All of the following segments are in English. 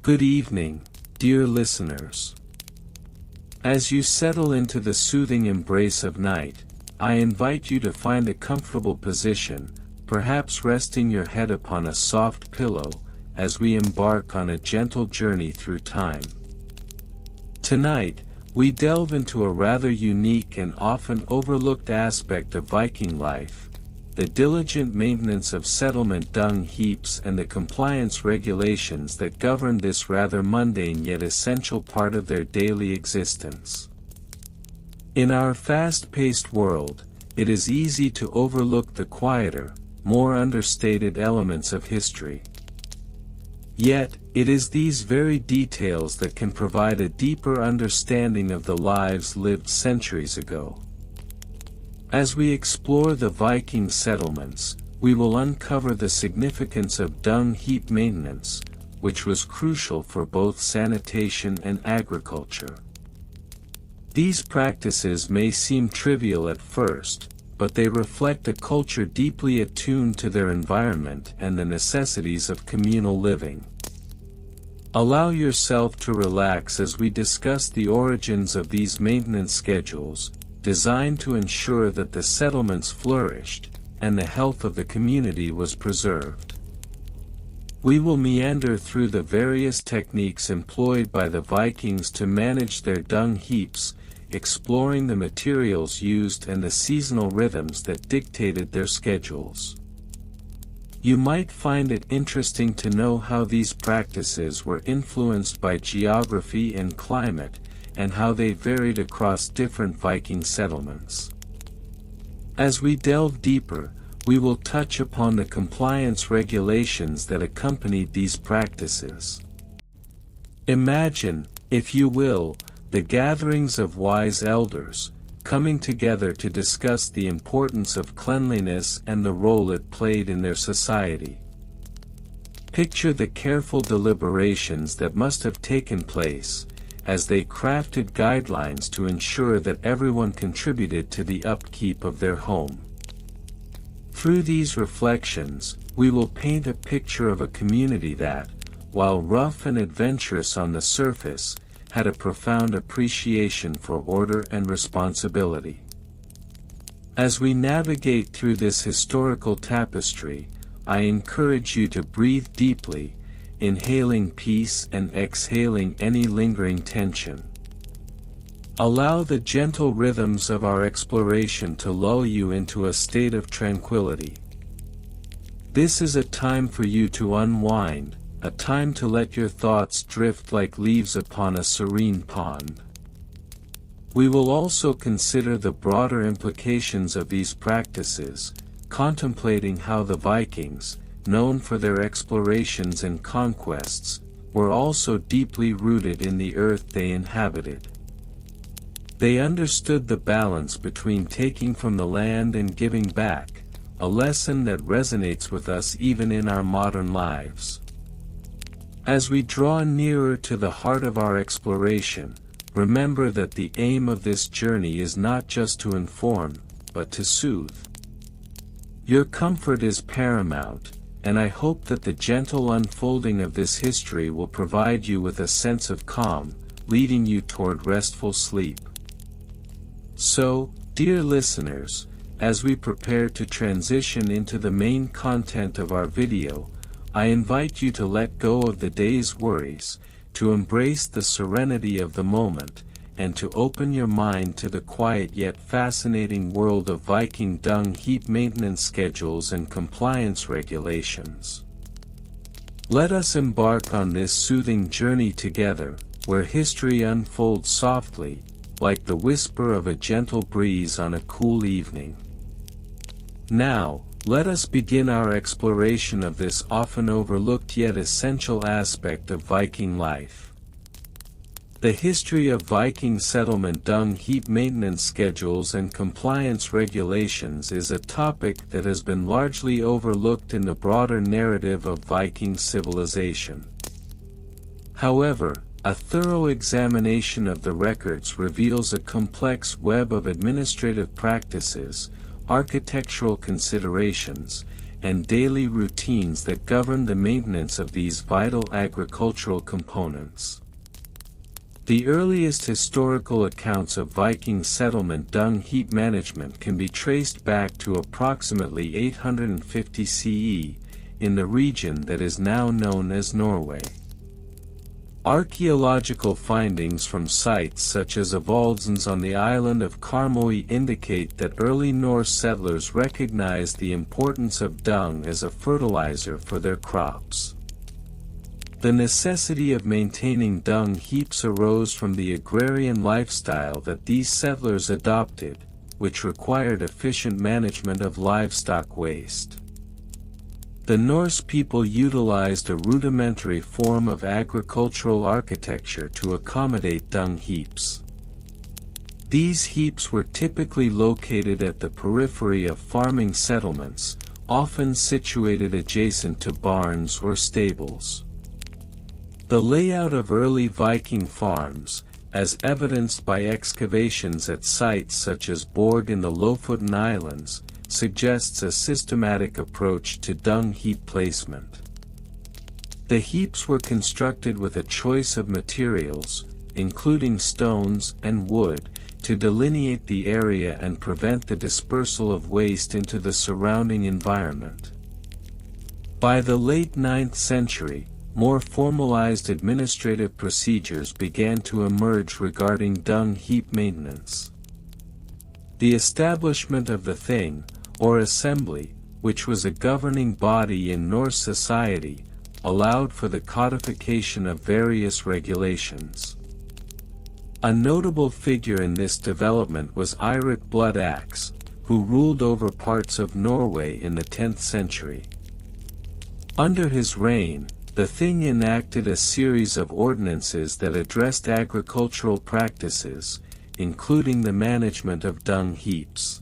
Good evening, dear listeners. As you settle into the soothing embrace of night, I invite you to find a comfortable position, perhaps resting your head upon a soft pillow, as we embark on a gentle journey through time. Tonight, we delve into a rather unique and often overlooked aspect of Viking life: the diligent maintenance of settlement dung heaps and the compliance regulations that govern this rather mundane yet essential part of their daily existence. In our fast-paced world, it is easy to overlook the quieter, more understated elements of history. Yet, it is these very details that can provide a deeper understanding of the lives lived centuries ago. As we explore the Viking settlements, we will uncover the significance of dung heap maintenance, which was crucial for both sanitation and agriculture. These practices may seem trivial at first, but they reflect a culture deeply attuned to their environment and the necessities of communal living. Allow yourself to relax as we discuss the origins of these maintenance schedules, designed to ensure that the settlements flourished, and the health of the community was preserved. We will meander through the various techniques employed by the Vikings to manage their dung heaps, exploring the materials used and the seasonal rhythms that dictated their schedules. You might find it interesting to know how these practices were influenced by geography and climate, and how they varied across different Viking settlements. As we delve deeper, we will touch upon the compliance regulations that accompanied these practices. Imagine, if you will, the gatherings of wise elders, coming together to discuss the importance of cleanliness and the role it played in their society. Picture the careful deliberations that must have taken place, as they crafted guidelines to ensure that everyone contributed to the upkeep of their home. Through these reflections, we will paint a picture of a community that, while rough and adventurous on the surface, had a profound appreciation for order and responsibility. As we navigate through this historical tapestry, I encourage you to breathe deeply, inhaling peace and exhaling any lingering tension. Allow the gentle rhythms of our exploration to lull you into a state of tranquility. This is a time for you to unwind, a time to let your thoughts drift like leaves upon a serene pond. We will also consider the broader implications of these practices, contemplating how the Vikings, known for their explorations and conquests, were also deeply rooted in the earth they inhabited. They understood the balance between taking from the land and giving back, a lesson that resonates with us even in our modern lives. As we draw nearer to the heart of our exploration, remember that the aim of this journey is not just to inform, but to soothe. Your comfort is paramount, and I hope that the gentle unfolding of this history will provide you with a sense of calm, leading you toward restful sleep. So, dear listeners, as we prepare to transition into the main content of our video, I invite you to let go of the day's worries, to embrace the serenity of the moment, and to open your mind to the quiet yet fascinating world of Viking dung heap maintenance schedules and compliance regulations. Let us embark on this soothing journey together, where history unfolds softly, like the whisper of a gentle breeze on a cool evening. Now, let us begin our exploration of this often overlooked yet essential aspect of Viking life. The history of Viking settlement dung heap maintenance schedules and compliance regulations is a topic that has been largely overlooked in the broader narrative of Viking civilization. However, a thorough examination of the records reveals a complex web of administrative practices, architectural considerations, and daily routines that govern the maintenance of these vital agricultural components. The earliest historical accounts of Viking settlement dung heap management can be traced back to approximately 850 CE, in the region that is now known as Norway. Archaeological findings from sites such as Avaldsnes on the island of Karmøy indicate that early Norse settlers recognized the importance of dung as a fertilizer for their crops. The necessity of maintaining dung heaps arose from the agrarian lifestyle that these settlers adopted, which required efficient management of livestock waste. The Norse people utilized a rudimentary form of agricultural architecture to accommodate dung heaps. These heaps were typically located at the periphery of farming settlements, often situated adjacent to barns or stables. The layout of early Viking farms, as evidenced by excavations at sites such as Borg in the Lofoten Islands, suggests a systematic approach to dung heap placement. The heaps were constructed with a choice of materials, including stones and wood, to delineate the area and prevent the dispersal of waste into the surrounding environment. By the late 9th century, more formalized administrative procedures began to emerge regarding dung heap maintenance. The establishment of the thing, or assembly, which was a governing body in Norse society, allowed for the codification of various regulations. A notable figure in this development was Eirik Blood Axe, who ruled over parts of Norway in the 10th century. Under his reign, the thing enacted a series of ordinances that addressed agricultural practices, including the management of dung heaps.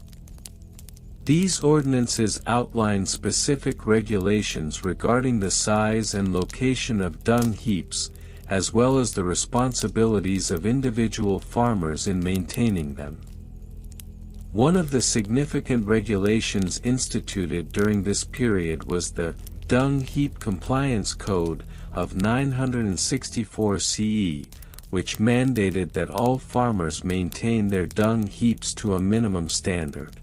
These ordinances outline specific regulations regarding the size and location of dung heaps, as well as the responsibilities of individual farmers in maintaining them. One of the significant regulations instituted during this period was the Dung Heap Compliance Code of 964 CE, which mandated that all farmers maintain their dung heaps to a minimum standard.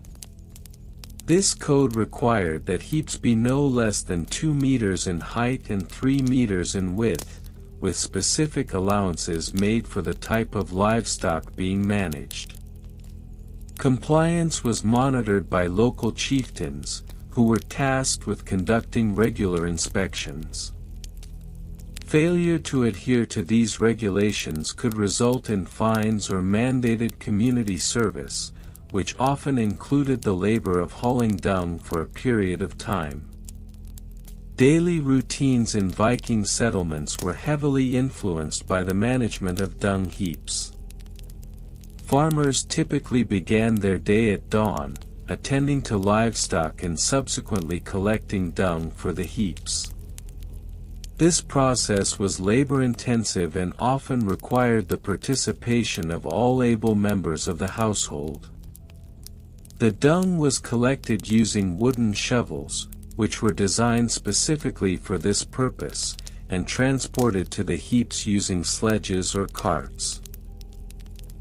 This code required that heaps be no less than 2 meters in height and 3 meters in width, with specific allowances made for the type of livestock being managed. Compliance was monitored by local chieftains, who were tasked with conducting regular inspections. Failure to adhere to these regulations could result in fines or mandated community service, which often included the labor of hauling dung for a period of time. Daily routines in Viking settlements were heavily influenced by the management of dung heaps. Farmers typically began their day at dawn, attending to livestock and subsequently collecting dung for the heaps. This process was labor-intensive and often required the participation of all able members of the household. The dung was collected using wooden shovels, which were designed specifically for this purpose, and transported to the heaps using sledges or carts.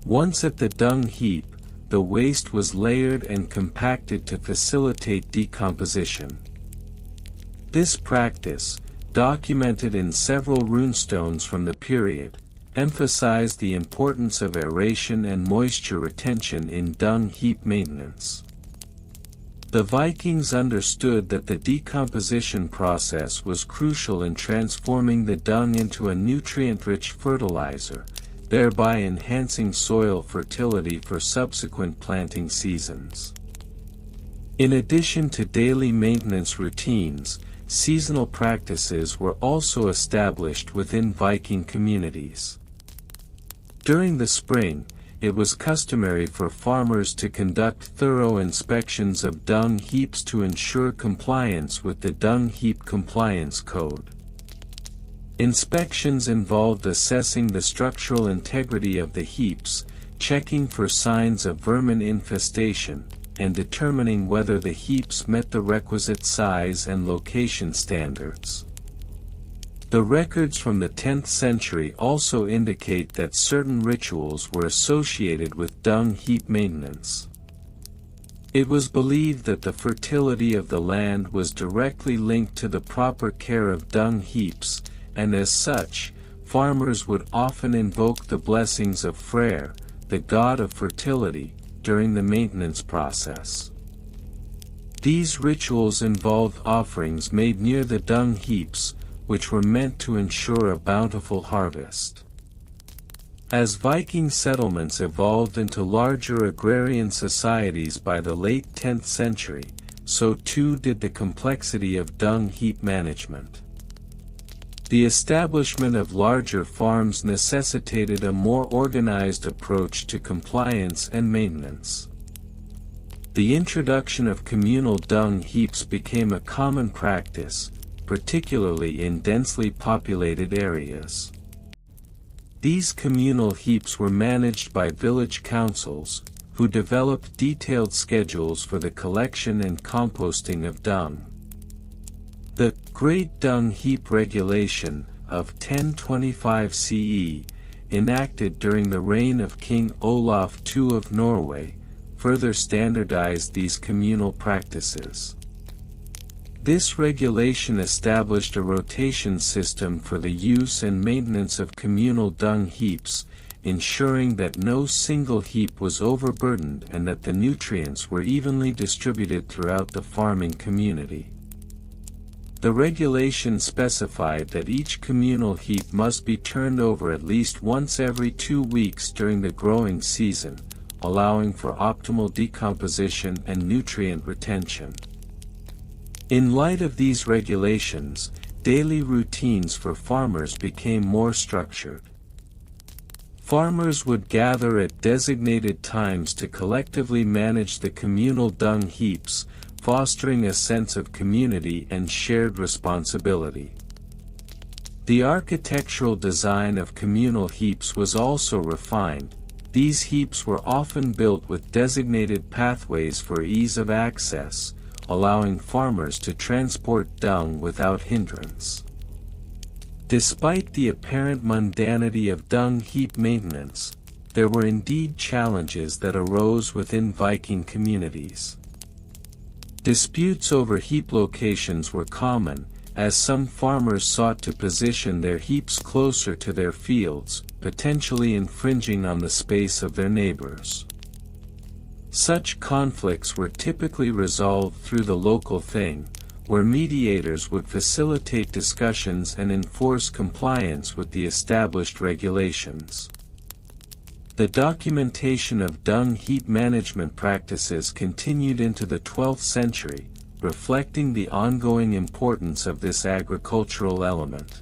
Once at the dung heap, the waste was layered and compacted to facilitate decomposition. This practice, documented in several runestones from the period, emphasized the importance of aeration and moisture retention in dung heap maintenance. The Vikings understood that the decomposition process was crucial in transforming the dung into a nutrient-rich fertilizer, thereby enhancing soil fertility for subsequent planting seasons. In addition to daily maintenance routines, seasonal practices were also established within Viking communities. During the spring, it was customary for farmers to conduct thorough inspections of dung heaps to ensure compliance with the Dung Heap Compliance Code. Inspections involved assessing the structural integrity of the heaps, checking for signs of vermin infestation, and determining whether the heaps met the requisite size and location standards. The records from the 10th century also indicate that certain rituals were associated with dung heap maintenance. It was believed that the fertility of the land was directly linked to the proper care of dung heaps, and as such, farmers would often invoke the blessings of Freyr, the god of fertility, during the maintenance process. These rituals involved offerings made near the dung heaps, which were meant to ensure a bountiful harvest. As Viking settlements evolved into larger agrarian societies by the late 10th century, so too did the complexity of dung heap management. The establishment of larger farms necessitated a more organized approach to compliance and maintenance. The introduction of communal dung heaps became a common practice, particularly in densely populated areas. These communal heaps were managed by village councils, who developed detailed schedules for the collection and composting of dung. The Great Dung Heap Regulation of 1025 CE, enacted during the reign of King Olaf II of Norway, further standardized these communal practices. This regulation established a rotation system for the use and maintenance of communal dung heaps, ensuring that no single heap was overburdened and that the nutrients were evenly distributed throughout the farming community. The regulation specified that each communal heap must be turned over at least once every 2 weeks during the growing season, allowing for optimal decomposition and nutrient retention. In light of these regulations, daily routines for farmers became more structured. Farmers would gather at designated times to collectively manage the communal dung heaps, fostering a sense of community and shared responsibility. The architectural design of communal heaps was also refined. These heaps were often built with designated pathways for ease of access, allowing farmers to transport dung without hindrance. Despite the apparent mundanity of dung heap maintenance, there were indeed challenges that arose within Viking communities. Disputes over heap locations were common, as some farmers sought to position their heaps closer to their fields, potentially infringing on the space of their neighbors. Such conflicts were typically resolved through the local thing, where mediators would facilitate discussions and enforce compliance with the established regulations. The documentation of dung heap management practices continued into the 12th century, reflecting the ongoing importance of this agricultural element.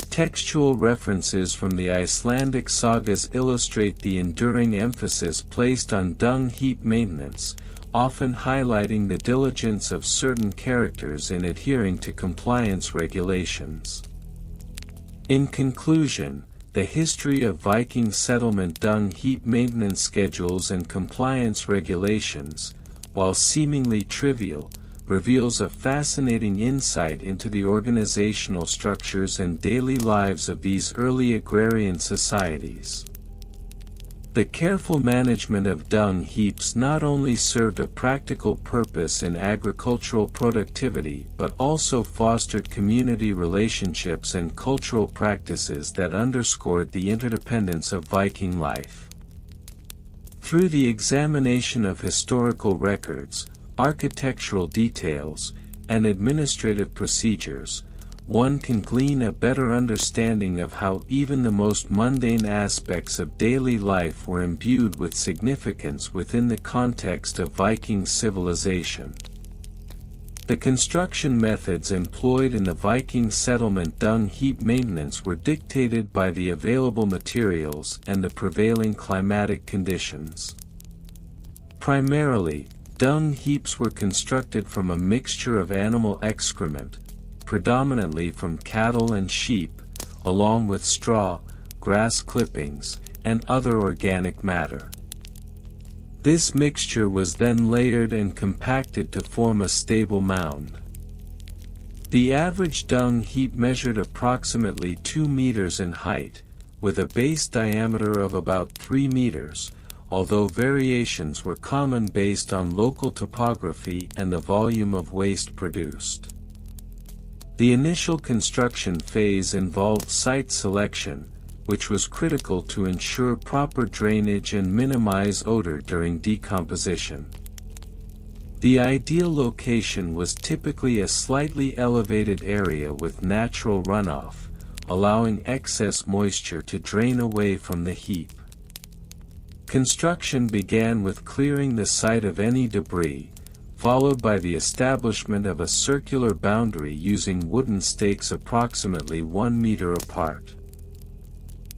Textual references from the Icelandic sagas illustrate the enduring emphasis placed on dung heap maintenance, often highlighting the diligence of certain characters in adhering to compliance regulations. In conclusion, the history of Viking settlement dung heap maintenance schedules and compliance regulations, while seemingly trivial, reveals a fascinating insight into the organizational structures and daily lives of these early agrarian societies. The careful management of dung heaps not only served a practical purpose in agricultural productivity but also fostered community relationships and cultural practices that underscored the interdependence of Viking life. Through the examination of historical records, architectural details, and administrative procedures, one can glean a better understanding of how even the most mundane aspects of daily life were imbued with significance within the context of Viking civilization. The construction methods employed in the Viking settlement dung heap maintenance were dictated by the available materials and the prevailing climatic conditions. Primarily, dung heaps were constructed from a mixture of animal excrement, predominantly from cattle and sheep, along with straw, grass clippings, and other organic matter. This mixture was then layered and compacted to form a stable mound. The average dung heap measured approximately 2 meters in height, with a base diameter of about 3 meters, although variations were common based on local topography and the volume of waste produced. The initial construction phase involved site selection, which was critical to ensure proper drainage and minimize odor during decomposition. The ideal location was typically a slightly elevated area with natural runoff, allowing excess moisture to drain away from the heap. Construction began with clearing the site of any debris, followed by the establishment of a circular boundary using wooden stakes approximately 1 meter apart.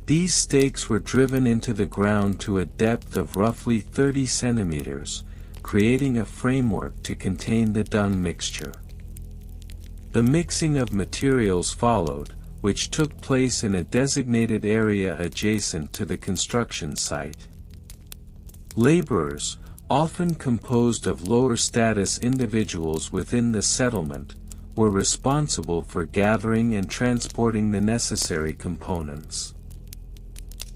These stakes were driven into the ground to a depth of roughly 30 centimeters, creating a framework to contain the dung mixture. The mixing of materials followed, which took place in a designated area adjacent to the construction site. Laborers, often composed of lower-status individuals within the settlement, were responsible for gathering and transporting the necessary components.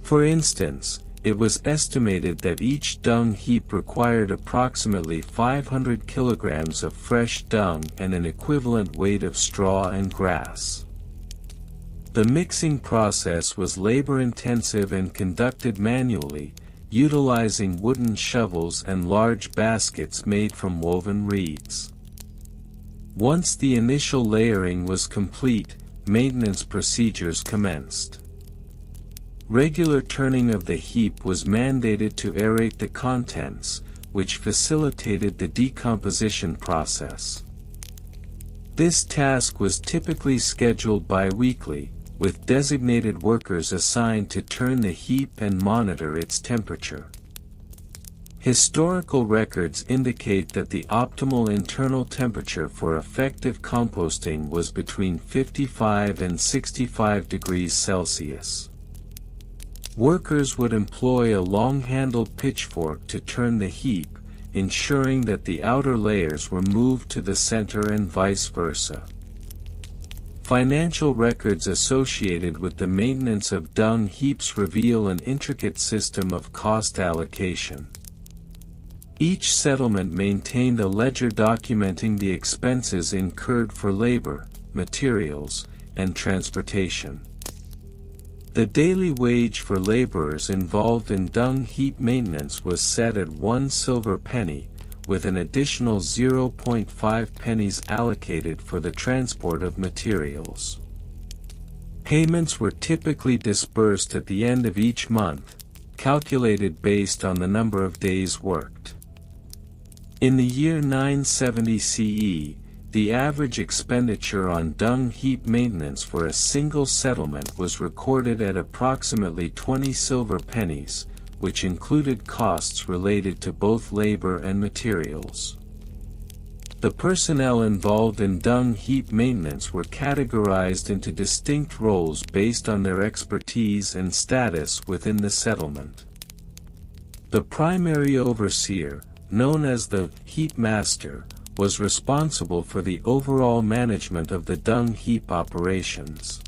For instance, it was estimated that each dung heap required approximately 500 kilograms of fresh dung and an equivalent weight of straw and grass. The mixing process was labor-intensive and conducted manually, utilizing wooden shovels and large baskets made from woven reeds. Once the initial layering was complete, maintenance procedures commenced. Regular turning of the heap was mandated to aerate the contents, which facilitated the decomposition process. This task was typically scheduled bi-weekly, with designated workers assigned to turn the heap and monitor its temperature. Historical records indicate that the optimal internal temperature for effective composting was between 55 and 65 degrees Celsius. Workers would employ a long-handled pitchfork to turn the heap, ensuring that the outer layers were moved to the center and vice versa. Financial records associated with the maintenance of dung heaps reveal an intricate system of cost allocation. Each settlement maintained a ledger documenting the expenses incurred for labor, materials, and transportation. The daily wage for laborers involved in dung heap maintenance was set at 1 silver penny, with an additional 0.5 pennies allocated for the transport of materials. Payments were typically disbursed at the end of each month, calculated based on the number of days worked. In the year 970 CE, the average expenditure on dung heap maintenance for a single settlement was recorded at approximately 20 silver pennies, which included costs related to both labor and materials. The personnel involved in dung heap maintenance were categorized into distinct roles based on their expertise and status within the settlement. The primary overseer, known as the heap master, was responsible for the overall management of the dung heap operations.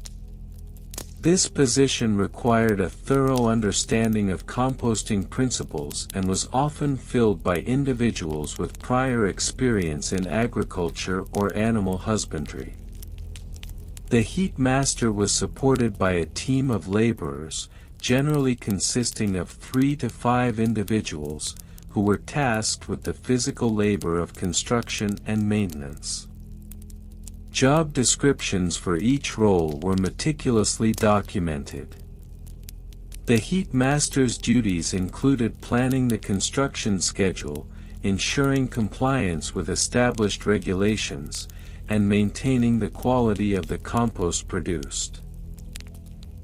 This position required a thorough understanding of composting principles and was often filled by individuals with prior experience in agriculture or animal husbandry. The heap master was supported by a team of laborers, generally consisting of 3 to 5 individuals, who were tasked with the physical labor of construction and maintenance. Job descriptions for each role were meticulously documented. The heap master's duties included planning the construction schedule, ensuring compliance with established regulations, and maintaining the quality of the compost produced.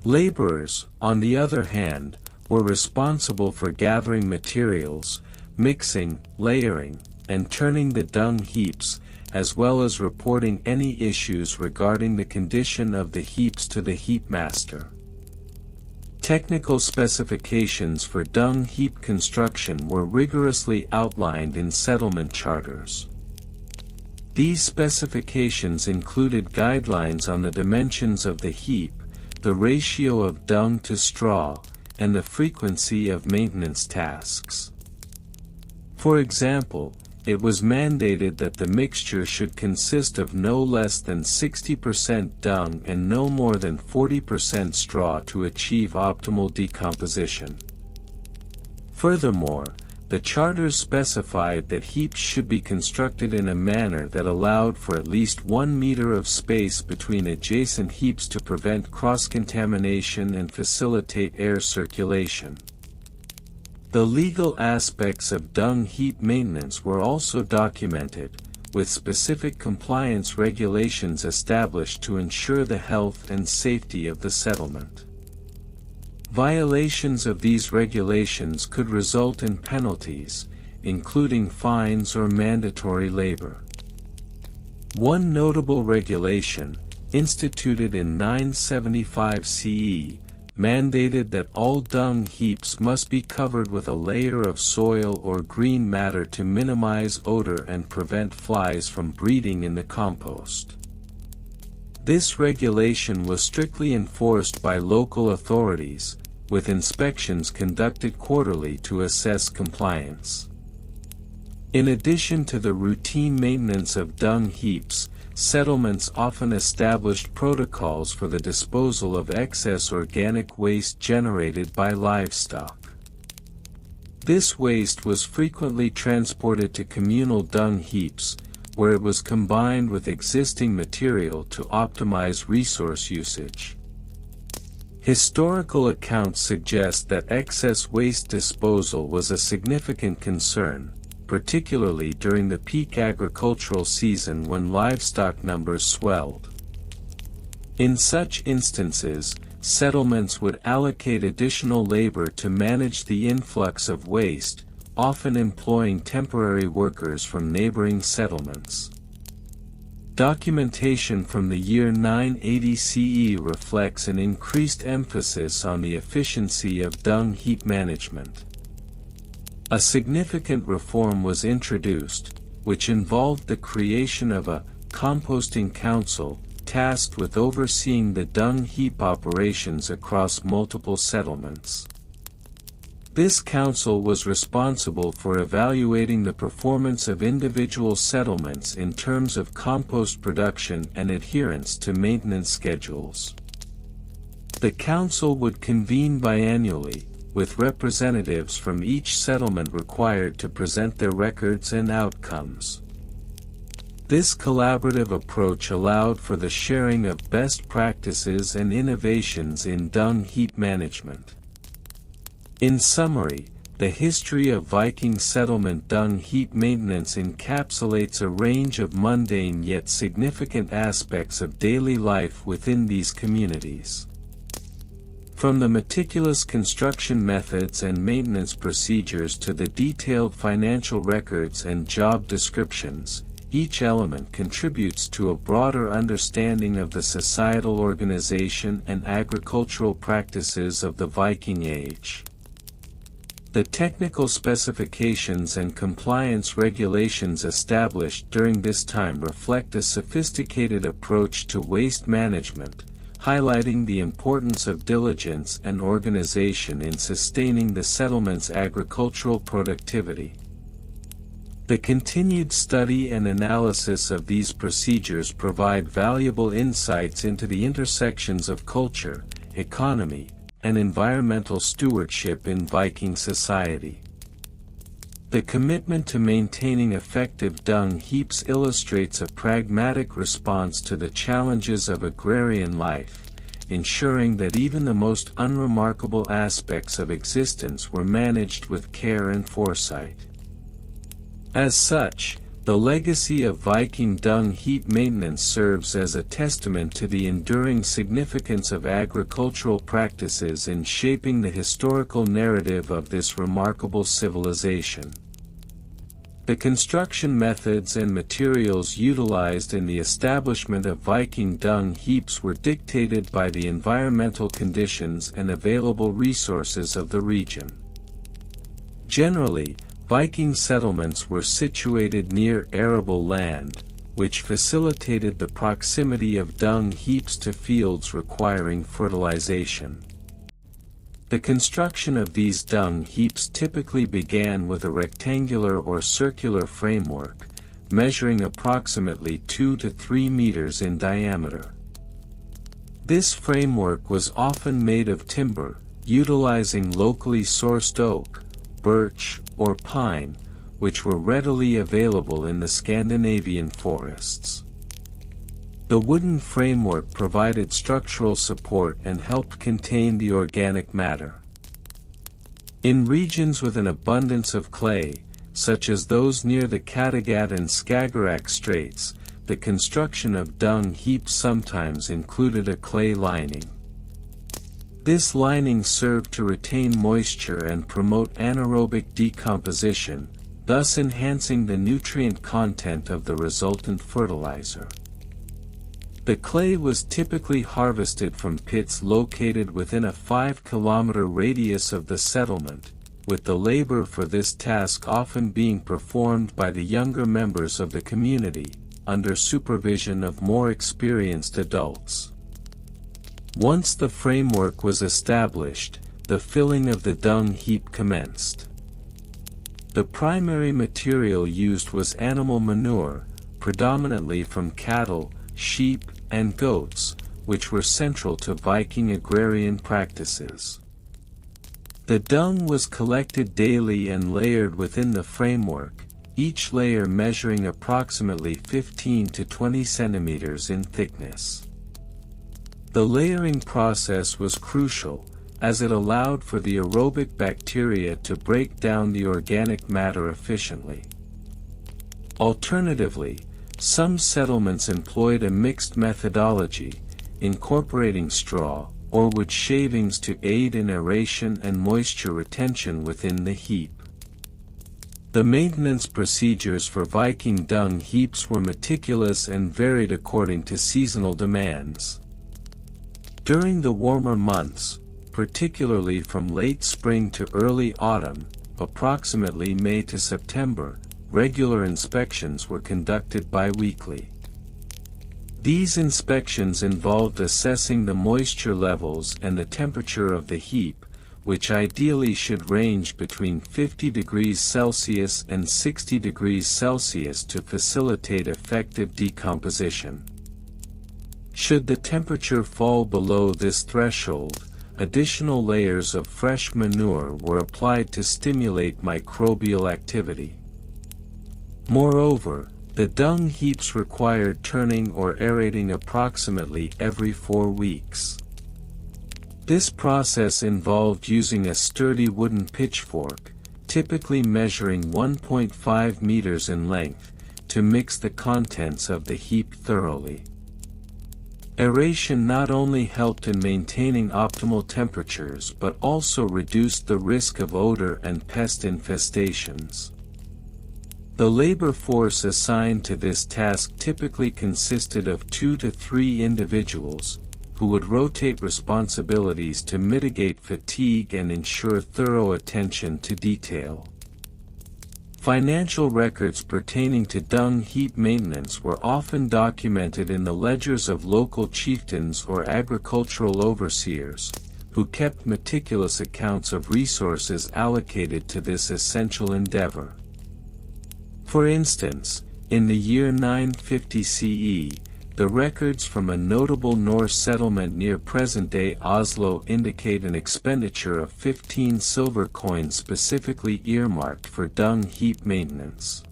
Laborers, on the other hand, were responsible for gathering materials, mixing, layering, and turning the dung heaps, as well as reporting any issues regarding the condition of the heaps to the heap master. technical specifications for dung heap construction were rigorously outlined in settlement charters. These specifications included guidelines on the dimensions of the heap, the ratio of dung to straw, and the frequency of maintenance tasks. For example, it was mandated that the mixture should consist of no less than 60% dung and no more than 40% straw to achieve optimal decomposition. Furthermore, the charters specified that heaps should be constructed in a manner that allowed for at least 1 meter of space between adjacent heaps to prevent cross-contamination and facilitate air circulation. The legal aspects of dung heap maintenance were also documented, with specific compliance regulations established to ensure the health and safety of the settlement. Violations of these regulations could result in penalties, including fines or mandatory labor. One notable regulation, instituted in 975 CE, mandated that all dung heaps must be covered with a layer of soil or green matter to minimize odor and prevent flies from breeding in the compost. This regulation was strictly enforced by local authorities, with inspections conducted quarterly to assess compliance. In addition to the routine maintenance of dung heaps, settlements often established protocols for the disposal of excess organic waste generated by livestock. This waste was frequently transported to communal dung heaps, where it was combined with existing material to optimize resource usage. Historical accounts suggest that excess waste disposal was a significant concern, particularly during the peak agricultural season when livestock numbers swelled. In such instances, settlements would allocate additional labor to manage the influx of waste, often employing temporary workers from neighboring settlements. Documentation from the year 980 CE reflects an increased emphasis on the efficiency of dung heap management. A significant reform was introduced, which involved the creation of a composting council, tasked with overseeing the dung heap operations across multiple settlements. This council was responsible for evaluating the performance of individual settlements in terms of compost production and adherence to maintenance schedules. The council would convene biannually, with representatives from each settlement required to present their records and outcomes. This collaborative approach allowed for the sharing of best practices and innovations in dung heap management. In summary, the history of Viking settlement dung heap maintenance encapsulates a range of mundane yet significant aspects of daily life within these communities. From the meticulous construction methods and maintenance procedures to the detailed financial records and job descriptions, each element contributes to a broader understanding of the societal organization and agricultural practices of the Viking Age. The technical specifications and compliance regulations established during this time reflect a sophisticated approach to waste management, highlighting the importance of diligence and organization in sustaining the settlement's agricultural productivity. The continued study and analysis of these procedures provide valuable insights into the intersections of culture, economy, and environmental stewardship in Viking society. The commitment to maintaining effective dung heaps illustrates a pragmatic response to the challenges of agrarian life, ensuring that even the most unremarkable aspects of existence were managed with care and foresight. As such, the legacy of Viking dung heap maintenance serves as a testament to the enduring significance of agricultural practices in shaping the historical narrative of this remarkable civilization. The construction methods and materials utilized in the establishment of Viking dung heaps were dictated by the environmental conditions and available resources of the region. Generally, Viking settlements were situated near arable land, which facilitated the proximity of dung heaps to fields requiring fertilization. The construction of these dung heaps typically began with a rectangular or circular framework, measuring approximately 2 to 3 meters in diameter. This framework was often made of timber, utilizing locally sourced oak, birch, or pine, which were readily available in the Scandinavian forests. The wooden framework provided structural support and helped contain the organic matter. In regions with an abundance of clay, such as those near the Kattegat and Skagerrak Straits, the construction of dung heaps sometimes included a clay lining. This lining served to retain moisture and promote anaerobic decomposition, thus enhancing the nutrient content of the resultant fertilizer. The clay was typically harvested from pits located within a 5-kilometer radius of the settlement, with the labor for this task often being performed by the younger members of the community, under supervision of more experienced adults. Once the framework was established, the filling of the dung heap commenced. The primary material used was animal manure, predominantly from cattle, sheep, and goats, which were central to Viking agrarian practices. The dung was collected daily and layered within the framework, each layer measuring approximately 15 to 20 centimeters in thickness. The layering process was crucial, as it allowed for the aerobic bacteria to break down the organic matter efficiently. Alternatively, some settlements employed a mixed methodology, incorporating straw or wood shavings to aid in aeration and moisture retention within the heap. The maintenance procedures for Viking dung heaps were meticulous and varied according to seasonal demands. During the warmer months, particularly from late spring to early autumn, approximately May to September, regular inspections were conducted bi-weekly. These inspections involved assessing the moisture levels and the temperature of the heap, which ideally should range between 50 degrees Celsius and 60 degrees Celsius to facilitate effective decomposition. Should the temperature fall below this threshold, additional layers of fresh manure were applied to stimulate microbial activity. Moreover, the dung heaps required turning or aerating approximately every 4 weeks. This process involved using a sturdy wooden pitchfork, typically measuring 1.5 meters in length, to mix the contents of the heap thoroughly. Aeration not only helped in maintaining optimal temperatures but also reduced the risk of odor and pest infestations. The labor force assigned to this task typically consisted of 2 to 3 individuals, who would rotate responsibilities to mitigate fatigue and ensure thorough attention to detail. Financial records pertaining to dung heap maintenance were often documented in the ledgers of local chieftains or agricultural overseers, who kept meticulous accounts of resources allocated to this essential endeavor. For instance, in the year 950 CE, the records from a notable Norse settlement near present-day Oslo indicate an expenditure of 15 silver coins specifically earmarked for dung heap maintenance.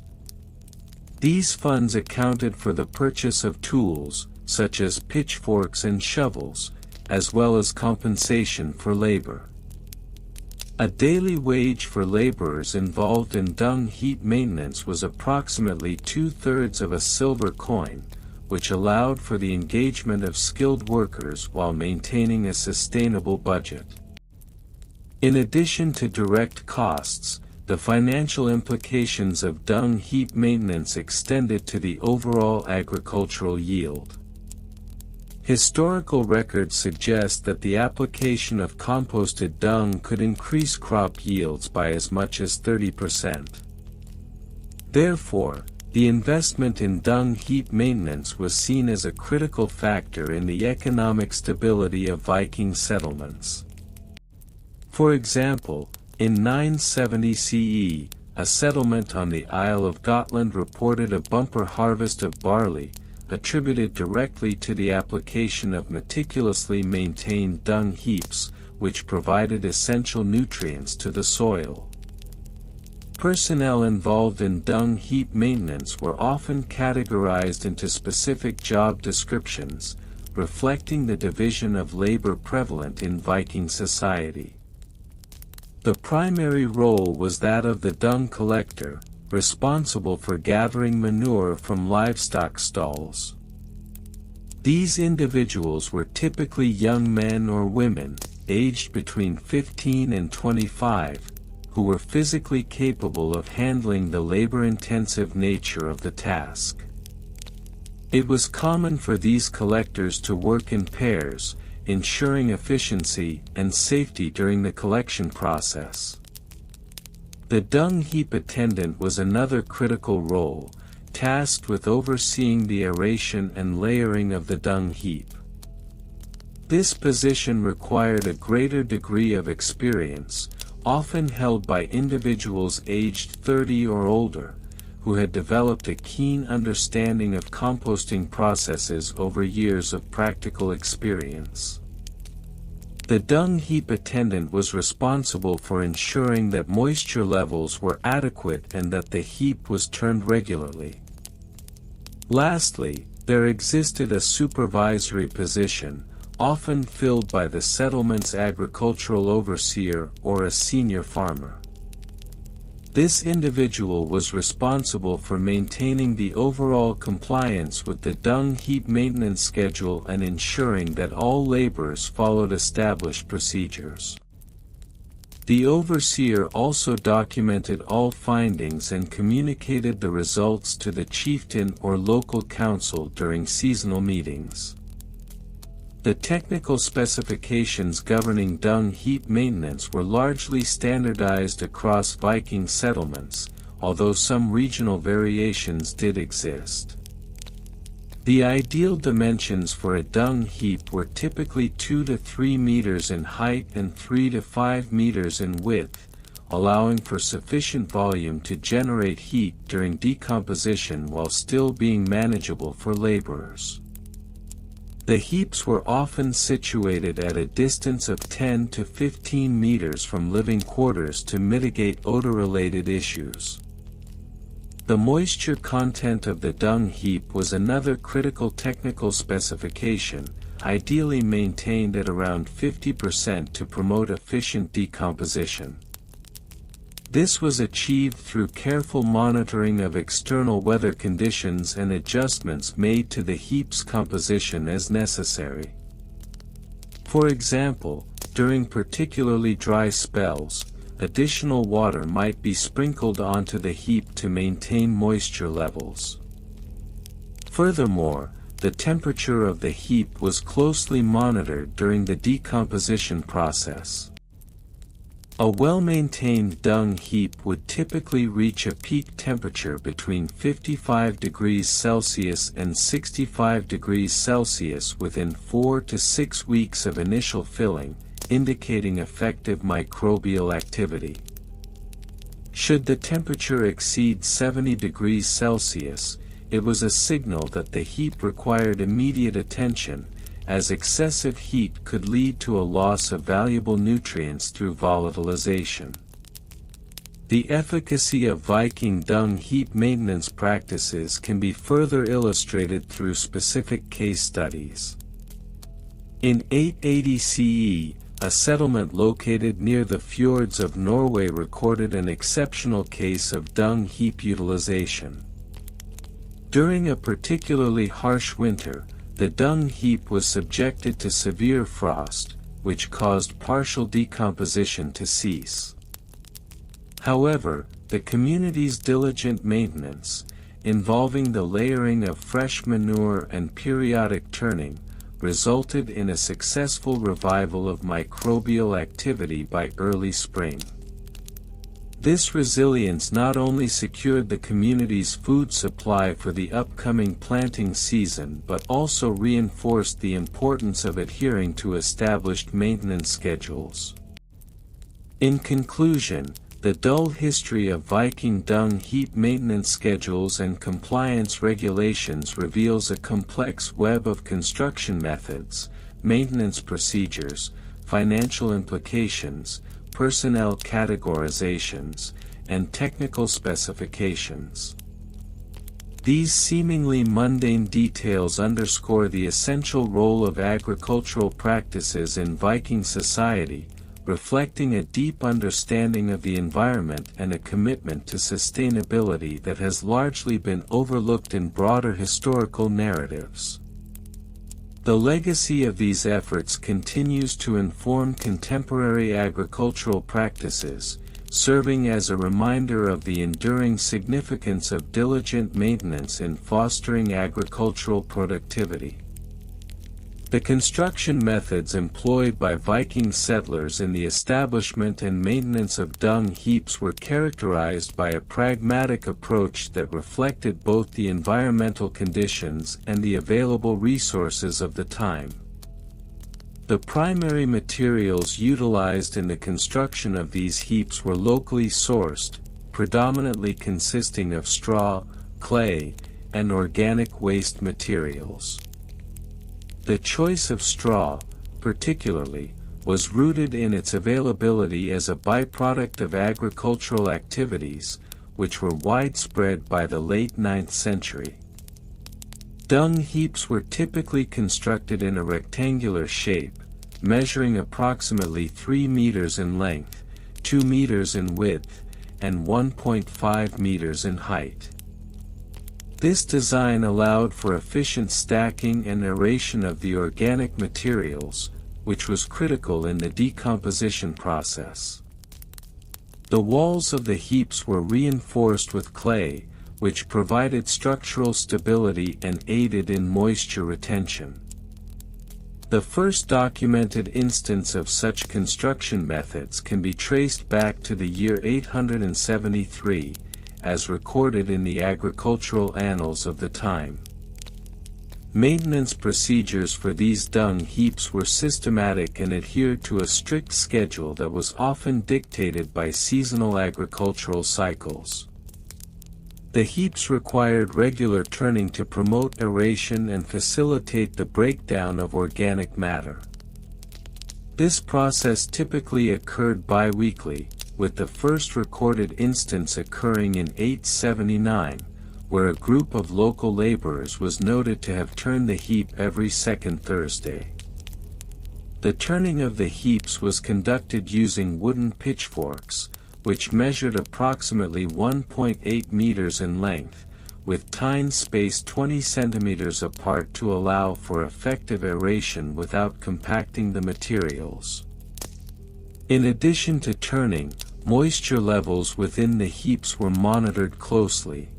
These funds accounted for the purchase of tools, such as pitchforks and shovels, as well as compensation for labor. A daily wage for laborers involved in dung heap maintenance was approximately 2/3 of a silver coin, which allowed for the engagement of skilled workers while maintaining a sustainable budget. In addition to direct costs, the financial implications of dung heap maintenance extended to the overall agricultural yield. Historical records suggest that the application of composted dung could increase crop yields by as much as 30%. Therefore, the investment in dung heap maintenance was seen as a critical factor in the economic stability of Viking settlements. For example, in 970 CE, a settlement on the Isle of Gotland reported a bumper harvest of barley, attributed directly to the application of meticulously maintained dung heaps, which provided essential nutrients to the soil. Personnel involved in dung heap maintenance were often categorized into specific job descriptions, reflecting the division of labor prevalent in Viking society. The primary role was that of the dung collector, responsible for gathering manure from livestock stalls. These individuals were typically young men or women, aged between 15 and 25, who were physically capable of handling the labor-intensive nature of the task. It was common for these collectors to work in pairs, ensuring efficiency and safety during the collection process. The dung heap attendant was another critical role, tasked with overseeing the aeration and layering of the dung heap. This position required a greater degree of experience, often held by individuals aged 30 or older, who had developed a keen understanding of composting processes over years of practical experience. The dung heap attendant was responsible for ensuring that moisture levels were adequate and that the heap was turned regularly. Lastly, there existed a supervisory position, often filled by the settlement's agricultural overseer or a senior farmer. This individual was responsible for maintaining the overall compliance with the dung heap maintenance schedule and ensuring that all laborers followed established procedures. The overseer also documented all findings and communicated the results to the chieftain or local council during seasonal meetings. The technical specifications governing dung heap maintenance were largely standardized across Viking settlements, although some regional variations did exist. The ideal dimensions for a dung heap were typically 2 to 3 meters in height and 3 to 5 meters in width, allowing for sufficient volume to generate heat during decomposition while still being manageable for laborers. The heaps were often situated at a distance of 10 to 15 meters from living quarters to mitigate odor-related issues. The moisture content of the dung heap was another critical technical specification, ideally maintained at around 50% to promote efficient decomposition. This was achieved through careful monitoring of external weather conditions and adjustments made to the heap's composition as necessary. For example, during particularly dry spells, additional water might be sprinkled onto the heap to maintain moisture levels. Furthermore, the temperature of the heap was closely monitored during the decomposition process. A well-maintained dung heap would typically reach a peak temperature between 55 degrees Celsius and 65 degrees Celsius within 4 to 6 weeks of initial filling, indicating effective microbial activity. Should the temperature exceed 70 degrees Celsius, it was a signal that the heap required immediate attention, as excessive heat could lead to a loss of valuable nutrients through volatilization. The efficacy of Viking dung heap maintenance practices can be further illustrated through specific case studies. In 880 CE, a settlement located near the fjords of Norway recorded an exceptional case of dung heap utilization. During a particularly harsh winter, the dung heap was subjected to severe frost, which caused partial decomposition to cease. However, the community's diligent maintenance, involving the layering of fresh manure and periodic turning, resulted in a successful revival of microbial activity by early spring. This resilience not only secured the community's food supply for the upcoming planting season but also reinforced the importance of adhering to established maintenance schedules. In conclusion, the dull history of Viking dung heap maintenance schedules and compliance regulations reveals a complex web of construction methods, maintenance procedures, financial implications, personnel categorizations, and technical specifications. These seemingly mundane details underscore the essential role of agricultural practices in Viking society, reflecting a deep understanding of the environment and a commitment to sustainability that has largely been overlooked in broader historical narratives. The legacy of these efforts continues to inform contemporary agricultural practices, serving as a reminder of the enduring significance of diligent maintenance in fostering agricultural productivity. The construction methods employed by Viking settlers in the establishment and maintenance of dung heaps were characterized by a pragmatic approach that reflected both the environmental conditions and the available resources of the time. The primary materials utilized in the construction of these heaps were locally sourced, predominantly consisting of straw, clay, and organic waste materials. The choice of straw, particularly, was rooted in its availability as a byproduct of agricultural activities, which were widespread by the late 9th century. Dung heaps were typically constructed in a rectangular shape, measuring approximately 3 meters in length, 2 meters in width, and 1.5 meters in height. This design allowed for efficient stacking and aeration of the organic materials, which was critical in the decomposition process. The walls of the heaps were reinforced with clay, which provided structural stability and aided in moisture retention. The first documented instance of such construction methods can be traced back to the year 873, as recorded in the agricultural annals of the time. Maintenance procedures for these dung heaps were systematic and adhered to a strict schedule that was often dictated by seasonal agricultural cycles. The heaps required regular turning to promote aeration and facilitate the breakdown of organic matter. This process typically occurred bi-weekly, with the first recorded instance occurring in 879, where a group of local laborers was noted to have turned the heap every second Thursday. The turning of the heaps was conducted using wooden pitchforks, which measured approximately 1.8 meters in length, with tines spaced 20 centimeters apart to allow for effective aeration without compacting the materials. In addition to turning, moisture levels within the heaps were monitored closely.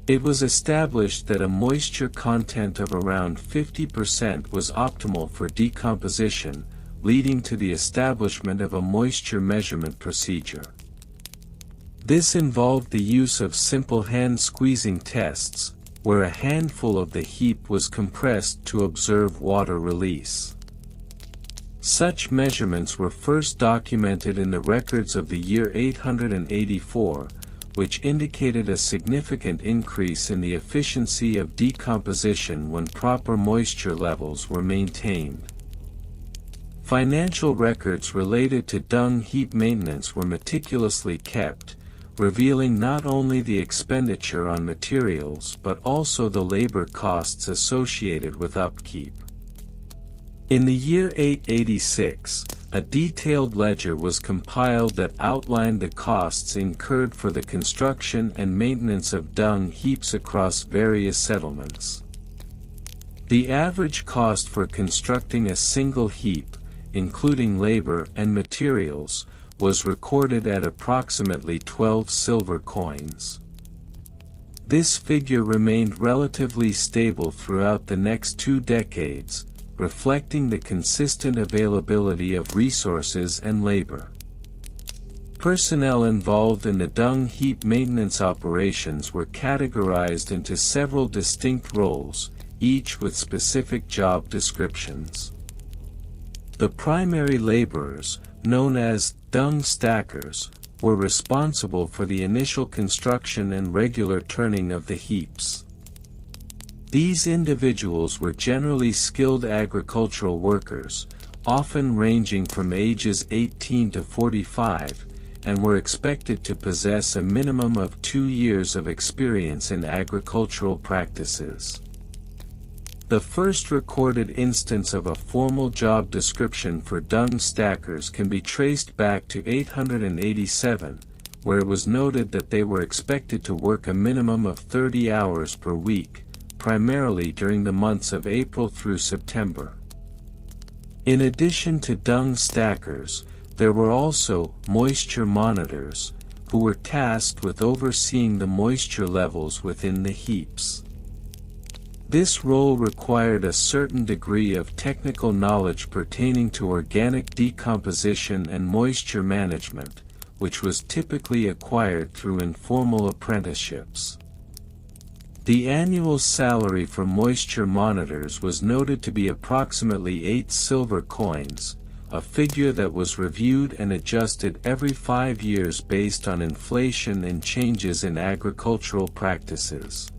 It was established that a moisture content of around 50% was optimal for decomposition, leading to the establishment of a moisture measurement procedure. This involved the use of simple hand squeezing tests, where a handful of the heap was compressed to observe water release. Such measurements were first documented in the records of the year 884, which indicated a significant increase in the efficiency of decomposition when proper moisture levels were maintained. Financial records related to dung heap maintenance were meticulously kept, revealing not only the expenditure on materials but also the labor costs associated with upkeep. In the year 886, a detailed ledger was compiled that outlined the costs incurred for the construction and maintenance of dung heaps across various settlements. The average cost for constructing a single heap, including labor and materials, was recorded at approximately 12 silver coins. This figure remained relatively stable throughout the next 2 decades, reflecting the consistent availability of resources and labor. Personnel involved in the dung heap maintenance operations were categorized into several distinct roles, each with specific job descriptions. The primary laborers, known as dung stackers, were responsible for the initial construction and regular turning of the heaps. These individuals were generally skilled agricultural workers, often ranging from ages 18 to 45, and were expected to possess a minimum of 2 years of experience in agricultural practices. The first recorded instance of a formal job description for dung stackers can be traced back to 887, where it was noted that they were expected to work a minimum of 30 hours per week, primarily during the months of April through September. In addition to dung stackers, there were also moisture monitors, who were tasked with overseeing the moisture levels within the heaps. This role required a certain degree of technical knowledge pertaining to organic decomposition and moisture management, which was typically acquired through informal apprenticeships. The annual salary for moisture monitors was noted to be approximately 8 silver coins, a figure that was reviewed and adjusted every 5 years based on inflation and changes in agricultural practices.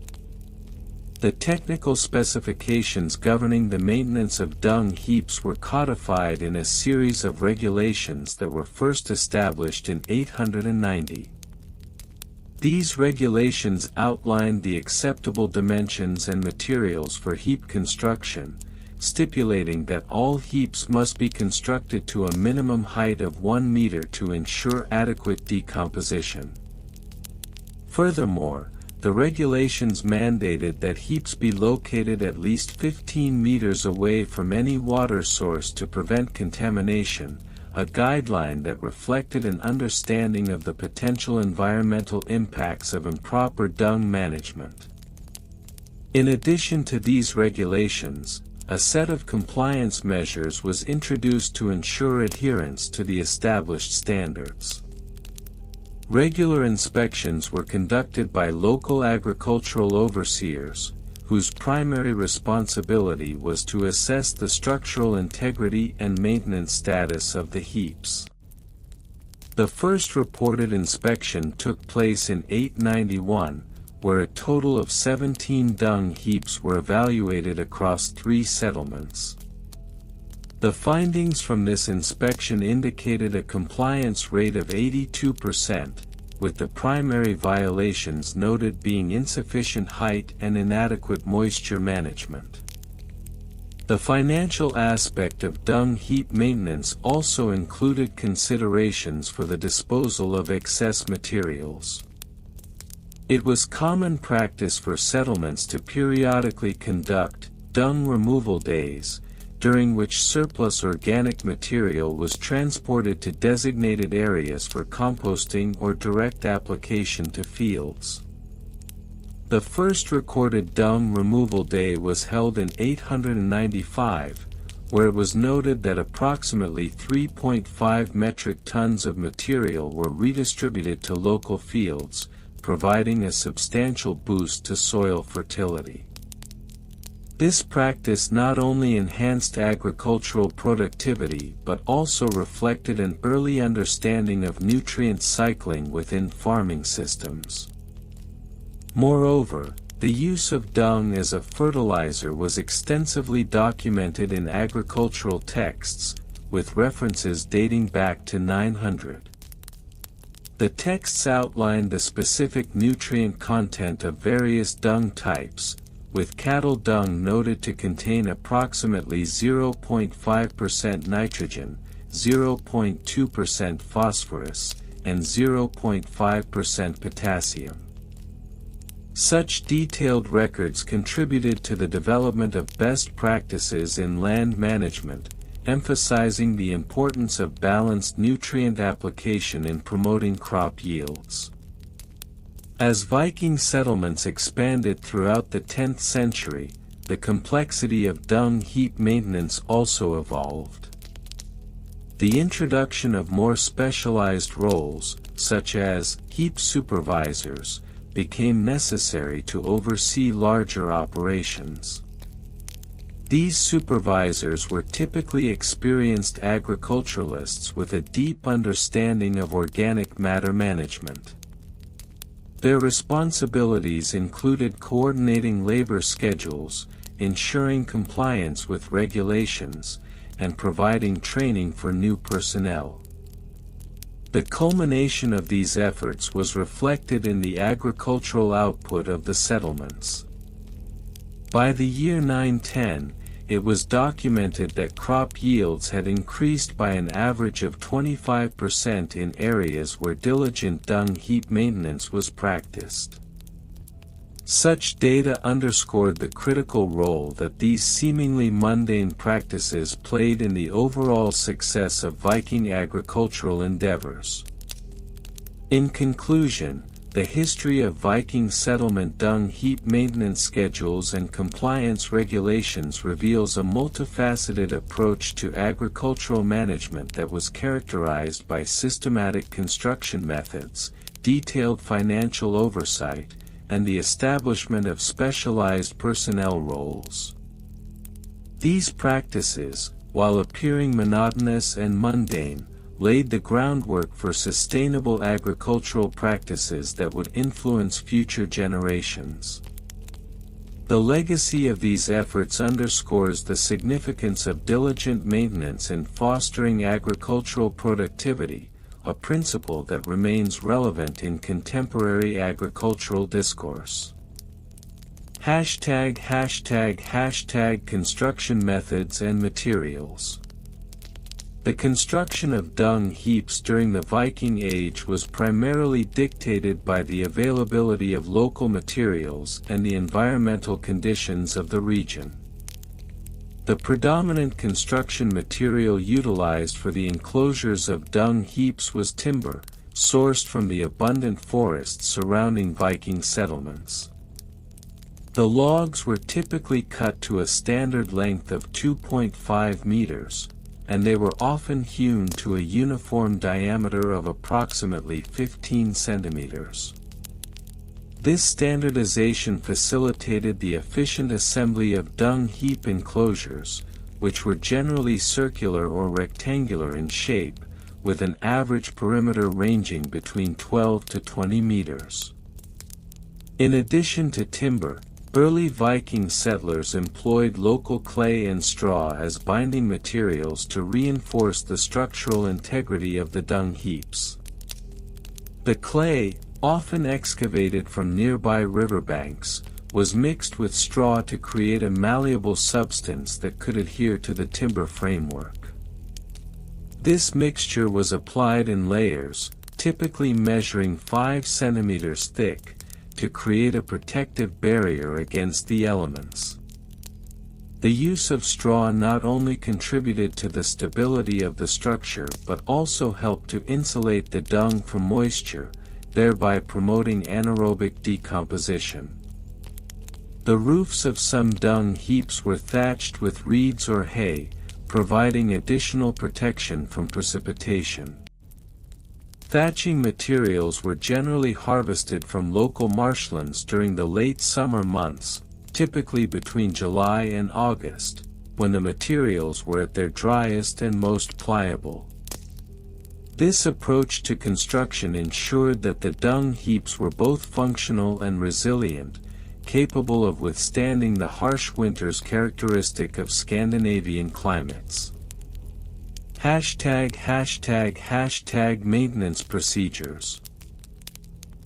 The technical specifications governing the maintenance of dung heaps were codified in a series of regulations that were first established in 890. These regulations outlined the acceptable dimensions and materials for heap construction, stipulating that all heaps must be constructed to a minimum height of 1 meter to ensure adequate decomposition. Furthermore, the regulations mandated that heaps be located at least 15 meters away from any water source to prevent contamination, a guideline that reflected an understanding of the potential environmental impacts of improper dung management. In addition to these regulations, a set of compliance measures was introduced to ensure adherence to the established standards. Regular inspections were conducted by local agricultural overseers, whose primary responsibility was to assess the structural integrity and maintenance status of the heaps. The first reported inspection took place in 891, where a total of 17 dung heaps were evaluated across 3 settlements. The findings from this inspection indicated a compliance rate of 82%, with the primary violations noted being insufficient height and inadequate moisture management. The financial aspect of dung heap maintenance also included considerations for the disposal of excess materials. It was common practice for settlements to periodically conduct dung removal days, during which surplus organic material was transported to designated areas for composting or direct application to fields. The first recorded dung removal day was held in 895, where it was noted that approximately 3.5 metric tons of material were redistributed to local fields, providing a substantial boost to soil fertility. This practice not only enhanced agricultural productivity but also reflected an early understanding of nutrient cycling within farming systems. Moreover, the use of dung as a fertilizer was extensively documented in agricultural texts, with references dating back to 900. The texts outlined the specific nutrient content of various dung types, with cattle dung noted to contain approximately 0.5% nitrogen, 0.2% phosphorus, and 0.5% potassium. Such detailed records contributed to the development of best practices in land management, emphasizing the importance of balanced nutrient application in promoting crop yields. As Viking settlements expanded throughout the 10th century, the complexity of dung heap maintenance also evolved. The introduction of more specialized roles, such as heap supervisors, became necessary to oversee larger operations. These supervisors were typically experienced agriculturalists with a deep understanding of organic matter management. Their responsibilities included coordinating labor schedules, ensuring compliance with regulations, and providing training for new personnel. The culmination of these efforts was reflected in the agricultural output of the settlements. By the year 910, it was documented that crop yields had increased by an average of 25% in areas where diligent dung heap maintenance was practiced. Such data underscored the critical role that these seemingly mundane practices played in the overall success of Viking agricultural endeavors. In conclusion, the history of Viking settlement dung heap maintenance schedules and compliance regulations reveals a multifaceted approach to agricultural management that was characterized by systematic construction methods, detailed financial oversight, and the establishment of specialized personnel roles. These practices, while appearing monotonous and mundane, laid the groundwork for sustainable agricultural practices that would influence future generations. The legacy of these efforts underscores the significance of diligent maintenance in fostering agricultural productivity, a principle that remains relevant in contemporary agricultural discourse. ### Construction methods and materials. The construction of dung heaps during the Viking Age was primarily dictated by the availability of local materials and the environmental conditions of the region. The predominant construction material utilized for the enclosures of dung heaps was timber, sourced from the abundant forests surrounding Viking settlements. The logs were typically cut to a standard length of 2.5 meters, and they were often hewn to a uniform diameter of approximately 15 centimeters. This standardization facilitated the efficient assembly of dung heap enclosures, which were generally circular or rectangular in shape, with an average perimeter ranging between 12 to 20 meters. In addition to timber, early Viking settlers employed local clay and straw as binding materials to reinforce the structural integrity of the dung heaps. The clay, often excavated from nearby riverbanks, was mixed with straw to create a malleable substance that could adhere to the timber framework. This mixture was applied in layers, typically measuring 5 centimeters thick, to create a protective barrier against the elements. The use of straw not only contributed to the stability of the structure but also helped to insulate the dung from moisture, thereby promoting anaerobic decomposition. The roofs of some dung heaps were thatched with reeds or hay, providing additional protection from precipitation. Thatching materials were generally harvested from local marshlands during the late summer months, typically between July and August, when the materials were at their driest and most pliable. This approach to construction ensured that the dung heaps were both functional and resilient, capable of withstanding the harsh winters characteristic of Scandinavian climates. ### Maintenance procedures.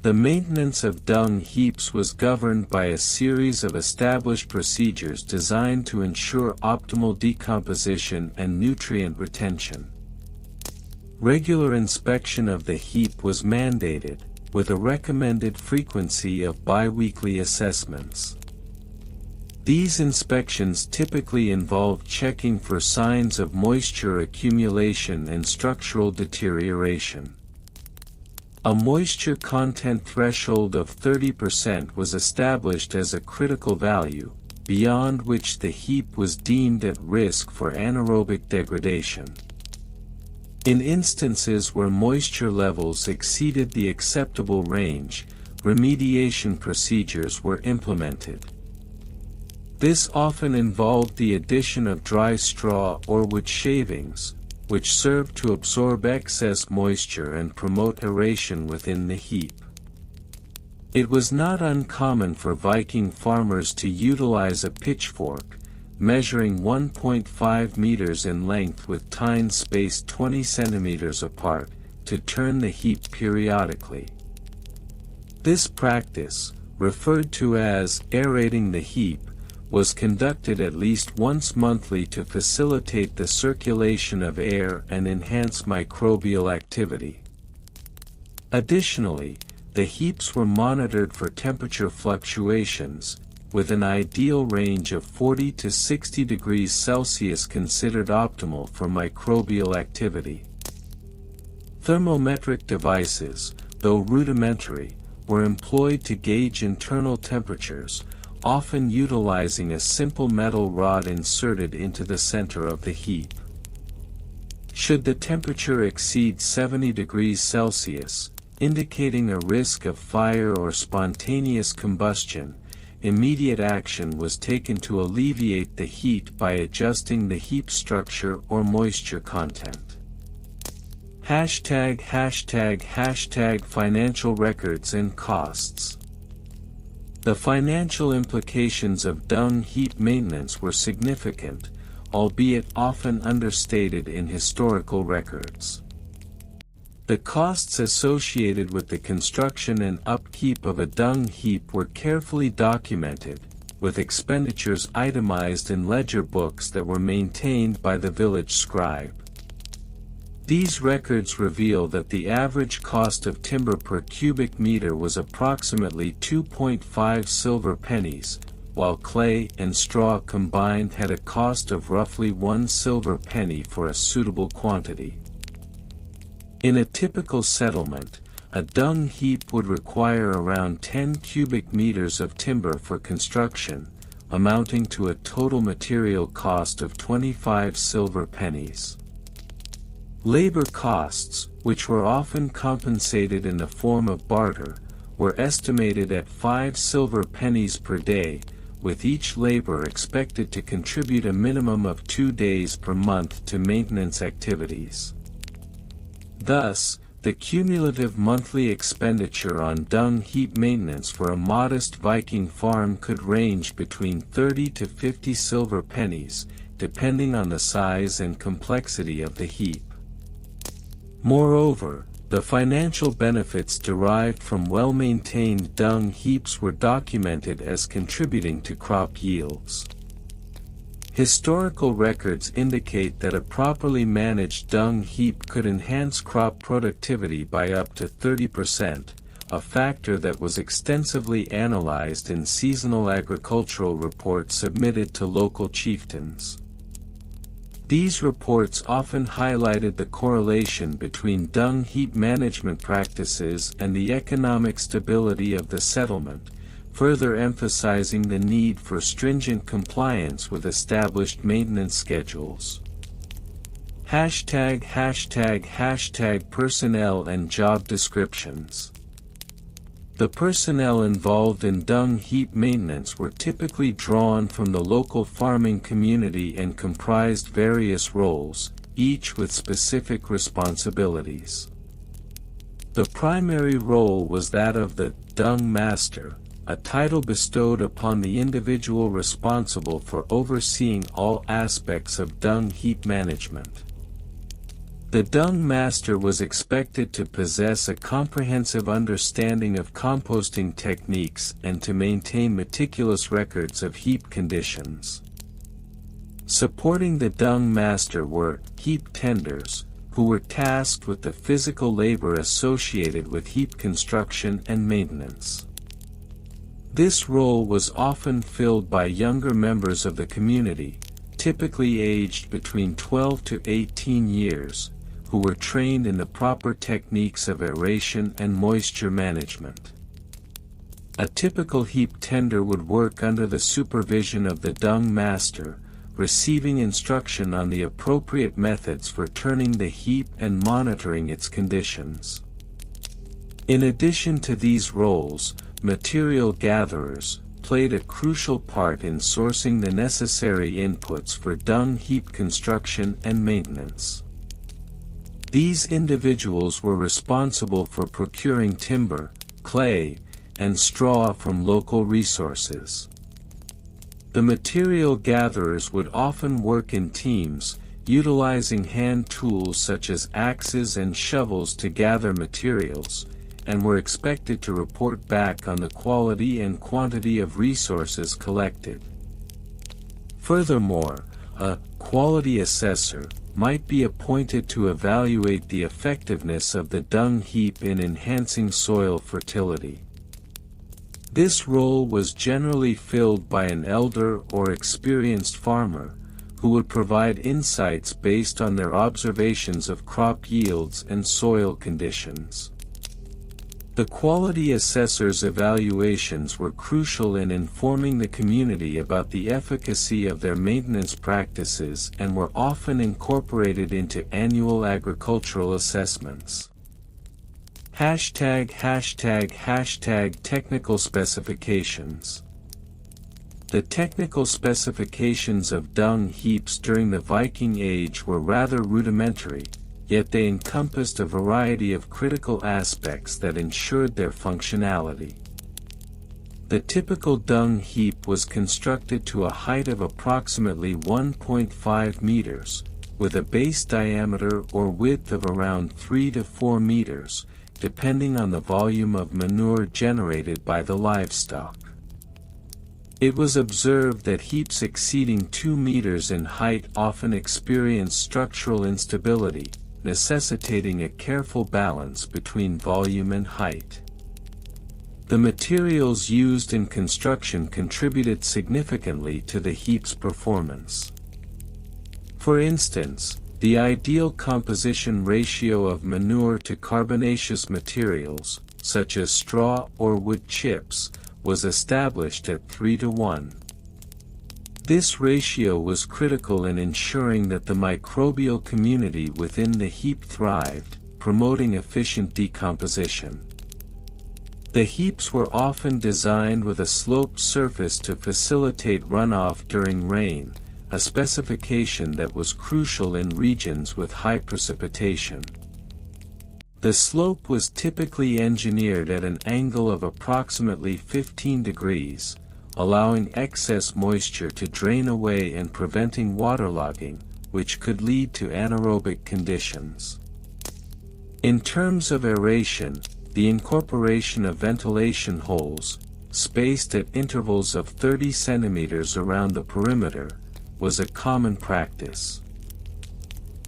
The maintenance of dung heaps was governed by a series of established procedures designed to ensure optimal decomposition and nutrient retention. Regular inspection of the heap was mandated, with a recommended frequency of bi-weekly assessments. These inspections typically involve checking for signs of moisture accumulation and structural deterioration. A moisture content threshold of 30% was established as a critical value, beyond which the heap was deemed at risk for anaerobic degradation. In instances where moisture levels exceeded the acceptable range, remediation procedures were implemented. This often involved the addition of dry straw or wood shavings, which served to absorb excess moisture and promote aeration within the heap. It was not uncommon for Viking farmers to utilize a pitchfork, measuring 1.5 meters in length with tines spaced 20 centimeters apart, to turn the heap periodically. This practice, referred to as aerating the heap, was conducted at least once monthly to facilitate the circulation of air and enhance microbial activity. Additionally, the heaps were monitored for temperature fluctuations, with an ideal range of 40 to 60 degrees Celsius considered optimal for microbial activity. Thermometric devices, though rudimentary, were employed to gauge internal temperatures, often utilizing a simple metal rod inserted into the center of the heap. Should the temperature exceed 70 degrees Celsius, indicating a risk of fire or spontaneous combustion, immediate action was taken to alleviate the heat by adjusting the heap structure or moisture content. ### Financial records and costs. The financial implications of dung heap maintenance were significant, albeit often understated in historical records. The costs associated with the construction and upkeep of a dung heap were carefully documented, with expenditures itemized in ledger books that were maintained by the village scribe. These records reveal that the average cost of timber per cubic meter was approximately 2.5 silver pennies, while clay and straw combined had a cost of roughly 1 silver penny for a suitable quantity. In a typical settlement, a dung heap would require around 10 cubic meters of timber for construction, amounting to a total material cost of 25 silver pennies. Labor costs, which were often compensated in the form of barter, were estimated at 5 silver pennies per day, with each laborer expected to contribute a minimum of 2 days per month to maintenance activities. Thus, the cumulative monthly expenditure on dung heap maintenance for a modest Viking farm could range between 30 to 50 silver pennies, depending on the size and complexity of the heap. Moreover, the financial benefits derived from well-maintained dung heaps were documented as contributing to crop yields. Historical records indicate that a properly managed dung heap could enhance crop productivity by up to 30%, a factor that was extensively analyzed in seasonal agricultural reports submitted to local chieftains. These reports often highlighted the correlation between dung heap management practices and the economic stability of the settlement, further emphasizing the need for stringent compliance with established maintenance schedules. ### Personnel and job descriptions. The personnel involved in dung heap maintenance were typically drawn from the local farming community and comprised various roles, each with specific responsibilities. The primary role was that of the dung master, a title bestowed upon the individual responsible for overseeing all aspects of dung heap management. The dung master was expected to possess a comprehensive understanding of composting techniques and to maintain meticulous records of heap conditions. Supporting the dung master were heap tenders, who were tasked with the physical labor associated with heap construction and maintenance. This role was often filled by younger members of the community, typically aged between 12 to 18 years, who were trained in the proper techniques of aeration and moisture management. A typical heap tender would work under the supervision of the dung master, receiving instruction on the appropriate methods for turning the heap and monitoring its conditions. In addition to these roles, material gatherers played a crucial part in sourcing the necessary inputs for dung heap construction and maintenance. These individuals were responsible for procuring timber, clay, and straw from local resources. The material gatherers would often work in teams, utilizing hand tools such as axes and shovels to gather materials, and were expected to report back on the quality and quantity of resources collected. Furthermore, a quality assessor might be appointed to evaluate the effectiveness of the dung heap in enhancing soil fertility. This role was generally filled by an elder or experienced farmer, who would provide insights based on their observations of crop yields and soil conditions. The quality assessor's evaluations were crucial in informing the community about the efficacy of their maintenance practices and were often incorporated into annual agricultural assessments. #Technical specifications. The technical specifications of dung heaps during the Viking Age were rather rudimentary, yet they encompassed a variety of critical aspects that ensured their functionality. The typical dung heap was constructed to a height of approximately 1.5 meters, with a base diameter or width of around 3 to 4 meters, depending on the volume of manure generated by the livestock. It was observed that heaps exceeding 2 meters in height often experienced structural instability, necessitating a careful balance between volume and height. The materials used in construction contributed significantly to the heap's performance. For instance, the ideal composition ratio of manure to carbonaceous materials, such as straw or wood chips, was established at 3 to 1. This ratio was critical in ensuring that the microbial community within the heap thrived, promoting efficient decomposition. The heaps were often designed with a sloped surface to facilitate runoff during rain, a specification that was crucial in regions with high precipitation. The slope was typically engineered at an angle of approximately 15 degrees, allowing excess moisture to drain away and preventing waterlogging, which could lead to anaerobic conditions. In terms of aeration, the incorporation of ventilation holes, spaced at intervals of 30 centimeters around the perimeter, was a common practice.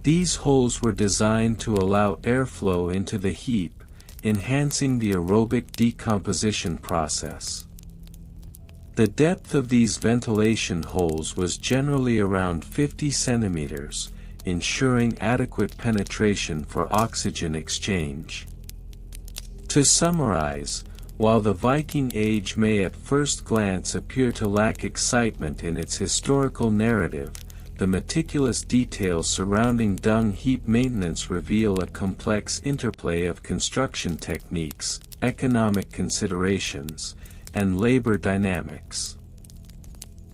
These holes were designed to allow airflow into the heap, enhancing the aerobic decomposition process. The depth of these ventilation holes was generally around 50 centimeters, ensuring adequate penetration for oxygen exchange. To summarize, while the Viking Age may at first glance appear to lack excitement in its historical narrative, the meticulous details surrounding dung heap maintenance reveal a complex interplay of construction techniques, economic considerations, and labor dynamics.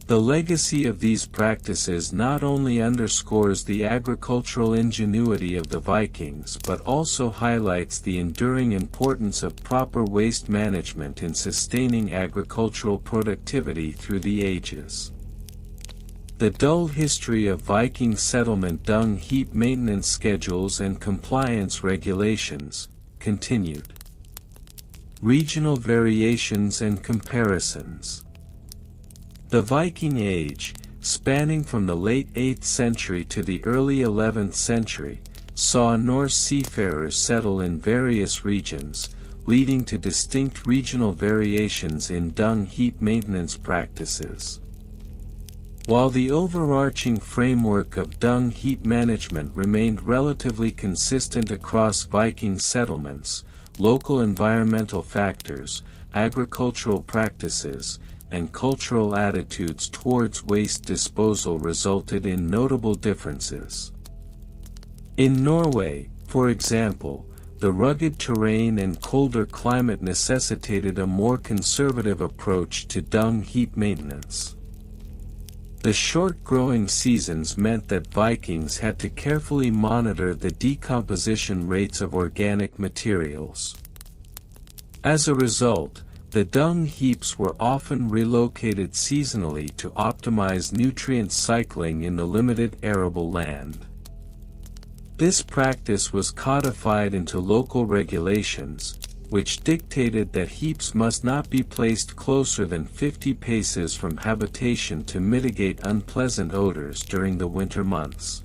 The legacy of these practices not only underscores the agricultural ingenuity of the Vikings but also highlights the enduring importance of proper waste management in sustaining agricultural productivity through the ages. The dull history of Viking settlement dung heap maintenance schedules and compliance regulations continued. Regional variations and comparisons. The Viking Age, spanning from the late 8th century to the early 11th century, saw Norse seafarers settle in various regions, leading to distinct regional variations in dung heap maintenance practices. While the overarching framework of dung heap management remained relatively consistent across Viking settlements, local environmental factors, agricultural practices, and cultural attitudes towards waste disposal resulted in notable differences. In Norway, for example, the rugged terrain and colder climate necessitated a more conservative approach to dung heap maintenance. The short growing seasons meant that Vikings had to carefully monitor the decomposition rates of organic materials. As a result, the dung heaps were often relocated seasonally to optimize nutrient cycling in the limited arable land. This practice was codified into local regulations, which dictated that heaps must not be placed closer than 50 paces from habitation to mitigate unpleasant odors during the winter months.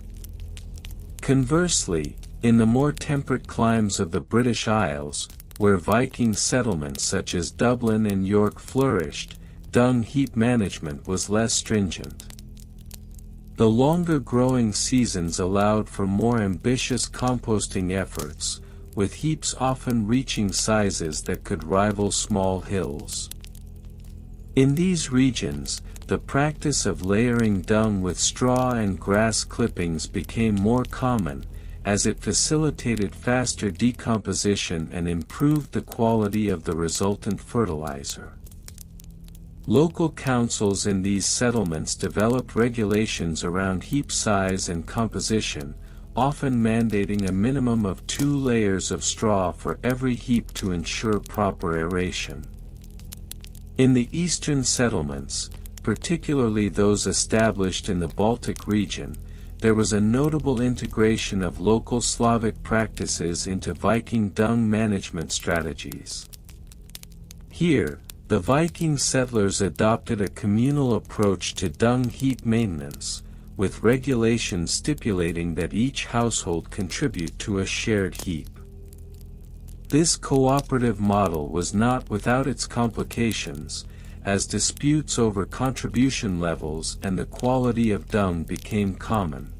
Conversely, in the more temperate climes of the British Isles, where Viking settlements such as Dublin and York flourished, dung heap management was less stringent. The longer growing seasons allowed for more ambitious composting efforts, with heaps often reaching sizes that could rival small hills. In these regions, the practice of layering dung with straw and grass clippings became more common, as it facilitated faster decomposition and improved the quality of the resultant fertilizer. Local councils in these settlements developed regulations around heap size and composition, often mandating a minimum of 2 layers of straw for every heap to ensure proper aeration. In the eastern settlements, particularly those established in the Baltic region, there was a notable integration of local Slavic practices into Viking dung management strategies. Here, the Viking settlers adopted a communal approach to dung heap maintenance, with regulations stipulating that each household contribute to a shared heap. This cooperative model was not without its complications, as disputes over contribution levels and the quality of dung became common.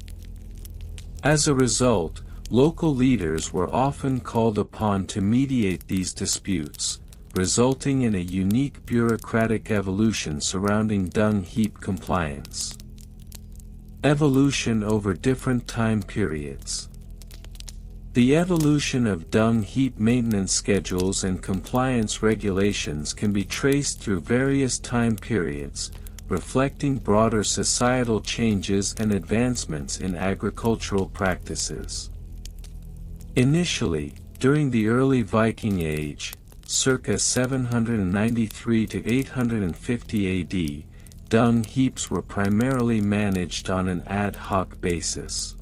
As a result, local leaders were often called upon to mediate these disputes, resulting in a unique bureaucratic evolution surrounding dung heap compliance. Evolution over different time periods. The evolution of dung heap maintenance schedules and compliance regulations can be traced through various time periods, reflecting broader societal changes and advancements in agricultural practices. Initially, during the early Viking Age, circa 793 to 850 AD, dung heaps were primarily managed on an ad hoc basis.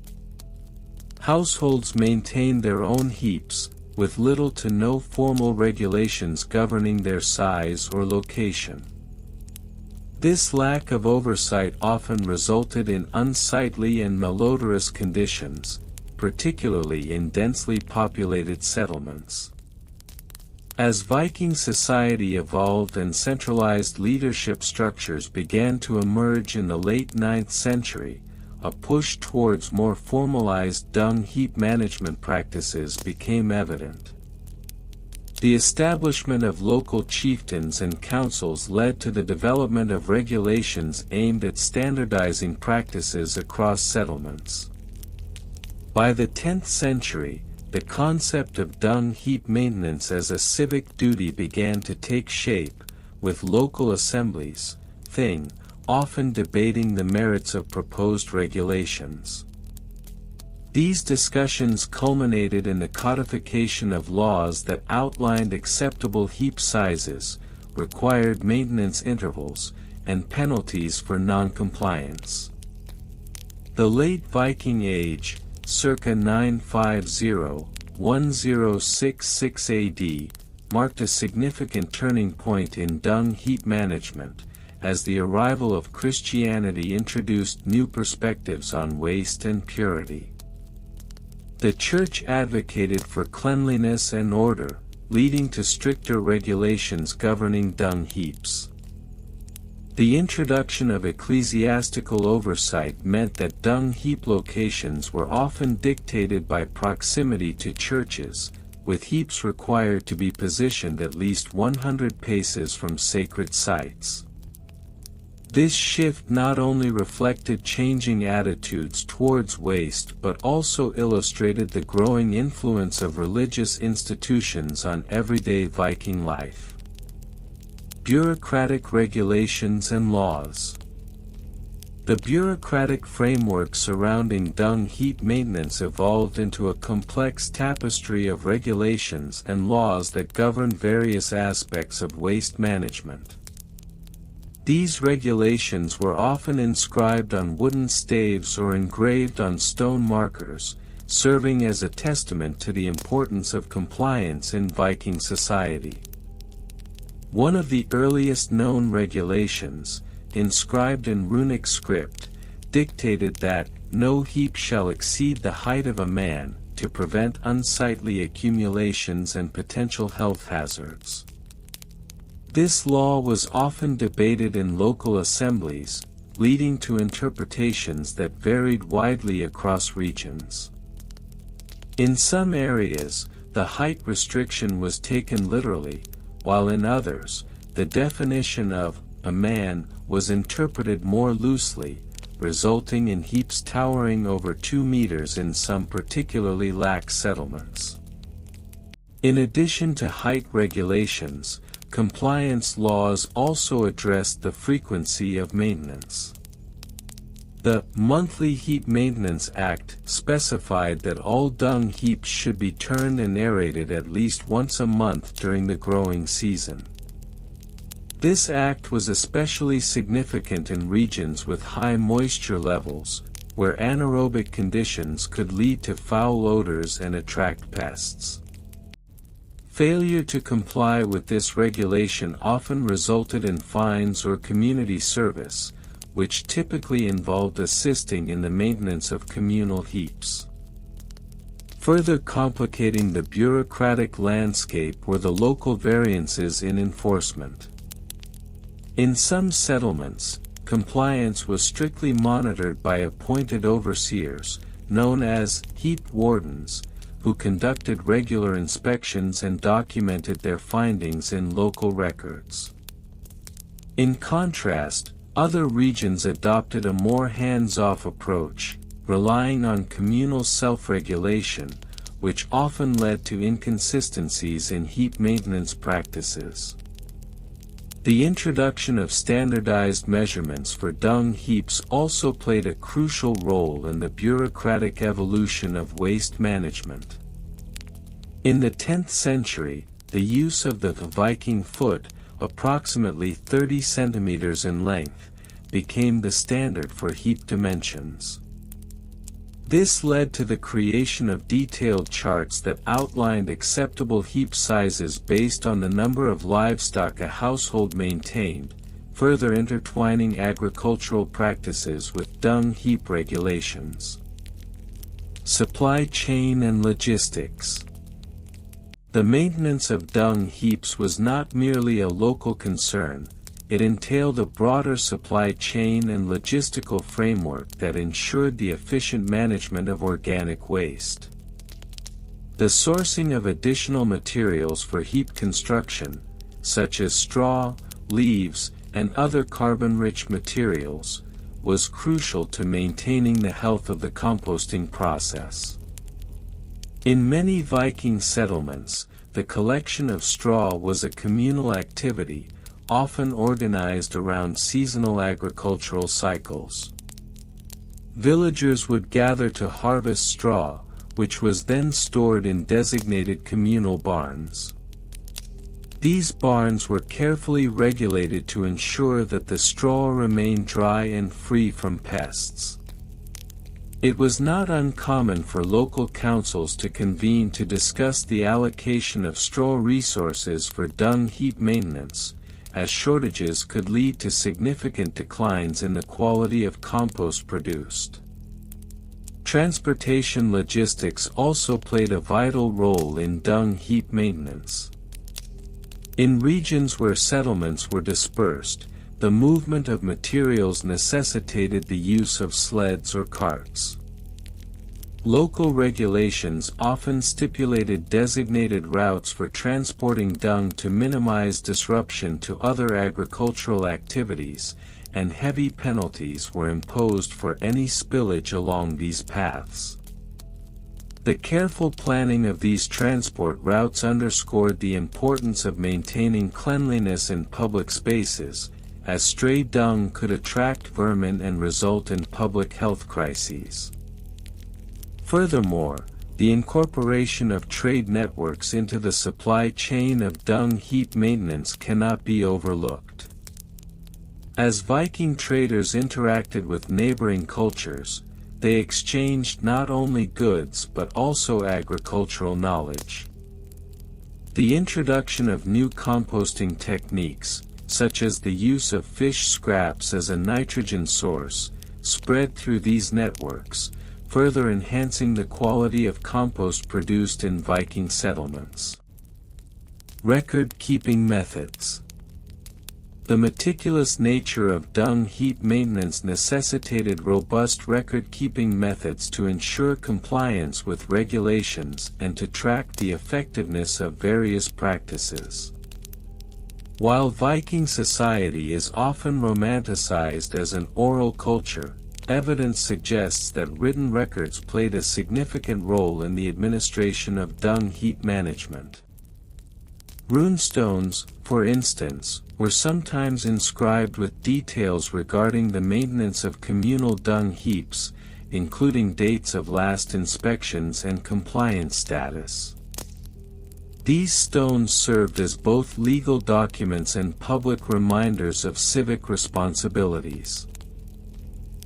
Households maintained their own heaps, with little to no formal regulations governing their size or location. This lack of oversight often resulted in unsightly and malodorous conditions, particularly in densely populated settlements. As Viking society evolved and centralized leadership structures began to emerge in the late 9th century, a push towards more formalized dung heap management practices became evident. The establishment of local chieftains and councils led to the development of regulations aimed at standardizing practices across settlements. By the 10th century, the concept of dung heap maintenance as a civic duty began to take shape, with local assemblies, thing, often debating the merits of proposed regulations. These discussions culminated in the codification of laws that outlined acceptable heap sizes, required maintenance intervals, and penalties for non-compliance. The late Viking Age, circa 950–1066 AD, marked a significant turning point in dung heap management, as the arrival of Christianity introduced new perspectives on waste and purity. The Church advocated for cleanliness and order, leading to stricter regulations governing dung heaps. The introduction of ecclesiastical oversight meant that dung heap locations were often dictated by proximity to churches, with heaps required to be positioned at least 100 paces from sacred sites. This shift not only reflected changing attitudes towards waste but also illustrated the growing influence of religious institutions on everyday Viking life. Bureaucratic regulations and laws. The bureaucratic framework surrounding dung heap maintenance evolved into a complex tapestry of regulations and laws that govern various aspects of waste management. These regulations were often inscribed on wooden staves or engraved on stone markers, serving as a testament to the importance of compliance in Viking society. One of the earliest known regulations, inscribed in runic script, dictated that no heap shall exceed the height of a man, to prevent unsightly accumulations and potential health hazards. This law was often debated in local assemblies, leading to interpretations that varied widely across regions. In some areas, the height restriction was taken literally, while in others, the definition of a man was interpreted more loosely, resulting in heaps towering over 2 meters in some particularly lax settlements. In addition to height regulations, compliance laws also addressed the frequency of maintenance. The Monthly Heap Maintenance Act specified that all dung heaps should be turned and aerated at least once a month during the growing season. This act was especially significant in regions with high moisture levels, where anaerobic conditions could lead to foul odors and attract pests. Failure to comply with this regulation often resulted in fines or community service, which typically involved assisting in the maintenance of communal heaps. Further complicating the bureaucratic landscape were the local variances in enforcement. In some settlements, compliance was strictly monitored by appointed overseers, known as heap wardens, who conducted regular inspections and documented their findings in local records. In contrast, other regions adopted a more hands-off approach, relying on communal self-regulation, which often led to inconsistencies in heap maintenance practices. The introduction of standardized measurements for dung heaps also played a crucial role in the bureaucratic evolution of waste management. In the 10th century, the use of the Viking foot, approximately 30 centimeters in length, became the standard for heap dimensions. This led to the creation of detailed charts that outlined acceptable heap sizes based on the number of livestock a household maintained, further intertwining agricultural practices with dung heap regulations. Supply chain and logistics. The maintenance of dung heaps was not merely a local concern, it entailed a broader supply chain and logistical framework that ensured the efficient management of organic waste. The sourcing of additional materials for heap construction, such as straw, leaves, and other carbon-rich materials, was crucial to maintaining the health of the composting process. In many Viking settlements, the collection of straw was a communal activity, often organized around seasonal agricultural cycles. Villagers would gather to harvest straw, which was then stored in designated communal barns. These barns were carefully regulated to ensure that the straw remained dry and free from pests. It was not uncommon for local councils to convene to discuss the allocation of straw resources for dung heap maintenance, as shortages could lead to significant declines in the quality of compost produced. Transportation logistics also played a vital role in dung heap maintenance. In regions where settlements were dispersed, the movement of materials necessitated the use of sleds or carts. Local regulations often stipulated designated routes for transporting dung to minimize disruption to other agricultural activities, and heavy penalties were imposed for any spillage along these paths. The careful planning of these transport routes underscored the importance of maintaining cleanliness in public spaces, as stray dung could attract vermin and result in public health crises. Furthermore, the incorporation of trade networks into the supply chain of dung heap maintenance cannot be overlooked. As Viking traders interacted with neighboring cultures, they exchanged not only goods but also agricultural knowledge. The introduction of new composting techniques, such as the use of fish scraps as a nitrogen source, spread through these networks, further enhancing the quality of compost produced in Viking settlements. Record-keeping methods. The meticulous nature of dung heap maintenance necessitated robust record-keeping methods to ensure compliance with regulations and to track the effectiveness of various practices. While Viking society is often romanticized as an oral culture, evidence suggests that written records played a significant role in the administration of dung heap management. Runestones, for instance, were sometimes inscribed with details regarding the maintenance of communal dung heaps, including dates of last inspections and compliance status. These stones served as both legal documents and public reminders of civic responsibilities.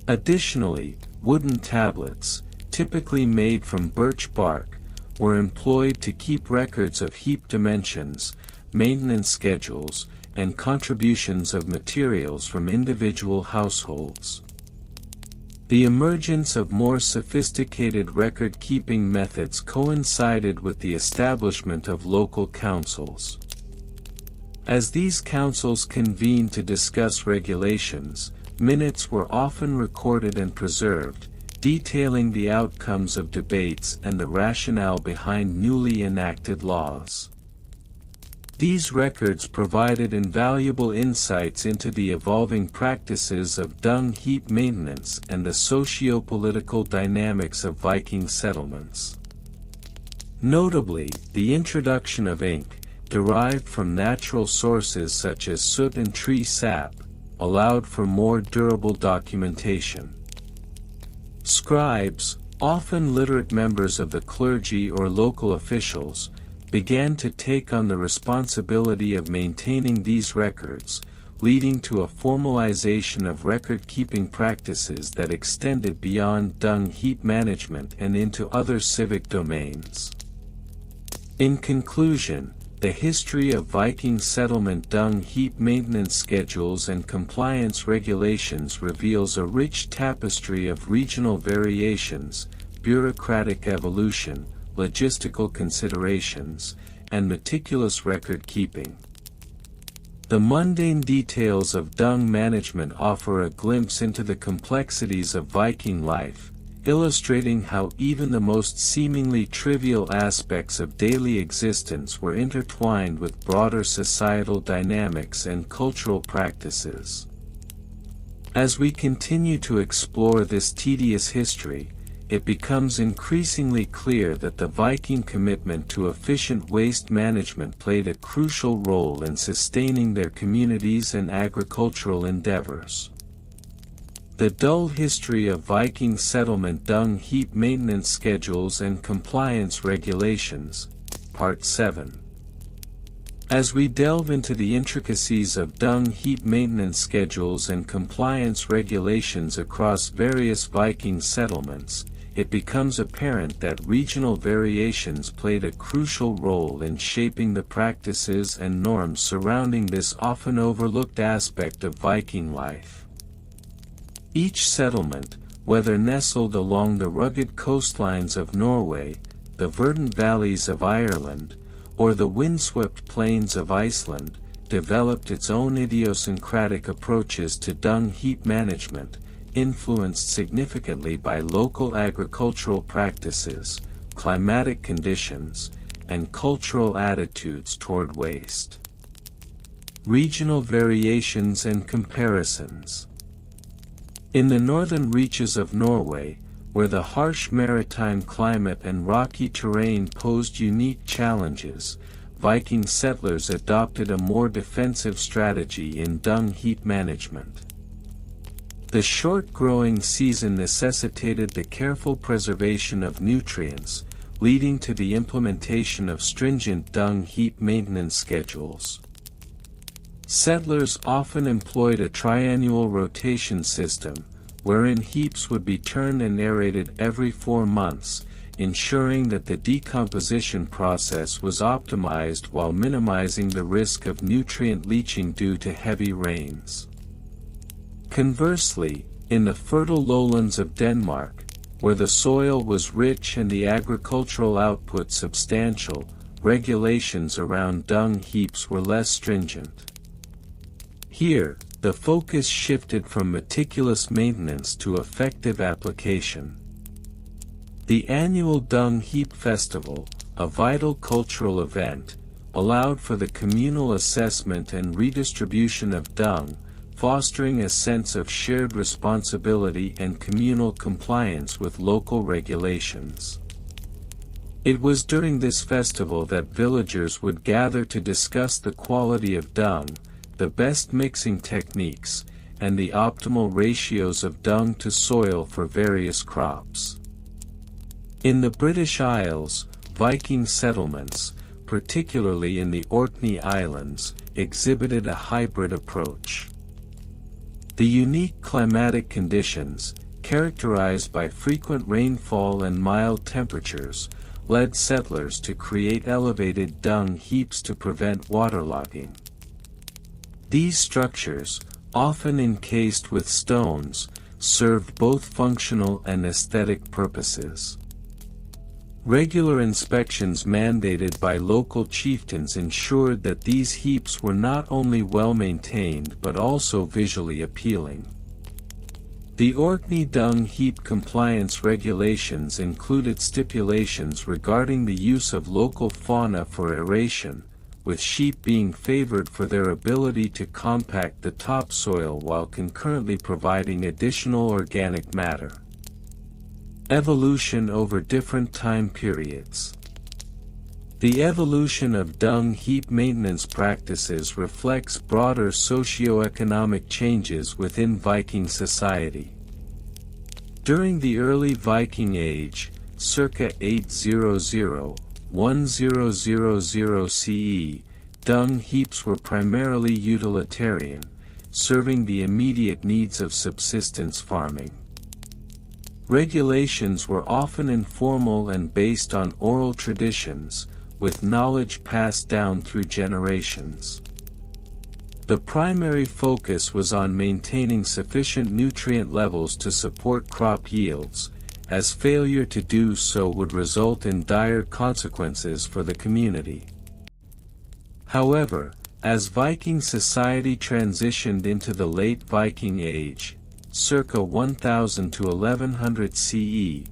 Additionally, wooden tablets, typically made from birch bark, were employed to keep records of heap dimensions, maintenance schedules, and contributions of materials from individual households. The emergence of more sophisticated record-keeping methods coincided with the establishment of local councils. As these councils convened to discuss regulations, minutes were often recorded and preserved, detailing the outcomes of debates and the rationale behind newly enacted laws. These records provided invaluable insights into the evolving practices of dung heap maintenance and the socio-political dynamics of Viking settlements. Notably, the introduction of ink, derived from natural sources such as soot and tree sap, allowed for more durable documentation. Scribes, often literate members of the clergy or local officials, began to take on the responsibility of maintaining these records, leading to a formalization of record-keeping practices that extended beyond dung heap management and into other civic domains. In conclusion, the history of Viking settlement dung heap maintenance schedules and compliance regulations reveals a rich tapestry of regional variations, bureaucratic evolution, logistical considerations, and meticulous record-keeping. The mundane details of dung management offer a glimpse into the complexities of Viking life, illustrating how even the most seemingly trivial aspects of daily existence were intertwined with broader societal dynamics and cultural practices. As we continue to explore this tedious history, it becomes increasingly clear that the Viking commitment to efficient waste management played a crucial role in sustaining their communities and agricultural endeavors. The dull history of Viking settlement dung heap maintenance schedules and compliance regulations, Part 7. As we delve into the intricacies of dung heap maintenance schedules and compliance regulations across various Viking settlements, it becomes apparent that regional variations played a crucial role in shaping the practices and norms surrounding this often overlooked aspect of Viking life. Each settlement, whether nestled along the rugged coastlines of Norway, the verdant valleys of Ireland, or the windswept plains of Iceland, developed its own idiosyncratic approaches to dung heap management, influenced significantly by local agricultural practices, climatic conditions, and cultural attitudes toward waste. Regional variations and comparisons. In the northern reaches of Norway, where the harsh maritime climate and rocky terrain posed unique challenges, Viking settlers adopted a more defensive strategy in dung heap management. The short growing season necessitated the careful preservation of nutrients, leading to the implementation of stringent dung heap maintenance schedules. Settlers often employed a triennial rotation system, wherein heaps would be turned and aerated every 4 months, ensuring that the decomposition process was optimized while minimizing the risk of nutrient leaching due to heavy rains. Conversely, in the fertile lowlands of Denmark, where the soil was rich and the agricultural output substantial, regulations around dung heaps were less stringent. Here, the focus shifted from meticulous maintenance to effective application. The annual Dung Heap Festival, a vital cultural event, allowed for the communal assessment and redistribution of dung, fostering a sense of shared responsibility and communal compliance with local regulations. It was during this festival that villagers would gather to discuss the quality of dung, the best mixing techniques, and the optimal ratios of dung to soil for various crops. In the British Isles, Viking settlements, particularly in the Orkney Islands, exhibited a hybrid approach. The unique climatic conditions, characterized by frequent rainfall and mild temperatures, led settlers to create elevated dung heaps to prevent waterlogging. These structures, often encased with stones, served both functional and aesthetic purposes. Regular inspections mandated by local chieftains ensured that these heaps were not only well maintained but also visually appealing. The Orkney Dung Heap Compliance Regulations included stipulations regarding the use of local fauna for aeration, with sheep being favored for their ability to compact the topsoil while concurrently providing additional organic matter. Evolution over different time periods. The evolution of dung heap maintenance practices reflects broader socio-economic changes within Viking society. During the early Viking Age, circa 800–1000 CE, dung heaps were primarily utilitarian, serving the immediate needs of subsistence farming. Regulations were often informal and based on oral traditions, with knowledge passed down through generations. The primary focus was on maintaining sufficient nutrient levels to support crop yields, as failure to do so would result in dire consequences for the community. However, as Viking society transitioned into the late Viking Age, circa 1000 to 1100 CE,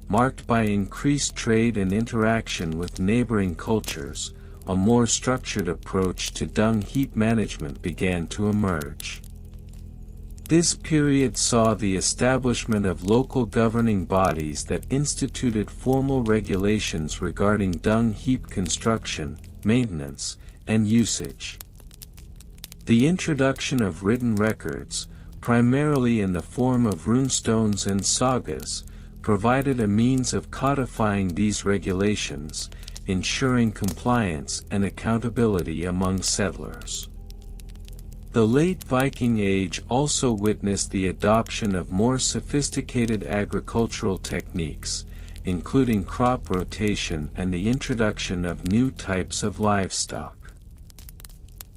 marked by increased trade and interaction with neighboring cultures, a more structured approach to dung heap management began to emerge. This period saw the establishment of local governing bodies that instituted formal regulations regarding dung heap construction, maintenance, and usage. The introduction of written records, primarily in the form of runestones and sagas, provided a means of codifying these regulations, ensuring compliance and accountability among settlers. The late Viking Age also witnessed the adoption of more sophisticated agricultural techniques, including crop rotation and the introduction of new types of livestock.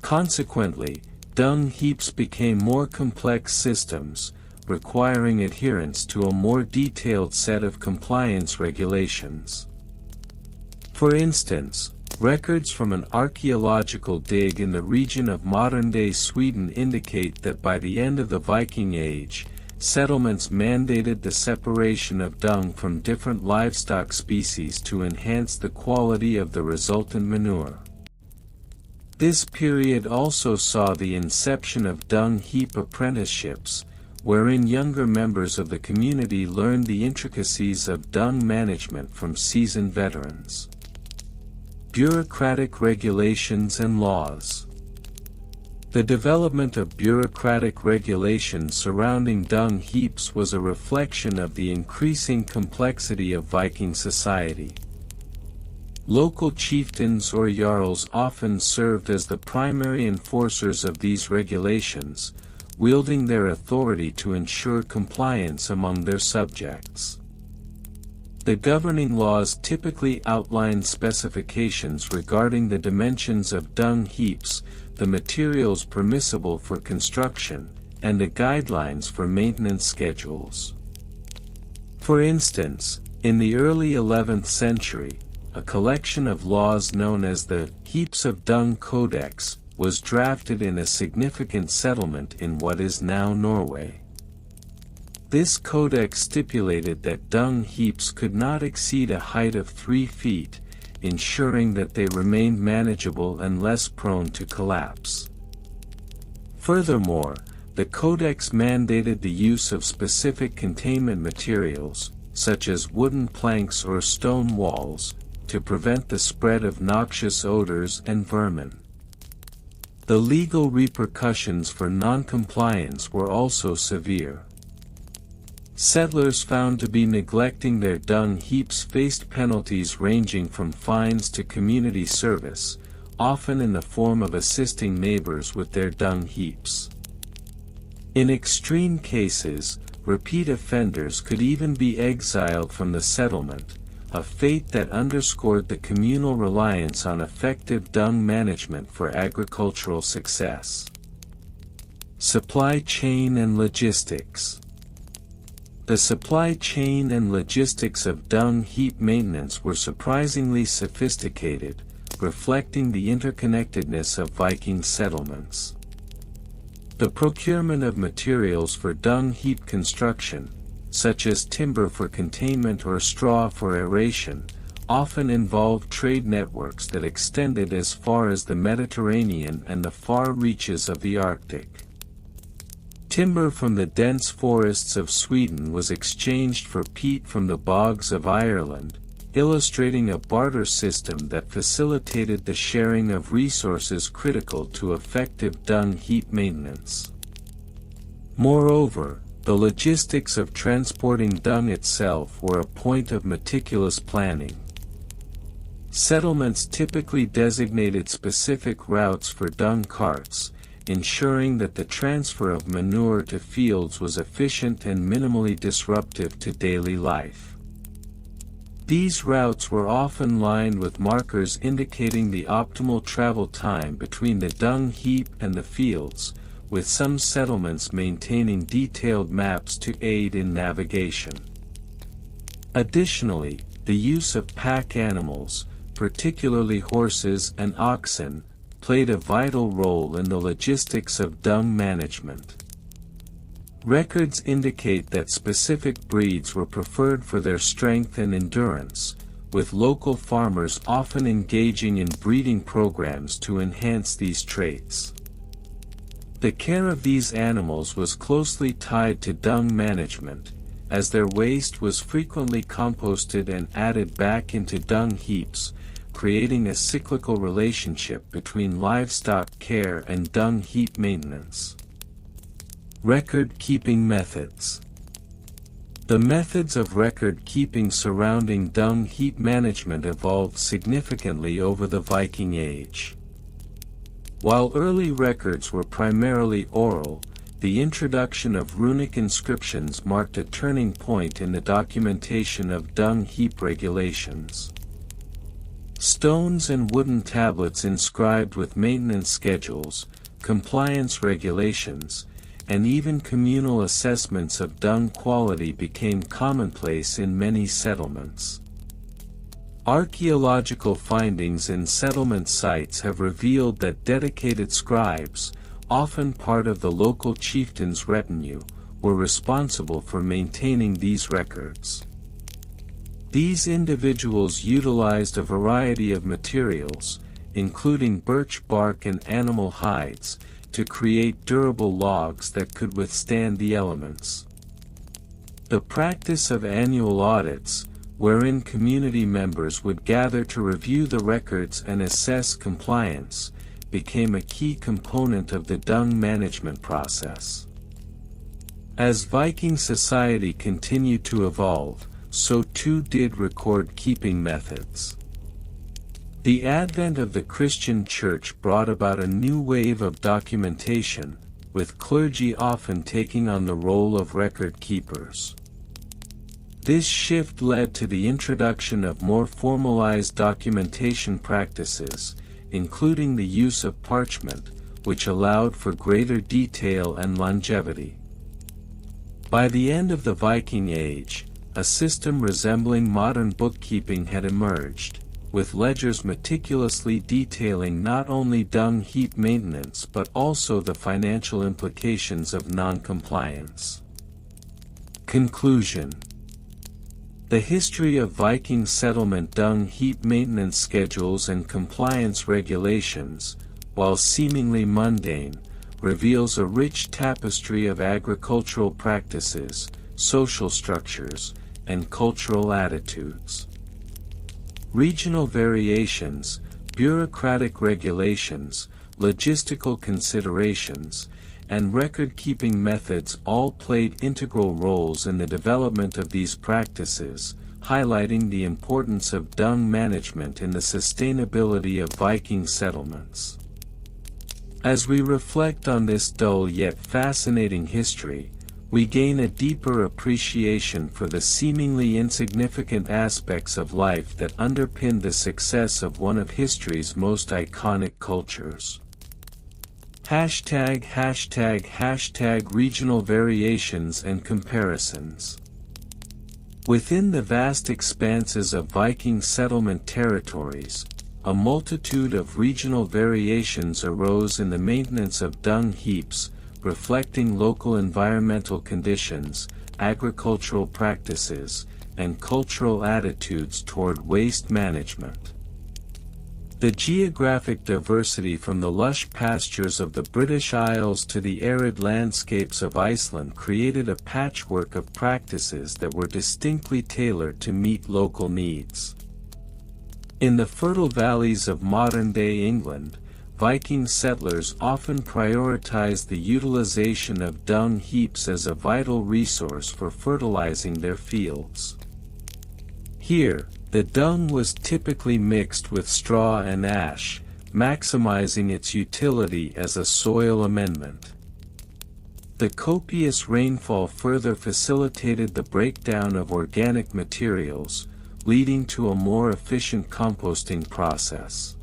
Consequently, dung heaps became more complex systems, requiring adherence to a more detailed set of compliance regulations. For instance, Records from an archaeological dig in the region of modern-day Sweden indicate that by the end of the Viking Age, settlements mandated the separation of dung from different livestock species to enhance the quality of the resultant manure. This period also saw the inception of dung heap apprenticeships, wherein younger members of the community learned the intricacies of dung management from seasoned veterans. Bureaucratic regulations and laws. The development of bureaucratic regulations surrounding dung heaps was a reflection of the increasing complexity of Viking society. Local chieftains or jarls often served as the primary enforcers of these regulations, wielding their authority to ensure compliance among their subjects. The governing laws typically outlined specifications regarding the dimensions of dung heaps, the materials permissible for construction, and the guidelines for maintenance schedules. For instance, in the early 11th century, a collection of laws known as the Heaps of Dung Codex was drafted in a significant settlement in what is now Norway. This codex stipulated that dung heaps could not exceed a height of 3 feet, ensuring that they remained manageable and less prone to collapse. Furthermore, the codex mandated the use of specific containment materials, such as wooden planks or stone walls, to prevent the spread of noxious odors and vermin. The legal repercussions for non-compliance were also severe. Settlers found to be neglecting their dung heaps faced penalties ranging from fines to community service, often in the form of assisting neighbors with their dung heaps. In extreme cases, repeat offenders could even be exiled from the settlement, a fate that underscored the communal reliance on effective dung management for agricultural success. Supply chain and logistics. The supply chain and logistics of dung heap maintenance were surprisingly sophisticated, reflecting the interconnectedness of Viking settlements. The procurement of materials for dung heap construction, such as timber for containment or straw for aeration, often involved trade networks that extended as far as the Mediterranean and the far reaches of the Arctic. Timber from the dense forests of Sweden was exchanged for peat from the bogs of Ireland, illustrating a barter system that facilitated the sharing of resources critical to effective dung heap maintenance. Moreover, the logistics of transporting dung itself were a point of meticulous planning. Settlements typically designated specific routes for dung carts, ensuring that the transfer of manure to fields was efficient and minimally disruptive to daily life. These routes were often lined with markers indicating the optimal travel time between the dung heap and the fields, with some settlements maintaining detailed maps to aid in navigation. Additionally, the use of pack animals, particularly horses and oxen, played a vital role in the logistics of dung management. Records indicate that specific breeds were preferred for their strength and endurance, with local farmers often engaging in breeding programs to enhance these traits. The care of these animals was closely tied to dung management, as their waste was frequently composted and added back into dung heaps, creating a cyclical relationship between livestock care and dung heap maintenance. Record-keeping methods. The methods of record-keeping surrounding dung heap management evolved significantly over the Viking Age. While early records were primarily oral, the introduction of runic inscriptions marked a turning point in the documentation of dung heap regulations. Stones and wooden tablets inscribed with maintenance schedules, compliance regulations, and even communal assessments of dung quality became commonplace in many settlements. Archaeological findings in settlement sites have revealed that dedicated scribes, often part of the local chieftain's retinue, were responsible for maintaining these records. These individuals utilized a variety of materials, including birch bark and animal hides, to create durable logs that could withstand the elements. The practice of annual audits, wherein community members would gather to review the records and assess compliance, became a key component of the dung management process. As Viking society continued to evolve, so too did record-keeping methods. The advent of the Christian Church brought about a new wave of documentation, with clergy often taking on the role of record keepers. This shift led to the introduction of more formalized documentation practices, including the use of parchment, which allowed for greater detail and longevity. By the end of the Viking Age, a system resembling modern bookkeeping had emerged, with ledgers meticulously detailing not only dung heap maintenance but also the financial implications of non-compliance. Conclusion. The history of Viking settlement dung heap maintenance schedules and compliance regulations, while seemingly mundane, reveals a rich tapestry of agricultural practices, social structures, and cultural attitudes. Regional variations, bureaucratic regulations, logistical considerations, and record-keeping methods all played integral roles in the development of these practices, highlighting the importance of dung management in the sustainability of Viking settlements. As we reflect on this dull yet fascinating history, we gain a deeper appreciation for the seemingly insignificant aspects of life that underpin the success of one of history's most iconic cultures. ### Regional variations and comparisons. Within the vast expanses of Viking settlement territories, a multitude of regional variations arose in the maintenance of dung heaps, reflecting local environmental conditions, agricultural practices, and cultural attitudes toward waste management. The geographic diversity from the lush pastures of the British Isles to the arid landscapes of Iceland created a patchwork of practices that were distinctly tailored to meet local needs. In the fertile valleys of modern-day England, Viking settlers often prioritized the utilization of dung heaps as a vital resource for fertilizing their fields. Here, the dung was typically mixed with straw and ash, maximizing its utility as a soil amendment. The copious rainfall further facilitated the breakdown of organic materials, leading to a more efficient composting process.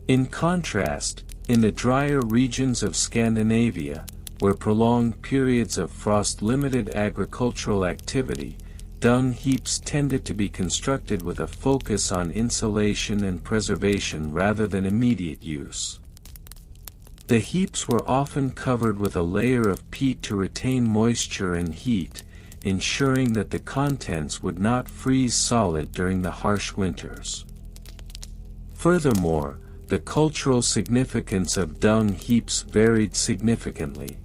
In contrast, in the drier regions of Scandinavia, where prolonged periods of frost limited agricultural activity, dung heaps tended to be constructed with a focus on insulation and preservation rather than immediate use. The heaps were often covered with a layer of peat to retain moisture and heat, ensuring that the contents would not freeze solid during the harsh winters. Furthermore, the cultural significance of dung heaps varied significantly.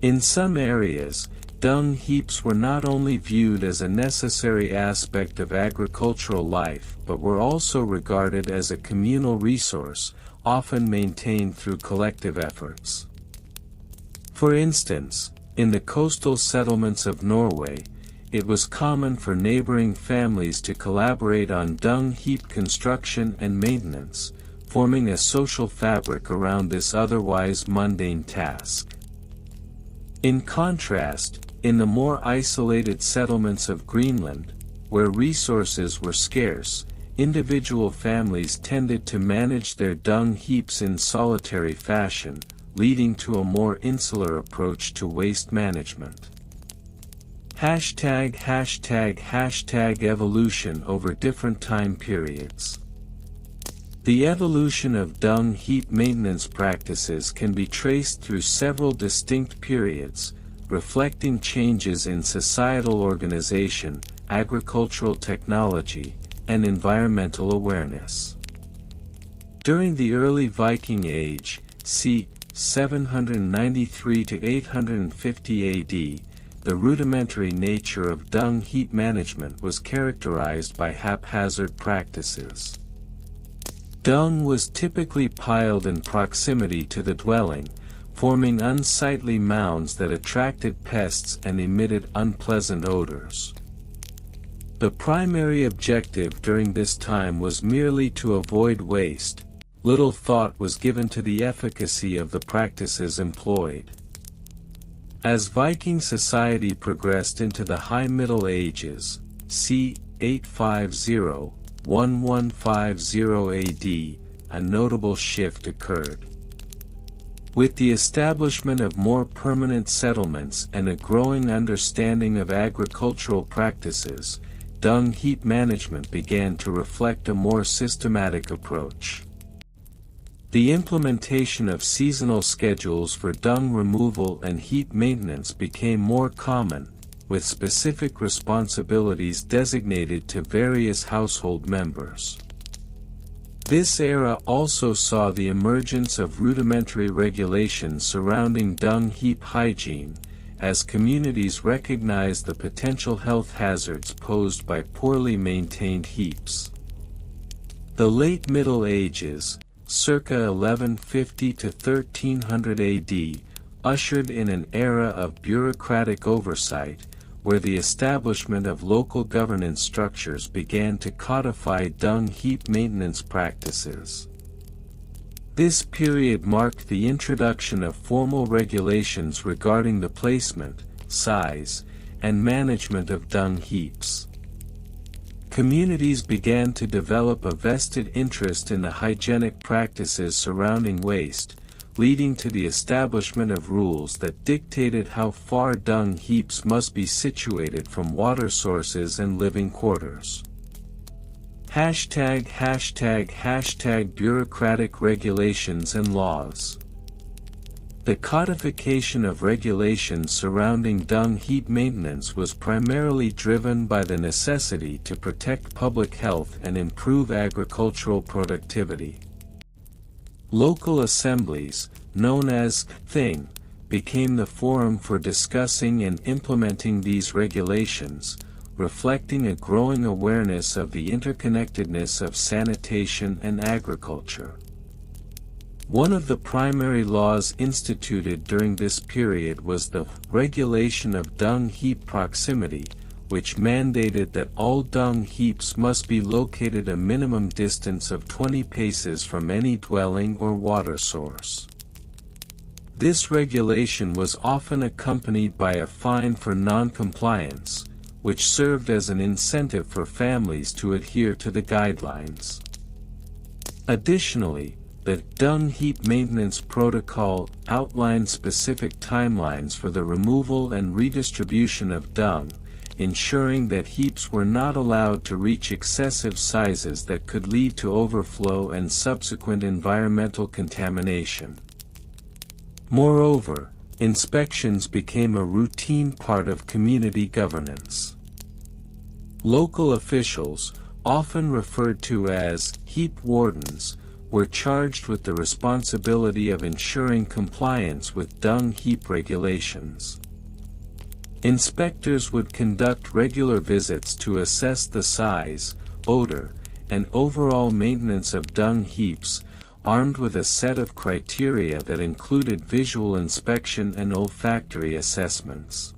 In some areas, dung heaps were not only viewed as a necessary aspect of agricultural life but were also regarded as a communal resource, often maintained through collective efforts. For instance, in the coastal settlements of Norway, it was common for neighboring families to collaborate on dung heap construction and maintenance, forming a social fabric around this otherwise mundane task. In contrast, in the more isolated settlements of Greenland, where resources were scarce, individual families tended to manage their dung heaps in solitary fashion, leading to a more insular approach to waste management. Evolution over different time periods. The evolution of dung heap maintenance practices can be traced through several distinct periods, reflecting changes in societal organization, agricultural technology, and environmental awareness. During the early Viking Age, c. 793 to 850 AD, the rudimentary nature of dung heap management was characterized by haphazard practices. Dung was typically piled in proximity to the dwelling, forming unsightly mounds that attracted pests and emitted unpleasant odors. The primary objective during this time was merely to avoid waste. Little thought was given to the efficacy of the practices employed. As Viking society progressed into the High Middle Ages, c. 850–1150 AD, a notable shift occurred. With the establishment of more permanent settlements and a growing understanding of agricultural practices, dung heap management began to reflect a more systematic approach. The implementation of seasonal schedules for dung removal and heap maintenance became more common, with specific responsibilities designated to various household members. This era also saw the emergence of rudimentary regulations surrounding dung heap hygiene, as communities recognized the potential health hazards posed by poorly maintained heaps. The late Middle Ages, circa 1150 to 1300 AD, ushered in an era of bureaucratic oversight, where the establishment of local governance structures began to codify dung heap maintenance practices. This period marked the introduction of formal regulations regarding the placement, size, and management of dung heaps. Communities began to develop a vested interest in the hygienic practices surrounding waste, leading to the establishment of rules that dictated how far dung heaps must be situated from water sources and living quarters. Bureaucratic regulations and laws. The codification of regulations surrounding dung heap maintenance was primarily driven by the necessity to protect public health and improve agricultural productivity. Local assemblies, known as Thing, became the forum for discussing and implementing these regulations, reflecting a growing awareness of the interconnectedness of sanitation and agriculture. One of the primary laws instituted during this period was the Regulation of Dung Heap Proximity, which mandated that all dung heaps must be located a minimum distance of 20 paces from any dwelling or water source. This regulation was often accompanied by a fine for non-compliance, which served as an incentive for families to adhere to the guidelines. Additionally, the Dung Heap Maintenance Protocol outlined specific timelines for the removal and redistribution of dung, ensuring that heaps were not allowed to reach excessive sizes that could lead to overflow and subsequent environmental contamination. Moreover, inspections became a routine part of community governance. Local officials, often referred to as heap wardens, were charged with the responsibility of ensuring compliance with dung heap regulations. Inspectors would conduct regular visits to assess the size, odor, and overall maintenance of dung heaps, armed with a set of criteria that included visual inspection and olfactory assessments.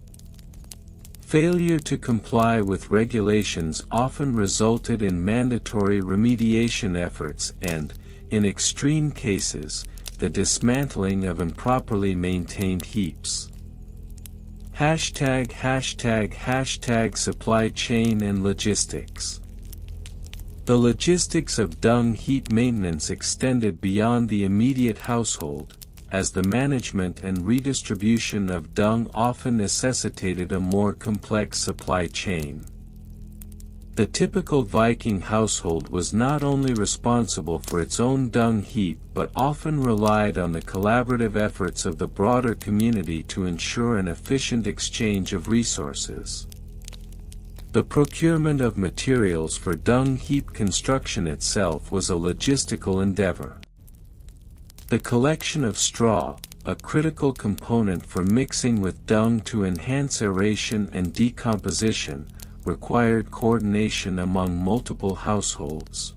Failure to comply with regulations often resulted in mandatory remediation efforts and, in extreme cases, the dismantling of improperly maintained heaps. Supply chain and logistics. The logistics of dung heap maintenance extended beyond the immediate household, as the management and redistribution of dung often necessitated a more complex supply chain. The typical Viking household was not only responsible for its own dung heap but often relied on the collaborative efforts of the broader community to ensure an efficient exchange of resources. The procurement of materials for dung heap construction itself was a logistical endeavor. The collection of straw, a critical component for mixing with dung to enhance aeration and decomposition, required coordination among multiple households.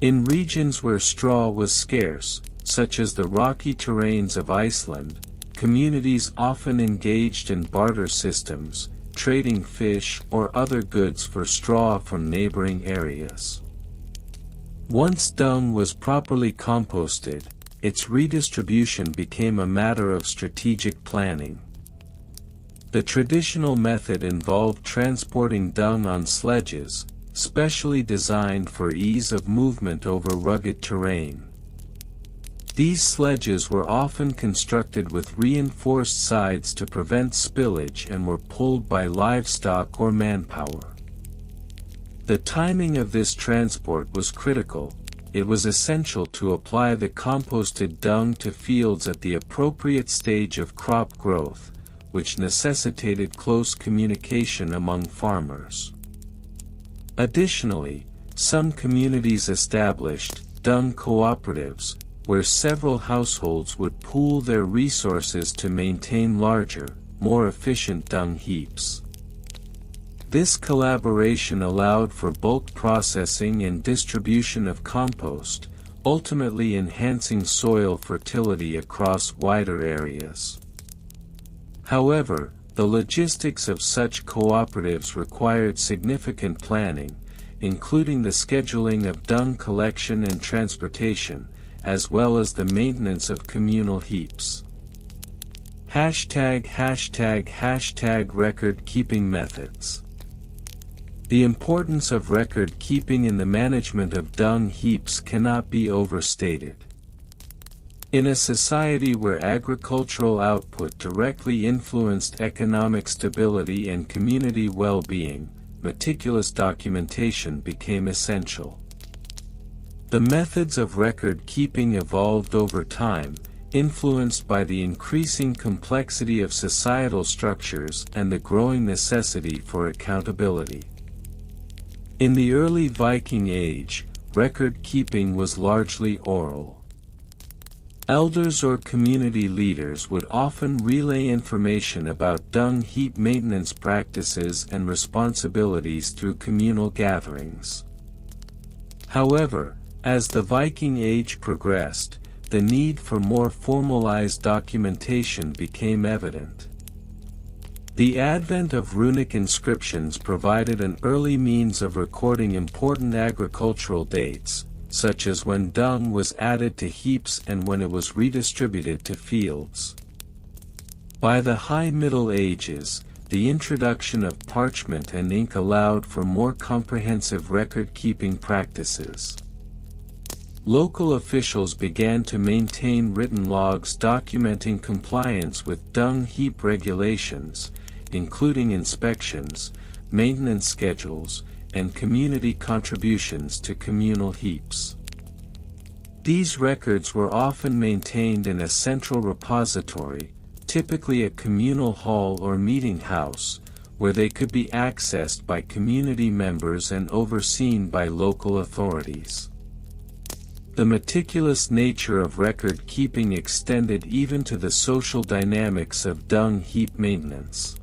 In regions where straw was scarce, such as the rocky terrains of Iceland, communities often engaged in barter systems, trading fish or other goods for straw from neighboring areas. Once dung was properly composted, its redistribution became a matter of strategic planning. The traditional method involved transporting dung on sledges, specially designed for ease of movement over rugged terrain. These sledges were often constructed with reinforced sides to prevent spillage and were pulled by livestock or manpower. The timing of this transport was critical. It was essential to apply the composted dung to fields at the appropriate stage of crop growth, which necessitated close communication among farmers. Additionally, some communities established dung cooperatives, where several households would pool their resources to maintain larger, more efficient dung heaps. This collaboration allowed for bulk processing and distribution of compost, ultimately enhancing soil fertility across wider areas. However, the logistics of such cooperatives required significant planning, including the scheduling of dung collection and transportation, as well as the maintenance of communal heaps. #Record-keeping methods. The importance of record keeping in the management of dung heaps cannot be overstated. In a society where agricultural output directly influenced economic stability and community well-being, meticulous documentation became essential. The methods of record keeping evolved over time, influenced by the increasing complexity of societal structures and the growing necessity for accountability. In the early Viking Age, record keeping was largely oral. Elders or community leaders would often relay information about dung heap maintenance practices and responsibilities through communal gatherings. However, as the Viking Age progressed, the need for more formalized documentation became evident. The advent of runic inscriptions provided an early means of recording important agricultural dates, such as when dung was added to heaps and when it was redistributed to fields. By the High Middle Ages, the introduction of parchment and ink allowed for more comprehensive record-keeping practices. Local officials began to maintain written logs documenting compliance with dung heap regulations, including inspections, maintenance schedules, and community contributions to communal heaps. These records were often maintained in a central repository, typically a communal hall or meeting house, where they could be accessed by community members and overseen by local authorities. The meticulous nature of record keeping extended even to the social dynamics of dung heap maintenance.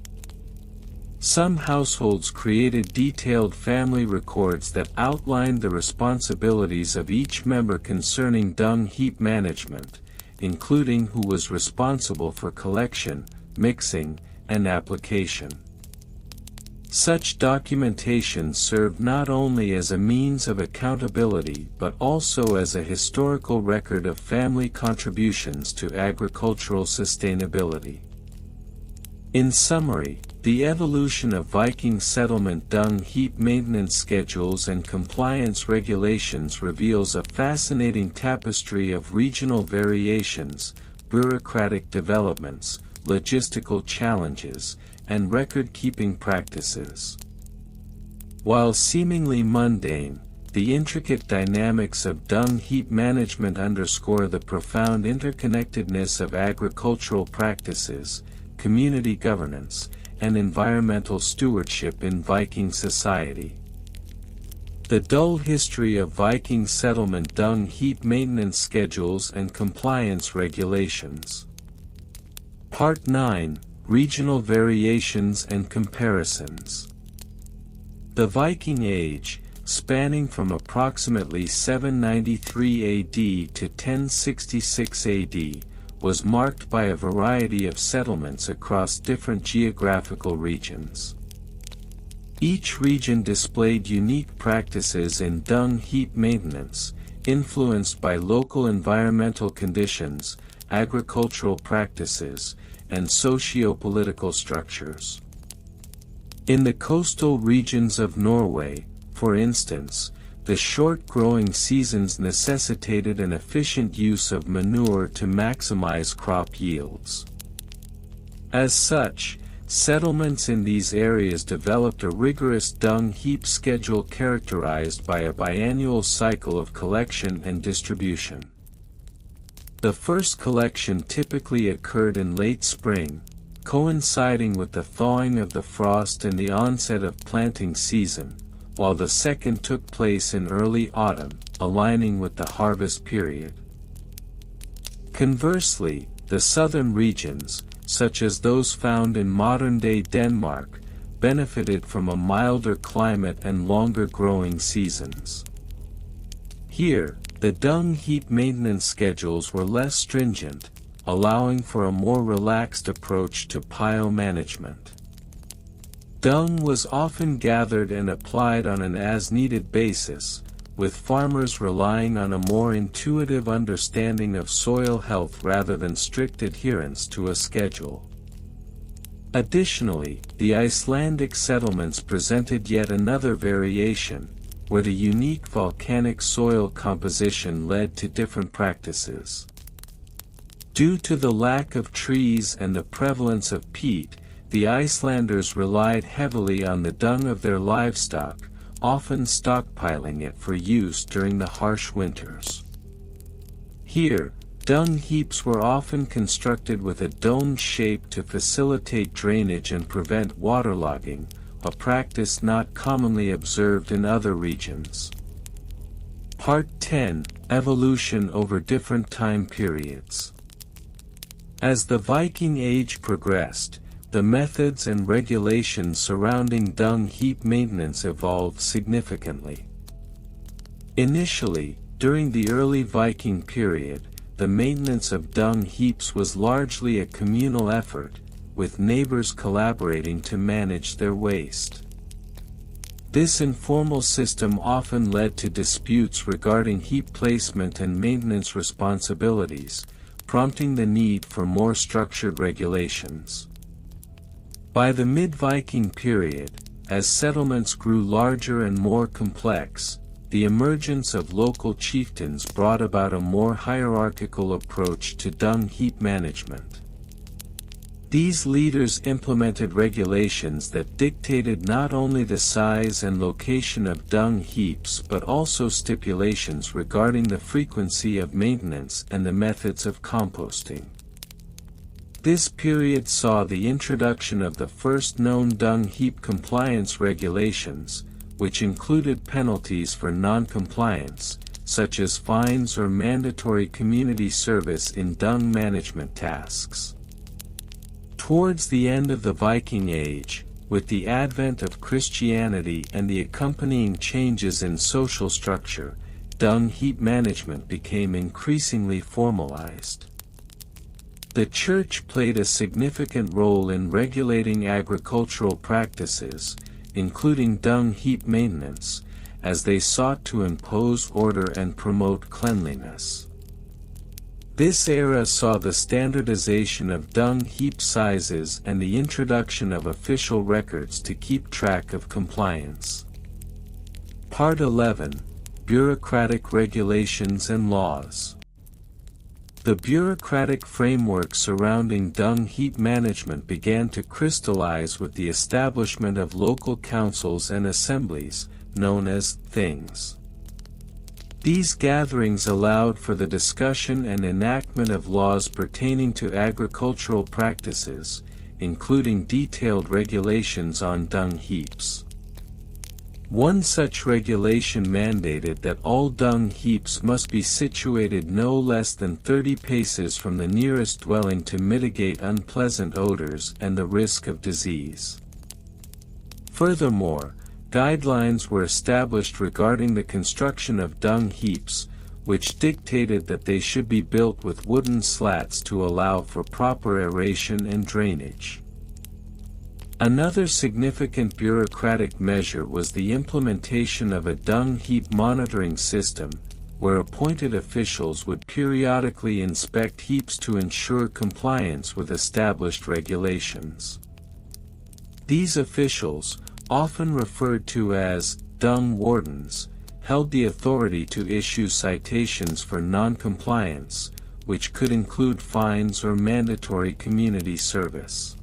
Some households created detailed family records that outlined the responsibilities of each member concerning dung heap management, including who was responsible for collection, mixing, and application. Such documentation served not only as a means of accountability but also as a historical record of family contributions to agricultural sustainability. In summary, the evolution of Viking settlement dung heap maintenance schedules and compliance regulations reveals a fascinating tapestry of regional variations, bureaucratic developments, logistical challenges, and record-keeping practices. While seemingly mundane, the intricate dynamics of dung heap management underscore the profound interconnectedness of agricultural practices, community governance, and environmental stewardship in Viking society. The dull history of Viking settlement dung heap maintenance schedules and compliance regulations. Part 9, Regional Variations and Comparisons. The Viking Age, spanning from approximately 793 AD to 1066 AD, was marked by a variety of settlements across different geographical regions. Each region displayed unique practices in dung heap maintenance, influenced by local environmental conditions, agricultural practices, and socio-political structures. In the coastal regions of Norway, for instance, the short growing seasons necessitated an efficient use of manure to maximize crop yields. As such, settlements in these areas developed a rigorous dung heap schedule characterized by a biannual cycle of collection and distribution. The first collection typically occurred in late spring, coinciding with the thawing of the frost and the onset of planting season, while the second took place in early autumn, aligning with the harvest period. Conversely, the southern regions, such as those found in modern-day Denmark, benefited from a milder climate and longer growing seasons. Here, the dung heap maintenance schedules were less stringent, allowing for a more relaxed approach to pile management. Dung was often gathered and applied on an as-needed basis, with farmers relying on a more intuitive understanding of soil health rather than strict adherence to a schedule. Additionally, the Icelandic settlements presented yet another variation, where the unique volcanic soil composition led to different practices. Due to the lack of trees and the prevalence of peat, the Icelanders relied heavily on the dung of their livestock, often stockpiling it for use during the harsh winters. Here, dung heaps were often constructed with a domed shape to facilitate drainage and prevent waterlogging, a practice not commonly observed in other regions. Part 10, Evolution over different time periods. As the Viking Age progressed, the methods and regulations surrounding dung heap maintenance evolved significantly. Initially, during the early Viking period, the maintenance of dung heaps was largely a communal effort, with neighbors collaborating to manage their waste. This informal system often led to disputes regarding heap placement and maintenance responsibilities, prompting the need for more structured regulations. By the mid-Viking period, as settlements grew larger and more complex, the emergence of local chieftains brought about a more hierarchical approach to dung heap management. These leaders implemented regulations that dictated not only the size and location of dung heaps but also stipulations regarding the frequency of maintenance and the methods of composting. This period saw the introduction of the first known dung heap compliance regulations, which included penalties for non-compliance, such as fines or mandatory community service in dung management tasks. Towards the end of the Viking Age, with the advent of Christianity and the accompanying changes in social structure, dung heap management became increasingly formalized. The Church played a significant role in regulating agricultural practices, including dung heap maintenance, as they sought to impose order and promote cleanliness. This era saw the standardization of dung heap sizes and the introduction of official records to keep track of compliance. Part 11. Bureaucratic Regulations and Laws. The bureaucratic framework surrounding dung heap management began to crystallize with the establishment of local councils and assemblies, known as things. These gatherings allowed for the discussion and enactment of laws pertaining to agricultural practices, including detailed regulations on dung heaps. One such regulation mandated that all dung heaps must be situated no less than 30 paces from the nearest dwelling to mitigate unpleasant odors and the risk of disease. Furthermore, guidelines were established regarding the construction of dung heaps, which dictated that they should be built with wooden slats to allow for proper aeration and drainage. Another significant bureaucratic measure was the implementation of a dung heap monitoring system, where appointed officials would periodically inspect heaps to ensure compliance with established regulations. These officials, often referred to as dung wardens, held the authority to issue citations for non-compliance, which could include fines or mandatory community service.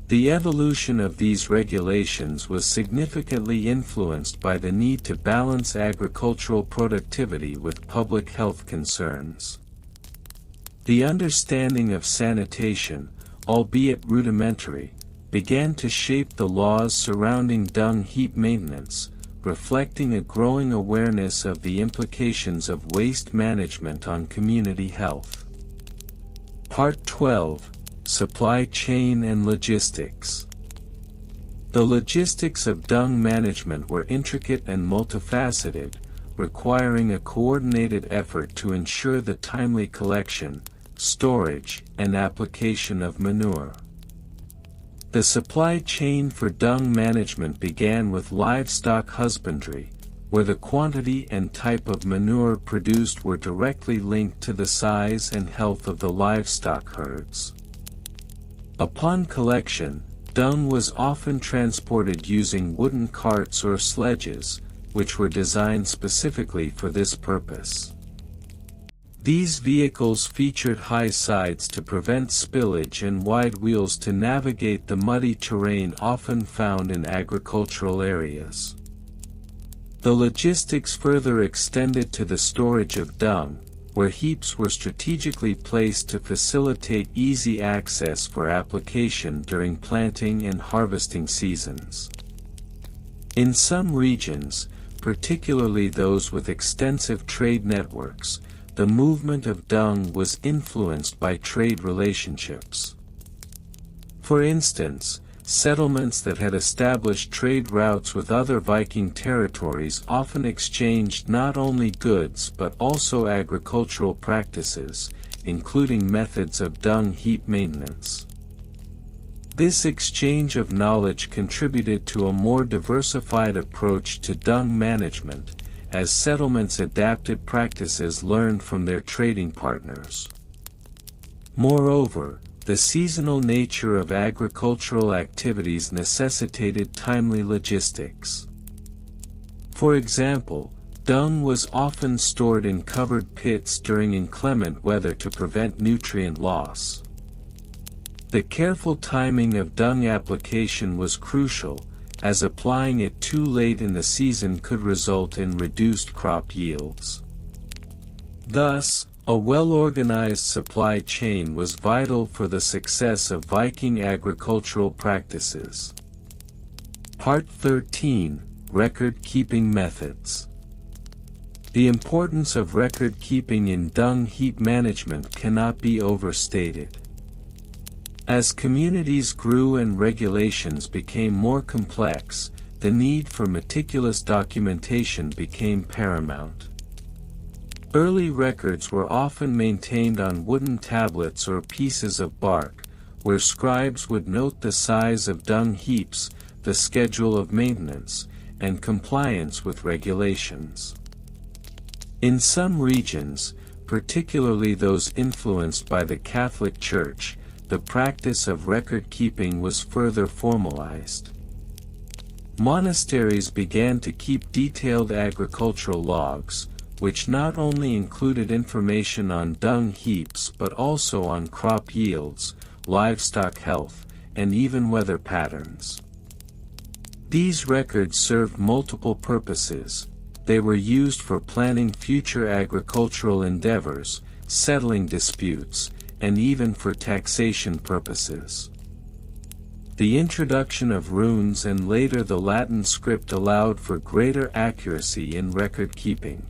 The evolution of these regulations was significantly influenced by the need to balance agricultural productivity with public health concerns. The understanding of sanitation, albeit rudimentary, began to shape the laws surrounding dung heap maintenance, reflecting a growing awareness of the implications of waste management on community health. Part 12. Supply Chain and Logistics. The logistics of dung management were intricate and multifaceted, requiring a coordinated effort to ensure the timely collection, storage, and application of manure. The supply chain for dung management began with livestock husbandry, where the quantity and type of manure produced were directly linked to the size and health of the livestock herds. Upon collection, dung was often transported using wooden carts or sledges, which were designed specifically for this purpose. These vehicles featured high sides to prevent spillage and wide wheels to navigate the muddy terrain often found in agricultural areas. The logistics further extended to the storage of dung, where heaps were strategically placed to facilitate easy access for application during planting and harvesting seasons. In some regions, particularly those with extensive trade networks, the movement of dung was influenced by trade relationships. For instance, settlements that had established trade routes with other Viking territories often exchanged not only goods but also agricultural practices, including methods of dung heap maintenance. This exchange of knowledge contributed to a more diversified approach to dung management, as settlements adapted practices learned from their trading partners. Moreover, the seasonal nature of agricultural activities necessitated timely logistics. For example, dung was often stored in covered pits during inclement weather to prevent nutrient loss. The careful timing of dung application was crucial, as applying it too late in the season could result in reduced crop yields. Thus, a well-organized supply chain was vital for the success of Viking agricultural practices. Part 13. Record-keeping methods. The importance of record-keeping in dung heap management cannot be overstated. As communities grew and regulations became more complex, the need for meticulous documentation became paramount. Early records were often maintained on wooden tablets or pieces of bark, where scribes would note the size of dung heaps, the schedule of maintenance, and compliance with regulations. In some regions, particularly those influenced by the Catholic Church, the practice of record-keeping was further formalized. Monasteries began to keep detailed agricultural logs, which not only included information on dung heaps but also on crop yields, livestock health, and even weather patterns. These records served multiple purposes. They were used for planning future agricultural endeavors, settling disputes, and even for taxation purposes. The introduction of runes and later the Latin script allowed for greater accuracy in record-keeping.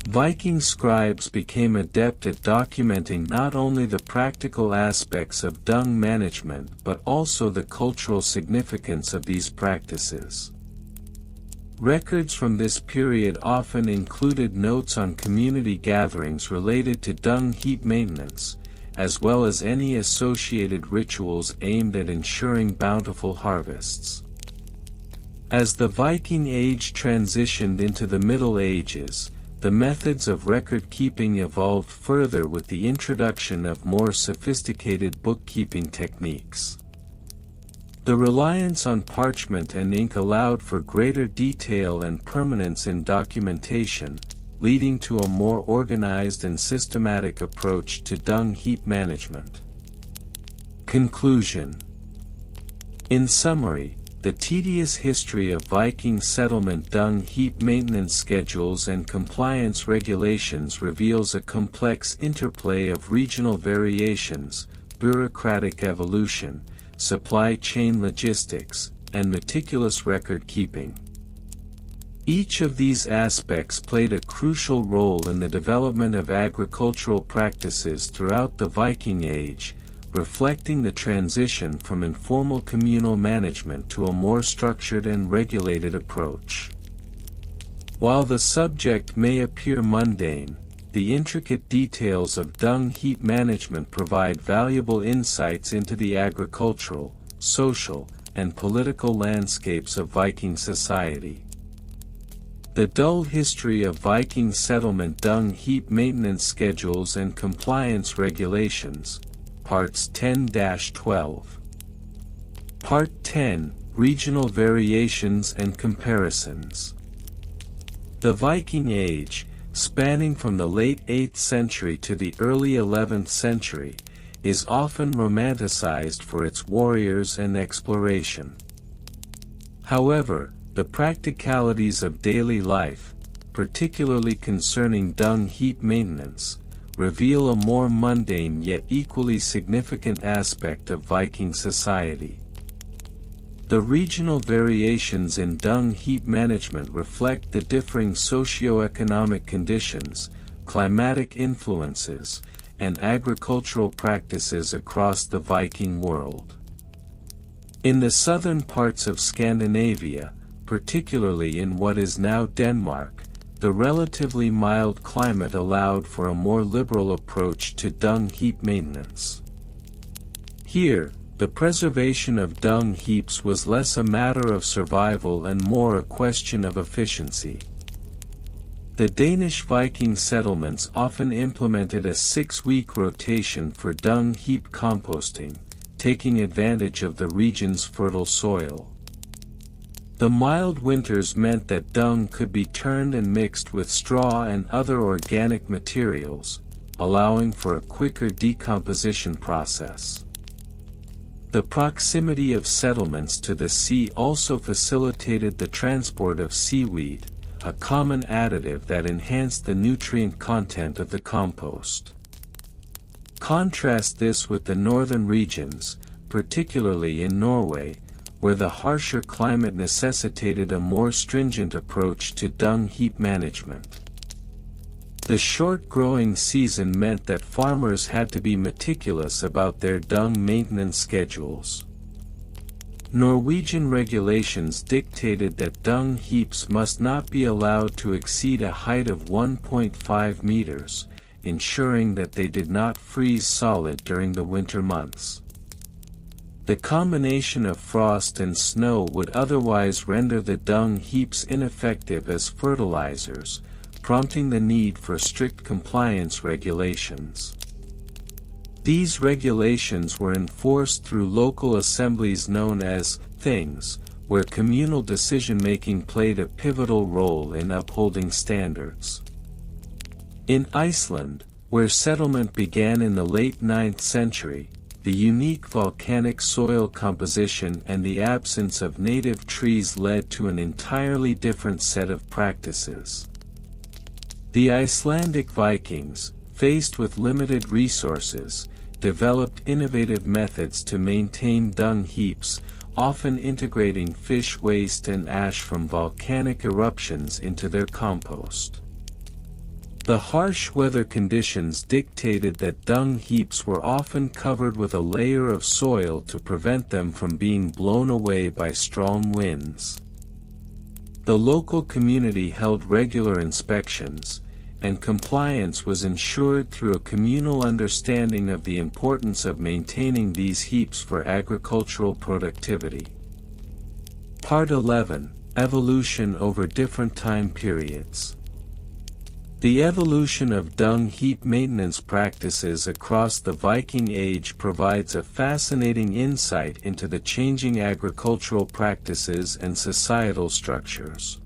Viking scribes became adept at documenting not only the practical aspects of dung management but also the cultural significance of these practices. Records from this period often included notes on community gatherings related to dung heap maintenance, as well as any associated rituals aimed at ensuring bountiful harvests. As the Viking Age transitioned into the Middle Ages, the methods of record-keeping evolved further with the introduction of more sophisticated bookkeeping techniques. The reliance on parchment and ink allowed for greater detail and permanence in documentation, leading to a more organized and systematic approach to dung heap management. Conclusion. In summary, the tedious history of Viking settlement dung heap maintenance schedules and compliance regulations reveals a complex interplay of regional variations, bureaucratic evolution, supply chain logistics, and meticulous record-keeping. Each of these aspects played a crucial role in the development of agricultural practices throughout the Viking Age, reflecting the transition from informal communal management to a more structured and regulated approach. While the subject may appear mundane, the intricate details of dung heap management provide valuable insights into the agricultural, social, and political landscapes of Viking society. The dull history of Viking settlement dung heap maintenance schedules and compliance regulations, Parts 10-12. Part 10, Regional Variations and Comparisons. The Viking Age, spanning from the late 8th century to the early 11th century, is often romanticized for its warriors and exploration. However, the practicalities of daily life, particularly concerning dung heap maintenance, reveal a more mundane yet equally significant aspect of Viking society. The regional variations in dung heap management reflect the differing socio-economic conditions, climatic influences, and agricultural practices across the Viking world. In the southern parts of Scandinavia, particularly in what is now Denmark, the relatively mild climate allowed for a more liberal approach to dung heap maintenance. Here, the preservation of dung heaps was less a matter of survival and more a question of efficiency. The Danish Viking settlements often implemented a 6-week rotation for dung heap composting, taking advantage of the region's fertile soil. The mild winters meant that dung could be turned and mixed with straw and other organic materials, allowing for a quicker decomposition process. The proximity of settlements to the sea also facilitated the transport of seaweed, a common additive that enhanced the nutrient content of the compost. Contrast this with the northern regions, particularly in Norway, where the harsher climate necessitated a more stringent approach to dung heap management. The short growing season meant that farmers had to be meticulous about their dung maintenance schedules. Norwegian regulations dictated that dung heaps must not be allowed to exceed a height of 1.5 meters, ensuring that they did not freeze solid during the winter months. The combination of frost and snow would otherwise render the dung heaps ineffective as fertilizers, prompting the need for strict compliance regulations. These regulations were enforced through local assemblies known as things, where communal decision-making played a pivotal role in upholding standards. In Iceland, where settlement began in the late 9th century, the unique volcanic soil composition and the absence of native trees led to an entirely different set of practices. The Icelandic Vikings, faced with limited resources, developed innovative methods to maintain dung heaps, often integrating fish waste and ash from volcanic eruptions into their compost. The harsh weather conditions dictated that dung heaps were often covered with a layer of soil to prevent them from being blown away by strong winds. The local community held regular inspections, and compliance was ensured through a communal understanding of the importance of maintaining these heaps for agricultural productivity. Part 11: Evolution over different time periods. The evolution of dung heap maintenance practices across the Viking Age provides a fascinating insight into the changing agricultural practices and societal structures.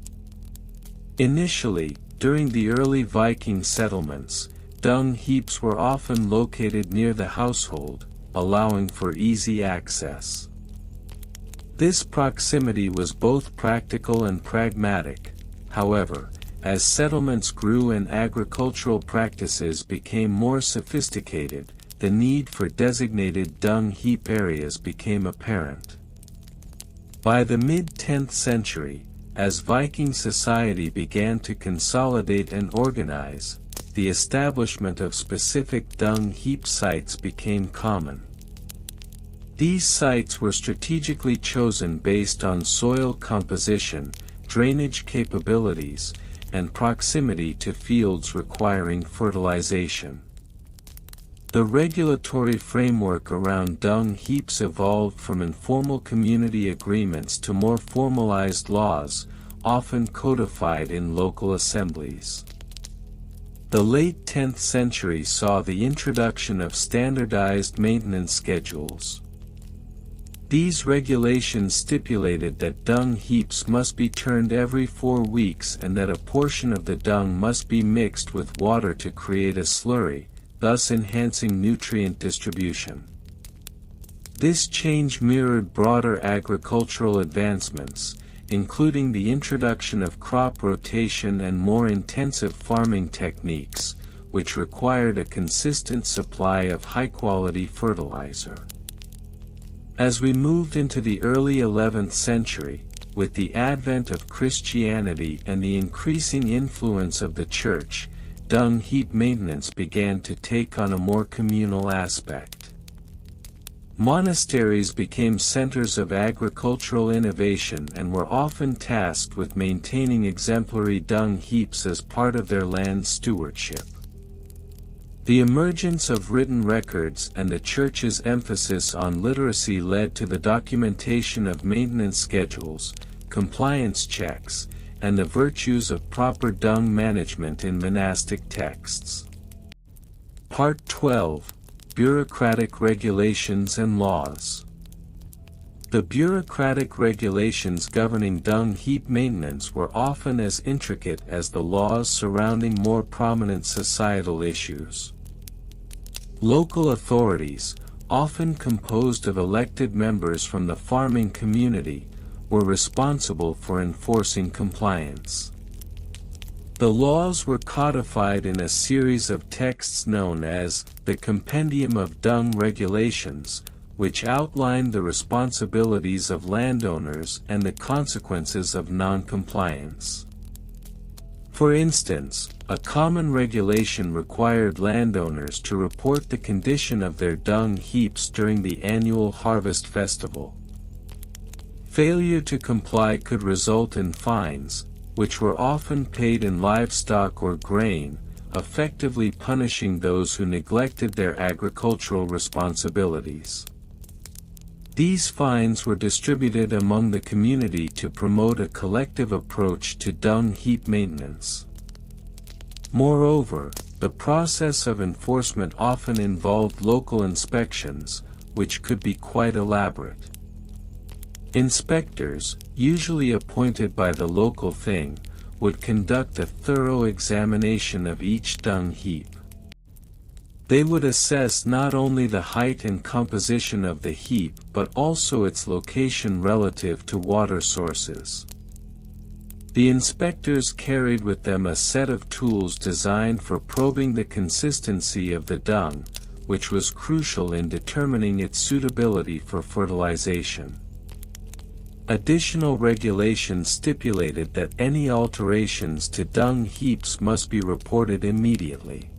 Initially, during the early Viking settlements, dung heaps were often located near the household, allowing for easy access. This proximity was both practical and pragmatic. However, as settlements grew and agricultural practices became more sophisticated, the need for designated dung heap areas became apparent. By the mid-10th century, as Viking society began to consolidate and organize, the establishment of specific dung heap sites became common. These sites were strategically chosen based on soil composition, drainage capabilities, and proximity to fields requiring fertilization. The regulatory framework around dung heaps evolved from informal community agreements to more formalized laws, often codified in local assemblies. The late 10th century saw the introduction of standardized maintenance schedules. These regulations stipulated that dung heaps must be turned every 4 weeks and that a portion of the dung must be mixed with water to create a slurry, thus enhancing nutrient distribution. This change mirrored broader agricultural advancements, including the introduction of crop rotation and more intensive farming techniques, which required a consistent supply of high-quality fertilizer. As we moved into the early 11th century, with the advent of Christianity and the increasing influence of the Church, dung heap maintenance began to take on a more communal aspect. Monasteries became centers of agricultural innovation and were often tasked with maintaining exemplary dung heaps as part of their land stewardship. The emergence of written records and the Church's emphasis on literacy led to the documentation of maintenance schedules, compliance checks, and the virtues of proper dung management in monastic texts. Part 12: Bureaucratic Regulations and Laws. The bureaucratic regulations governing dung heap maintenance were often as intricate as the laws surrounding more prominent societal issues. Local authorities, often composed of elected members from the farming community, were responsible for enforcing compliance. The laws were codified in a series of texts known as the Compendium of Dung Regulations, which outlined the responsibilities of landowners and the consequences of non-compliance. For instance, a common regulation required landowners to report the condition of their dung heaps during the annual harvest festival. Failure to comply could result in fines, which were often paid in livestock or grain, effectively punishing those who neglected their agricultural responsibilities. These fines were distributed among the community to promote a collective approach to dung heap maintenance. Part 13: Bureaucratic Regulations and Laws. The bureaucratic regulations governing dung heap maintenance were often as intricate as the laws surrounding more prominent societal issues. Local authorities, often composed of elected members from the farming community, were responsible for enforcing compliance. The laws were codified in a series of texts known as the Compendium of Dung Regulations, which outlined the responsibilities of landowners and the consequences of non-compliance. For instance, a common regulation required landowners to report the condition of their dung heaps during the annual harvest festival. Failure to comply could result in fines, which were often paid in livestock or grain, effectively punishing those who neglected their agricultural responsibilities. These fines were distributed among the community to promote a collective approach to dung heap maintenance. Moreover, the process of enforcement often involved local inspections, which could be quite elaborate. Inspectors, usually appointed by the local thing, would conduct a thorough examination of each dung heap. They would assess not only the height and composition of the heap but also its location relative to water sources. The inspectors carried with them a set of tools designed for probing the consistency of the dung, which was crucial in determining its suitability for fertilization. Additional regulations stipulated that any alterations to dung heaps must be reported immediately.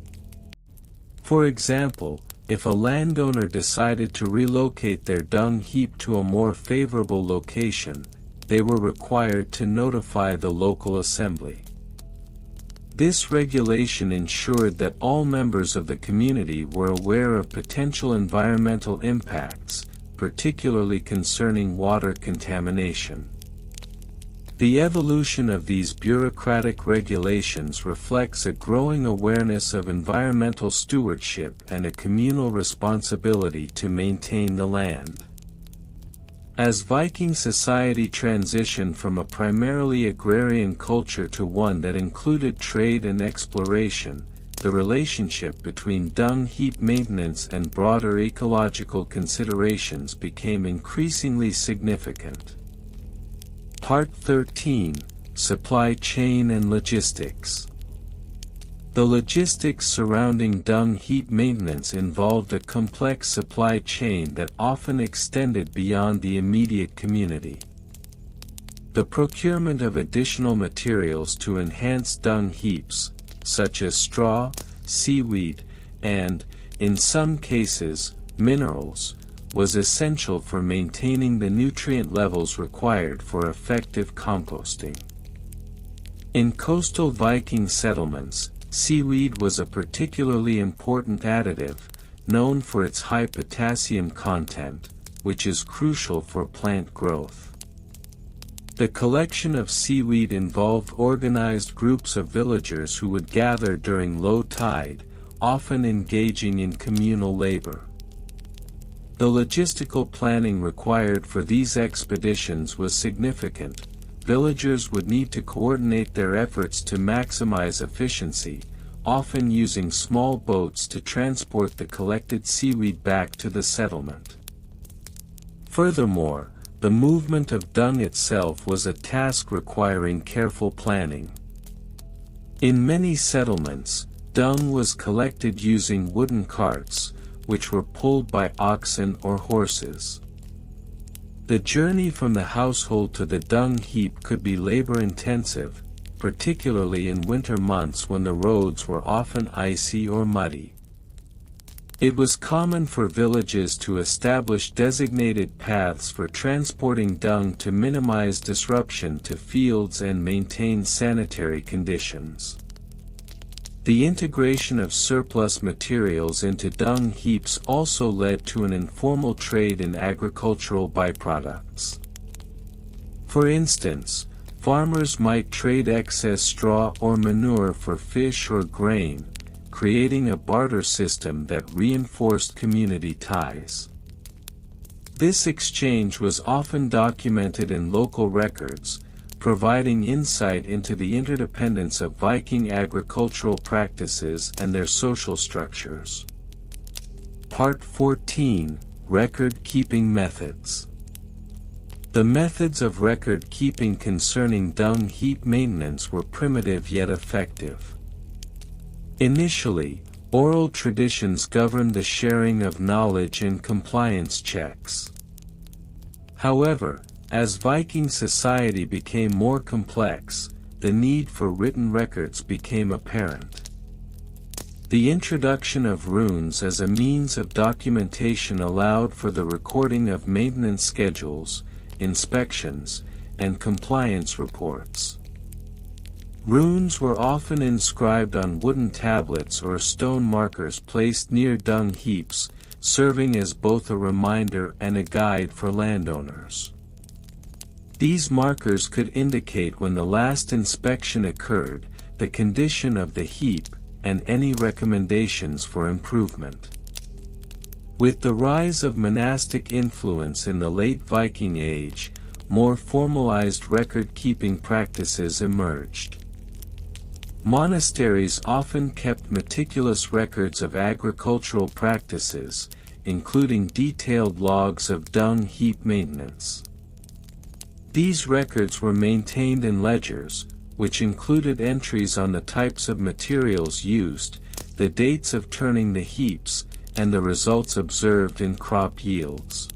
For example, if a landowner decided to relocate their dung heap to a more favorable location, they were required to notify the local assembly. This regulation ensured that all members of the community were aware of potential environmental impacts, particularly concerning water contamination. The evolution of these bureaucratic regulations reflects a growing awareness of environmental stewardship and a communal responsibility to maintain the land. As Viking society transitioned from a primarily agrarian culture to one that included trade and exploration, the relationship between dung heap maintenance and broader ecological considerations became increasingly significant. Part 13: Supply Chain and Logistics. The logistics surrounding dung heap maintenance involved a complex supply chain that often extended beyond the immediate community. The procurement of additional materials to enhance dung heaps, such as straw, seaweed, and, in some cases, minerals, was essential for maintaining the nutrient levels required for effective composting. In coastal Viking settlements, seaweed was a particularly important additive, known for its high potassium content, which is crucial for plant growth. The collection of seaweed involved organized groups of villagers who would gather during low tide, often engaging in communal labor. The logistical planning required for these expeditions was significant. Villagers would need to coordinate their efforts to maximize efficiency, often using small boats to transport the collected seaweed back to the settlement. Furthermore, the movement of dung itself was a task requiring careful planning. In many settlements, dung was collected using wooden carts, which were pulled by oxen or horses. The journey from the household to the dung heap could be labor-intensive, particularly in winter months when the roads were often icy or muddy. It was common for villages to establish designated paths for transporting dung to minimize disruption to fields and maintain sanitary conditions. The integration of surplus materials into dung heaps also led to an informal trade in agricultural byproducts. For instance, farmers might trade excess straw or manure for fish or grain, creating a barter system that reinforced community ties. This exchange was often documented in local records, providing insight into the interdependence of Viking agricultural practices and their social structures. Part 14: Record-Keeping Methods. The methods of record-keeping concerning dung heap maintenance were primitive yet effective. Initially, oral traditions governed the sharing of knowledge and compliance checks. However, as Viking society became more complex, the need for written records became apparent. The introduction of runes as a means of documentation allowed for the recording of maintenance schedules, inspections, and compliance reports. Runes were often inscribed on wooden tablets or stone markers placed near dung heaps, serving as both a reminder and a guide for landowners. These markers could indicate when the last inspection occurred, the condition of the heap, and any recommendations for improvement. With the rise of monastic influence in the late Viking Age, more formalized record-keeping practices emerged. Monasteries often kept meticulous records of agricultural practices, including detailed logs of dung heap maintenance. These records were maintained in ledgers, which included entries on the types of materials used, the dates of turning the heaps, and the results observed in crop yields.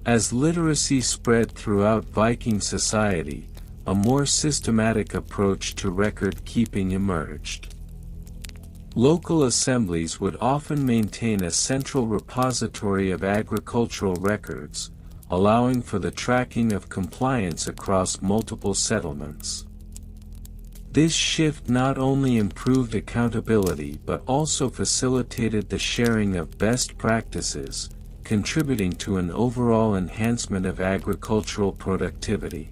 As literacy spread throughout Viking society, a more systematic approach to record-keeping emerged. Local assemblies would often maintain a central repository of agricultural records, allowing for the tracking of compliance across multiple settlements. This shift not only improved accountability but also facilitated the sharing of best practices, contributing to an overall enhancement of agricultural productivity.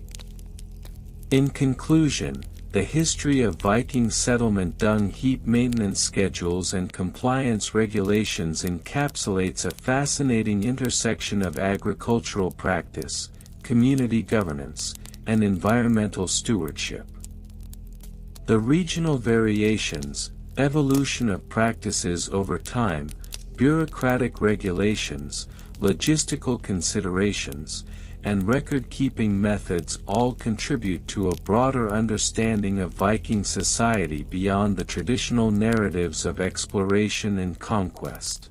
In conclusion, the history of Viking settlement dung heap maintenance schedules and compliance regulations encapsulates a fascinating intersection of agricultural practice, community governance, and environmental stewardship. The regional variations, evolution of practices over time, bureaucratic regulations, logistical considerations, and record-keeping methods all contribute to a broader understanding of Viking society beyond the traditional narratives of exploration and conquest.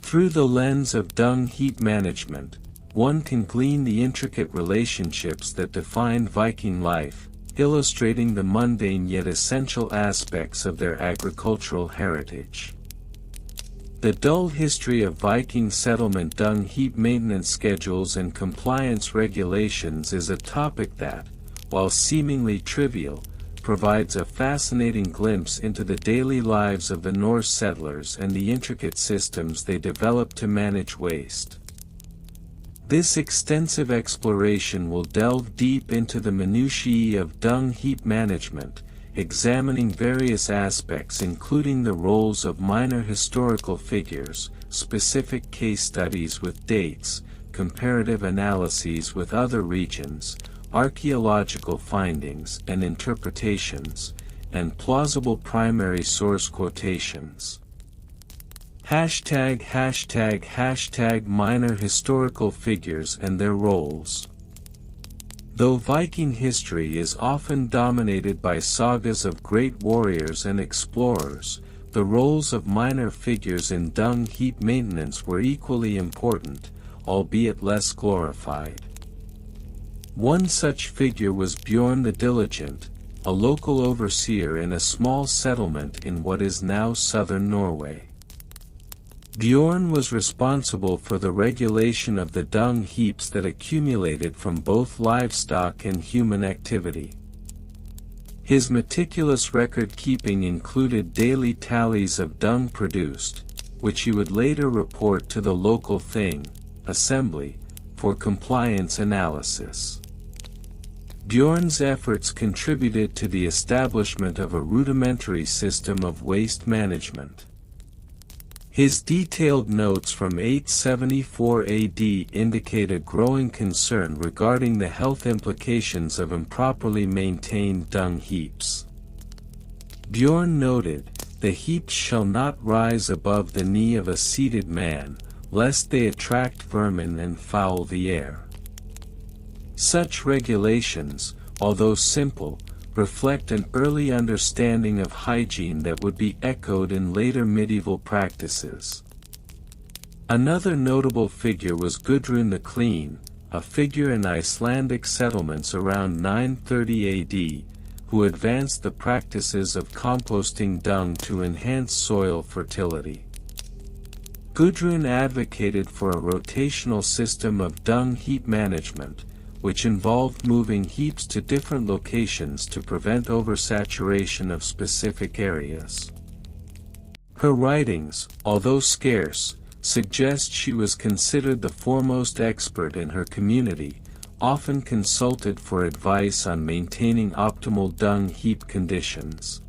Through the lens of dung heap management, one can glean the intricate relationships that defined Viking life, illustrating the mundane yet essential aspects of their agricultural heritage. The dull history of Viking settlement dung heap maintenance schedules and compliance regulations is a topic that, while seemingly trivial, provides a fascinating glimpse into the daily lives of the Norse settlers and the intricate systems they developed to manage waste. This extensive exploration will delve deep into the minutiae of dung heap management, examining various aspects including the roles of minor historical figures, specific case studies with dates, comparative analyses with other regions, archaeological findings and interpretations, and plausible primary source quotations. #minor historical figures and their roles. Though Viking history is often dominated by sagas of great warriors and explorers, the roles of minor figures in dung heap maintenance were equally important, albeit less glorified. One such figure was Bjorn the Diligent, a local overseer in a small settlement in what is now southern Norway. Bjorn was responsible for the regulation of the dung heaps that accumulated from both livestock and human activity. His meticulous record-keeping included daily tallies of dung produced, which he would later report to the local thing, assembly, for compliance analysis. Bjorn's efforts contributed to the establishment of a rudimentary system of waste management. His detailed notes from 874 AD indicate a growing concern regarding the health implications of improperly maintained dung heaps. Bjorn noted, "The heaps shall not rise above the knee of a seated man, lest they attract vermin and foul the air." Such regulations, although simple, reflect an early understanding of hygiene that would be echoed in later medieval practices. Another notable figure was Gudrun the Clean, a figure in Icelandic settlements around 930 AD, who advanced the practices of composting dung to enhance soil fertility. Gudrun advocated for a rotational system of dung heap management, which involved moving heaps to different locations to prevent oversaturation of specific areas. Her writings, although scarce, suggest she was considered the foremost expert in her community, often consulted for advice on maintaining optimal dung heap conditions.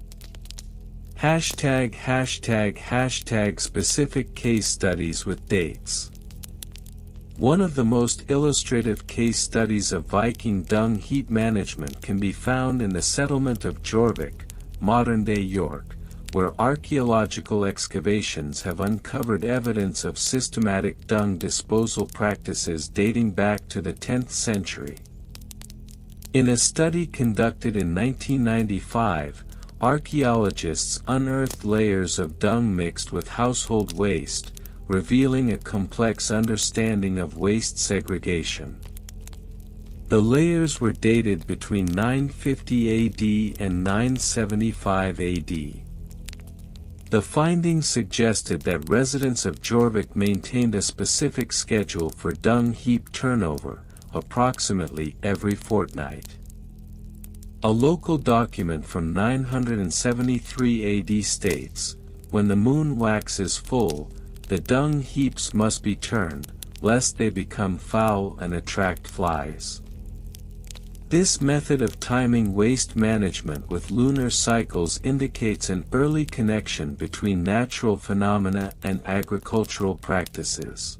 ### specific case studies with dates. One of the most illustrative case studies of Viking dung heap management can be found in the settlement of Jorvik, modern-day York, where archaeological excavations have uncovered evidence of systematic dung disposal practices dating back to the 10th century. In a study conducted in 1995, archaeologists unearthed layers of dung mixed with household waste, revealing a complex understanding of waste segregation. The layers were dated between 950 AD and 975 AD. The findings suggested that residents of Jorvik maintained a specific schedule for dung heap turnover, approximately every fortnight. A local document from 973 AD states, "When the moon waxes full, the dung heaps must be turned, lest they become foul and attract flies." This method of timing waste management with lunar cycles indicates an early connection between natural phenomena and agricultural practices.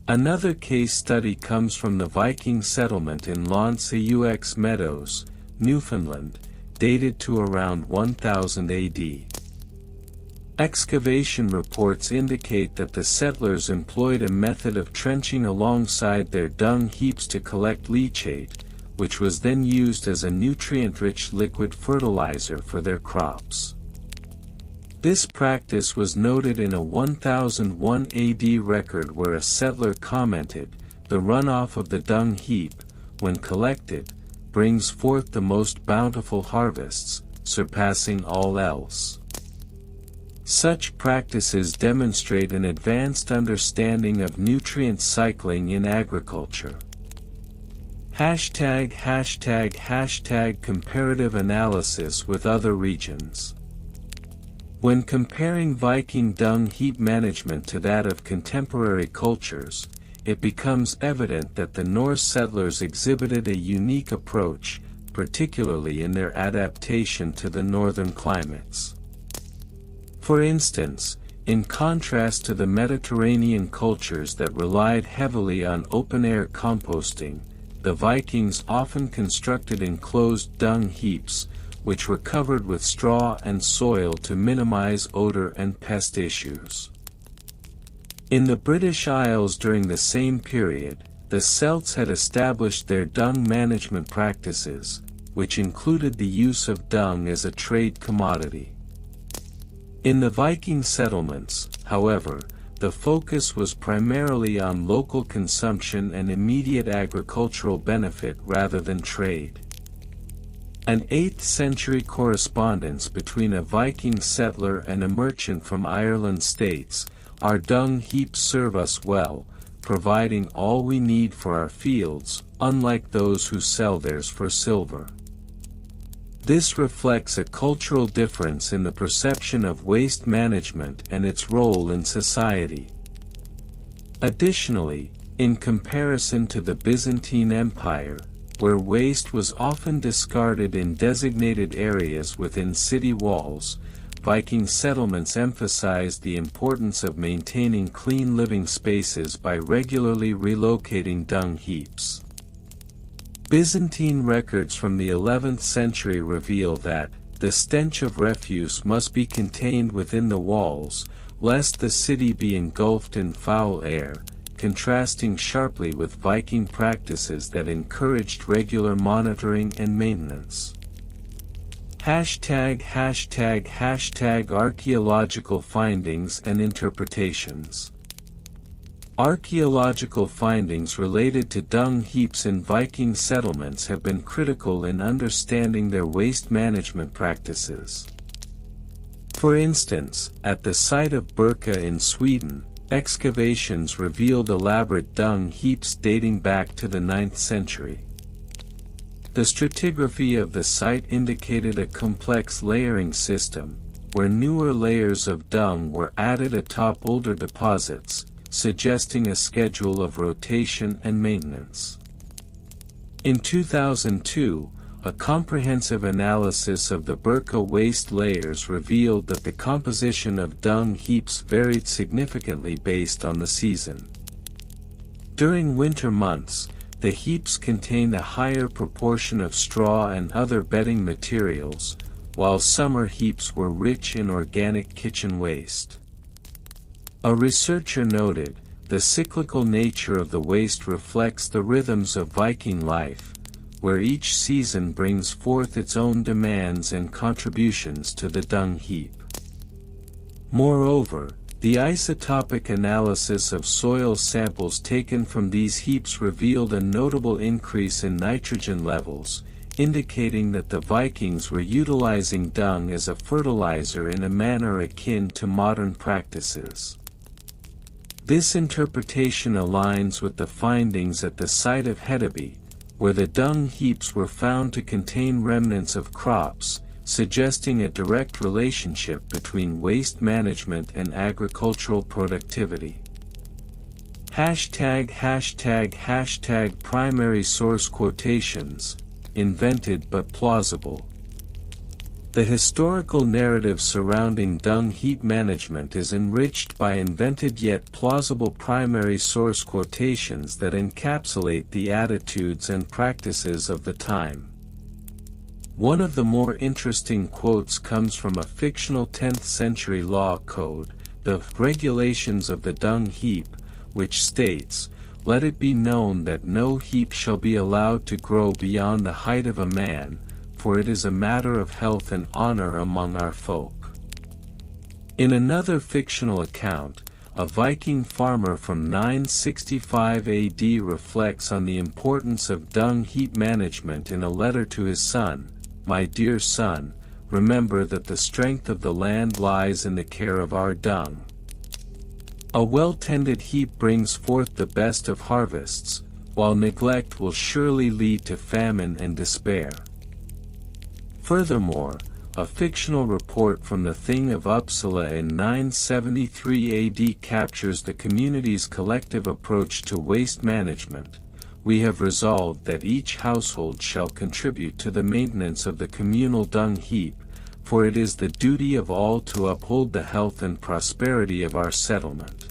Another case study comes from the Viking settlement in Lons Meadows, Newfoundland, dated to around 1000 AD. Excavation reports indicate that the settlers employed a method of trenching alongside their dung heaps to collect leachate, which was then used as a nutrient-rich liquid fertilizer for their crops. This practice was noted in a 1001 AD record where a settler commented, "The runoff of the dung heap, when collected, brings forth the most bountiful harvests, surpassing all else." Such practices demonstrate an advanced understanding of nutrient cycling in agriculture. ### comparative analysis with other regions. When comparing Viking dung heap management to that of contemporary cultures, it becomes evident that the Norse settlers exhibited a unique approach, particularly in their adaptation to the northern climates. For instance, in contrast to the Mediterranean cultures that relied heavily on open-air composting, the Vikings often constructed enclosed dung heaps, which were covered with straw and soil to minimize odor and pest issues. In the British Isles during the same period, the Celts had established their dung management practices, which included the use of dung as a trade commodity. In the Viking settlements, however, the focus was primarily on local consumption and immediate agricultural benefit rather than trade. An 8th-century correspondence between a Viking settler and a merchant from Ireland states, "Our dung heaps serve us well, providing all we need for our fields, unlike those who sell theirs for silver." This reflects a cultural difference in the perception of waste management and its role in society. Additionally, in comparison to the Byzantine Empire, where waste was often discarded in designated areas within city walls, Viking settlements emphasized the importance of maintaining clean living spaces by regularly relocating dung heaps. Byzantine records from the 11th century reveal that, "The stench of refuse must be contained within the walls, lest the city be engulfed in foul air," contrasting sharply with Viking practices that encouraged regular monitoring and maintenance. ### Archaeological findings and interpretations. Archaeological findings related to dung heaps in Viking settlements have been critical in understanding their waste management practices. For instance, at the site of Birka in Sweden, excavations revealed elaborate dung heaps dating back to the 9th century. The stratigraphy of the site indicated a complex layering system, where newer layers of dung were added atop older deposits, suggesting a schedule of rotation and maintenance. In 2002, a comprehensive analysis of the Burka waste layers revealed that the composition of dung heaps varied significantly based on the season. During winter months, the heaps contained a higher proportion of straw and other bedding materials, while summer heaps were rich in organic kitchen waste. A researcher noted, the cyclical nature of the waste reflects the rhythms of Viking life, where each season brings forth its own demands and contributions to the dung heap. Moreover, the isotopic analysis of soil samples taken from these heaps revealed a notable increase in nitrogen levels, indicating that the Vikings were utilizing dung as a fertilizer in a manner akin to modern practices. This interpretation aligns with the findings at the site of Hedeby, where the dung heaps were found to contain remnants of crops, suggesting a direct relationship between waste management and agricultural productivity. ### primary source quotations, invented but plausible. The historical narrative surrounding dung heap management is enriched by invented yet plausible primary source quotations that encapsulate the attitudes and practices of the time. One of the more interesting quotes comes from a fictional 10th century law code, the Regulations of the Dung Heap, which states, "Let it be known that no heap shall be allowed to grow beyond the height of a man, for it is a matter of health and honor among our folk." In another fictional account, a Viking farmer from 965 AD reflects on the importance of dung heap management in a letter to his son: "My dear son, remember that the strength of the land lies in the care of our dung. A well-tended heap brings forth the best of harvests, while neglect will surely lead to famine and despair." Furthermore, a fictional report from the Thing of Uppsala in 973 AD captures the community's collective approach to waste management. "We have resolved that each household shall contribute to the maintenance of the communal dung heap, for it is the duty of all to uphold the health and prosperity of our settlement."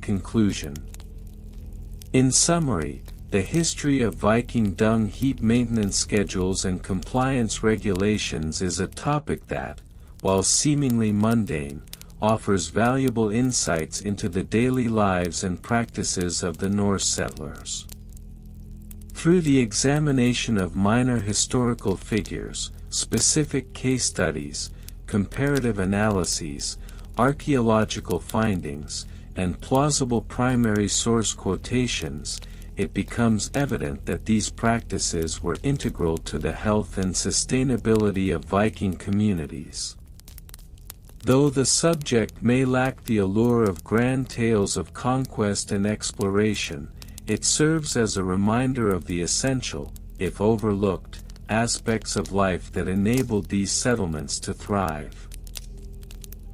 Conclusion. In summary, the history of Viking dung heap maintenance schedules and compliance regulations is a topic that, while seemingly mundane, offers valuable insights into the daily lives and practices of the Norse settlers. Through the examination of minor historical figures, specific case studies, comparative analyses, archaeological findings, and plausible primary source quotations, it becomes evident that these practices were integral to the health and sustainability of Viking communities. Though the subject may lack the allure of grand tales of conquest and exploration, it serves as a reminder of the essential, if overlooked, aspects of life that enabled these settlements to thrive.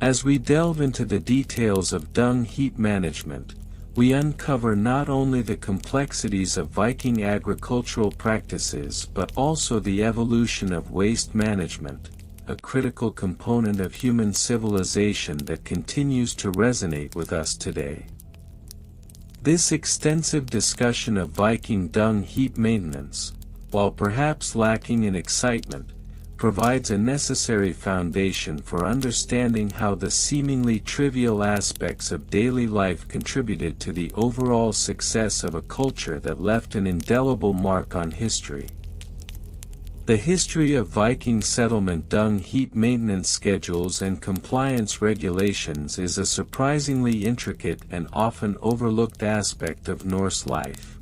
As we delve into the details of dung heap management, we uncover not only the complexities of Viking agricultural practices but also the evolution of waste management, a critical component of human civilization that continues to resonate with us today. This extensive discussion of Viking dung heap maintenance, while perhaps lacking in excitement, provides a necessary foundation for understanding how the seemingly trivial aspects of daily life contributed to the overall success of a culture that left an indelible mark on history. The history of Viking settlement dung heap maintenance schedules and compliance regulations is a surprisingly intricate and often overlooked aspect of Norse life.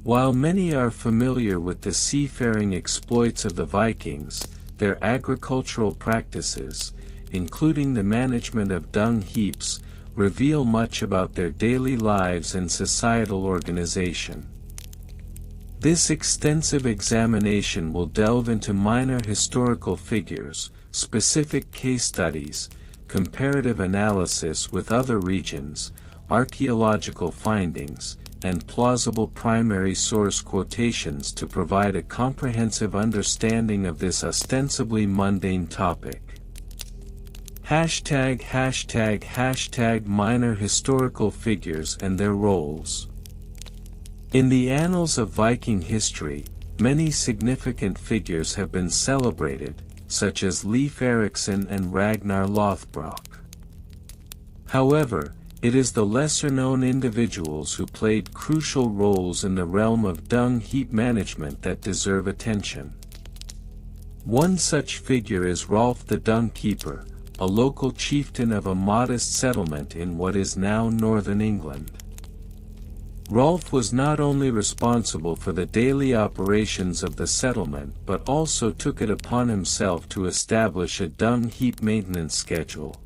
While many are familiar with the seafaring exploits of the Vikings, their agricultural practices, including the management of dung heaps, reveal much about their daily lives and societal organization. This extensive examination will delve into minor historical figures, specific case studies, comparative analysis with other regions, archaeological findings, and plausible primary source quotations to provide a comprehensive understanding of this ostensibly mundane topic. Minor historical figures and their roles. In the annals of Viking history, many significant figures have been celebrated, such as Leif Erikson and Ragnar Lothbrok. However, it is the lesser-known individuals who played crucial roles in the realm of dung heap management that deserve attention. One such figure is Rolf the Dung Keeper, a local chieftain of a modest settlement in what is now northern England. Rolf was not only responsible for the daily operations of the settlement but also took it upon himself to establish a dung heap maintenance schedule.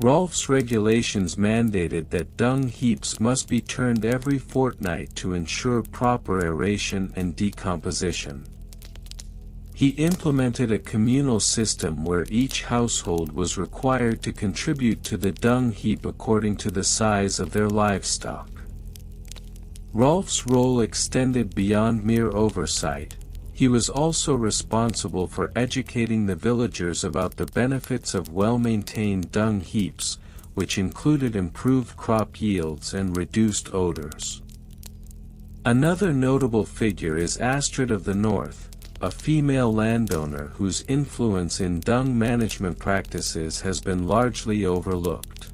Rolf's regulations mandated that dung heaps must be turned every fortnight to ensure proper aeration and decomposition. He implemented a communal system where each household was required to contribute to the dung heap according to the size of their livestock. Rolf's role extended beyond mere oversight. He was also responsible for educating the villagers about the benefits of well-maintained dung heaps, which included improved crop yields and reduced odors. Another notable figure is Astrid of the North, a female landowner whose influence in dung management practices has been largely overlooked.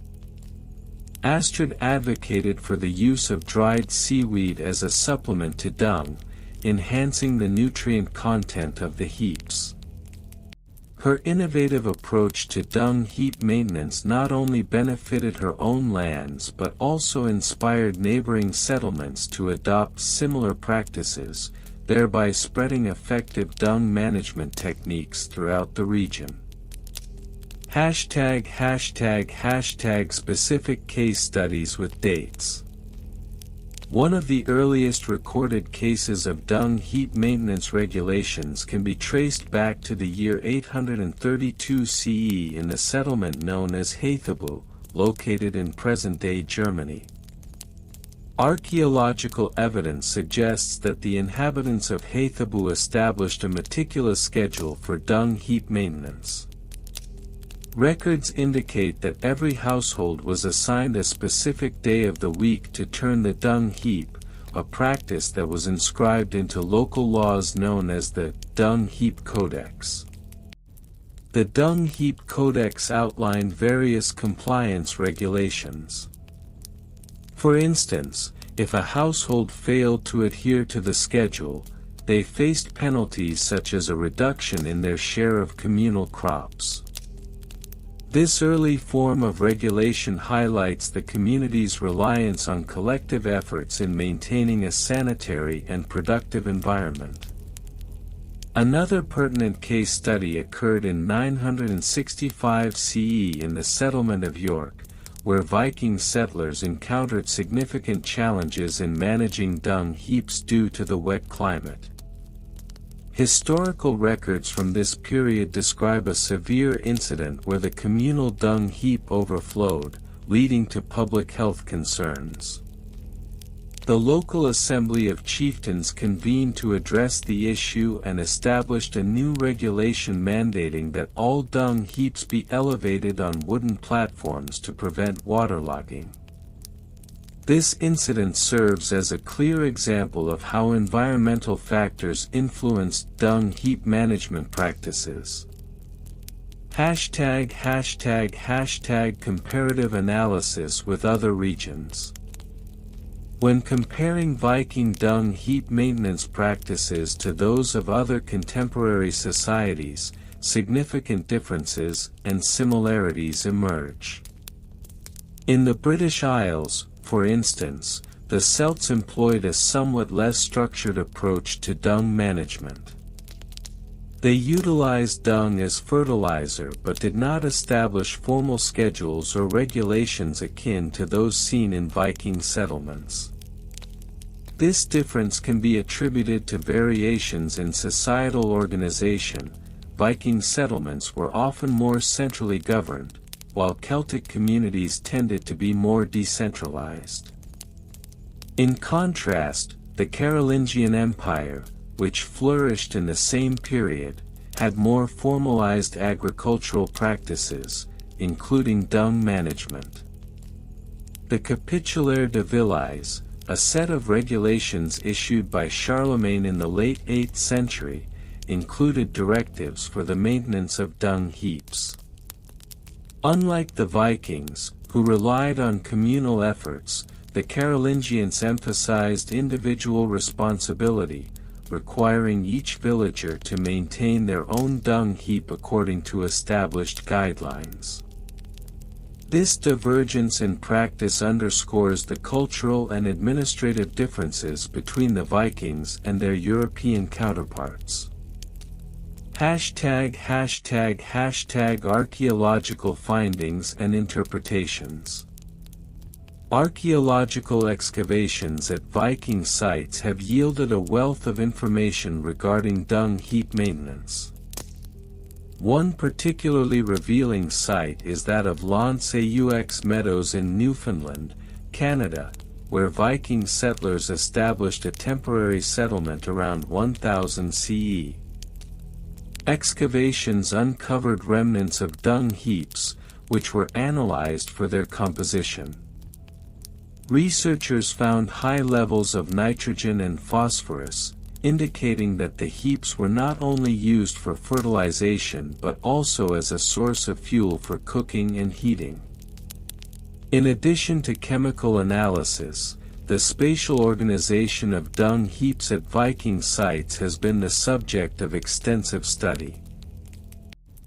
Astrid advocated for the use of dried seaweed as a supplement to dung, enhancing the nutrient content of the heaps. Her innovative approach to dung heap maintenance not only benefited her own lands but also inspired neighboring settlements to adopt similar practices, thereby spreading effective dung management techniques throughout the region. Specific case studies with dates. One of the earliest recorded cases of dung heap maintenance regulations can be traced back to the year 832 CE in the settlement known as Heathebu, located in present-day Germany. Archaeological evidence suggests that the inhabitants of Heathebu established a meticulous schedule for dung heap maintenance. Records indicate that every household was assigned a specific day of the week to turn the dung heap, a practice that was inscribed into local laws known as the Dung Heap Codex. The Dung Heap Codex outlined various compliance regulations. For instance, if a household failed to adhere to the schedule, they faced penalties such as a reduction in their share of communal crops. This early form of regulation highlights the community's reliance on collective efforts in maintaining a sanitary and productive environment. Another pertinent case study occurred in 965 CE in the settlement of York, where Viking settlers encountered significant challenges in managing dung heaps due to the wet climate. Historical records from this period describe a severe incident where the communal dung heap overflowed, leading to public health concerns. The local assembly of chieftains convened to address the issue and established a new regulation mandating that all dung heaps be elevated on wooden platforms to prevent waterlogging. This incident serves as a clear example of how environmental factors influenced dung heap management practices. Comparative analysis with other regions. When comparing Viking dung heap maintenance practices to those of other contemporary societies, significant differences and similarities emerge. In the British Isles, for instance, the Celts employed a somewhat less structured approach to dung management. They utilized dung as fertilizer but did not establish formal schedules or regulations akin to those seen in Viking settlements. This difference can be attributed to variations in societal organization. Viking settlements were often more centrally governed, while Celtic communities tended to be more decentralized. In contrast, the Carolingian Empire, which flourished in the same period, had more formalized agricultural practices, including dung management. The Capitulaire de Villiers, a set of regulations issued by Charlemagne in the late 8th century, included directives for the maintenance of dung heaps. Unlike the Vikings, who relied on communal efforts, the Carolingians emphasized individual responsibility, requiring each villager to maintain their own dung heap according to established guidelines. This divergence in practice underscores the cultural and administrative differences between the Vikings and their European counterparts. Archaeological findings and interpretations. Archaeological excavations at Viking sites have yielded a wealth of information regarding dung heap maintenance. One particularly revealing site is that of L'Anse Meadows in Newfoundland, Canada, where Viking settlers established a temporary settlement around 1000 CE. Excavations uncovered remnants of dung heaps, which were analyzed for their composition. Researchers found high levels of nitrogen and phosphorus, indicating that the heaps were not only used for fertilization but also as a source of fuel for cooking and heating. In addition to chemical analysis, the spatial organization of dung heaps at Viking sites has been the subject of extensive study.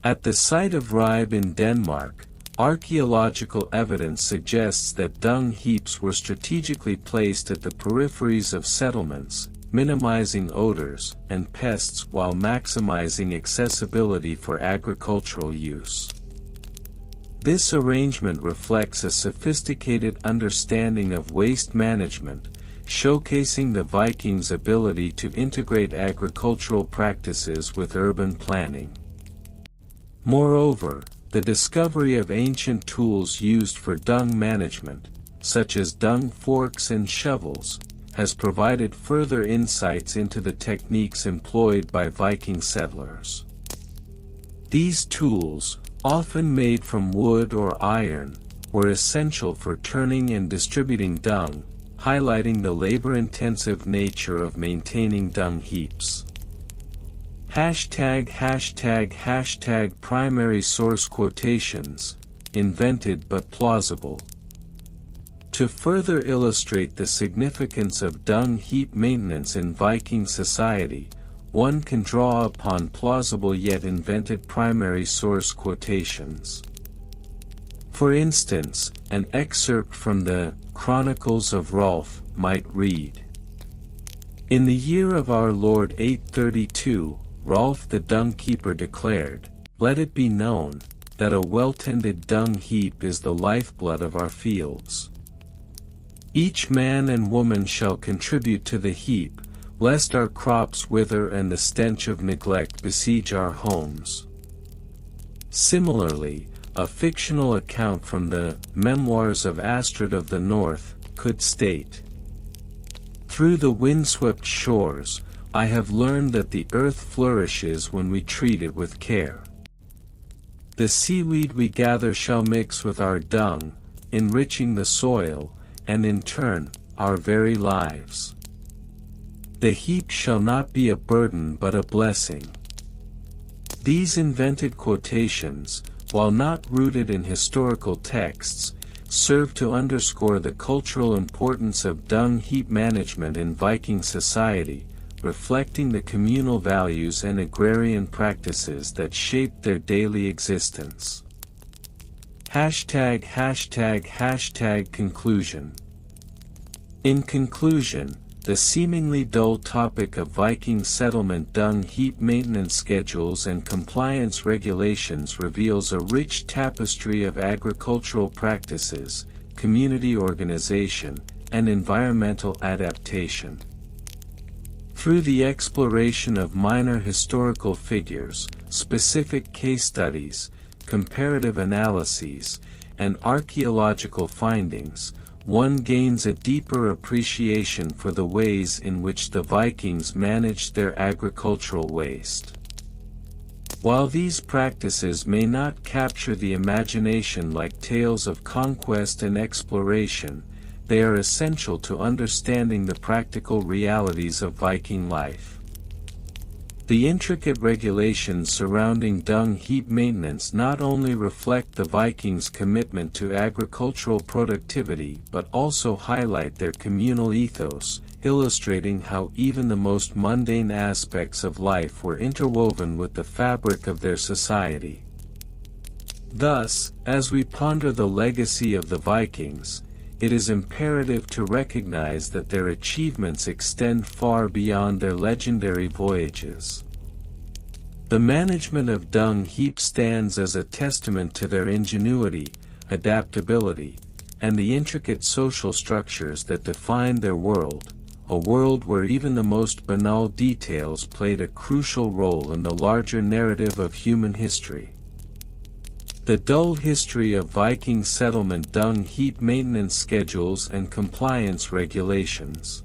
At the site of Ribe in Denmark, archaeological evidence suggests that dung heaps were strategically placed at the peripheries of settlements, minimizing odors and pests while maximizing accessibility for agricultural use. This arrangement reflects a sophisticated understanding of waste management, showcasing the Vikings' ability to integrate agricultural practices with urban planning. Moreover, the discovery of ancient tools used for dung management, such as dung forks and shovels, has provided further insights into the techniques employed by Viking settlers. These tools, often made from wood or iron, were essential for turning and distributing dung, highlighting the labor-intensive nature of maintaining dung heaps. Primary source quotations, invented but plausible. To further illustrate the significance of dung heap maintenance in Viking society, one can draw upon plausible yet invented primary source quotations. For instance, an excerpt from the Chronicles of Rolf might read, "In the year of our Lord 832, Rolf the dung keeper declared, 'Let it be known, that a well-tended dung heap is the lifeblood of our fields. Each man and woman shall contribute to the heap, lest our crops wither and the stench of neglect besiege our homes.'" Similarly, a fictional account from the Memoirs of Astrid of the North could state, "Through the windswept shores, I have learned that the earth flourishes when we treat it with care. The seaweed we gather shall mix with our dung, enriching the soil, and in turn, our very lives. The heap shall not be a burden but a blessing." These invented quotations, while not rooted in historical texts, serve to underscore the cultural importance of dung heap management in Viking society, reflecting the communal values and agrarian practices that shaped their daily existence. Conclusion. In conclusion, the seemingly dull topic of Viking settlement dung heap maintenance schedules and compliance regulations reveals a rich tapestry of agricultural practices, community organization, and environmental adaptation. Through the exploration of minor historical figures, specific case studies, comparative analyses, and archaeological findings, one gains a deeper appreciation for the ways in which the Vikings managed their agricultural waste. While these practices may not capture the imagination like tales of conquest and exploration, they are essential to understanding the practical realities of Viking life. The intricate regulations surrounding dung heap maintenance not only reflect the Vikings' commitment to agricultural productivity but also highlight their communal ethos, illustrating how even the most mundane aspects of life were interwoven with the fabric of their society. Thus, as we ponder the legacy of the Vikings, it is imperative to recognize that their achievements extend far beyond their legendary voyages. The management of dung heaps stands as a testament to their ingenuity, adaptability, and the intricate social structures that defined their world, a world where even the most banal details played a crucial role in the larger narrative of human history. The dull history of Viking settlement dung heap maintenance schedules and compliance regulations.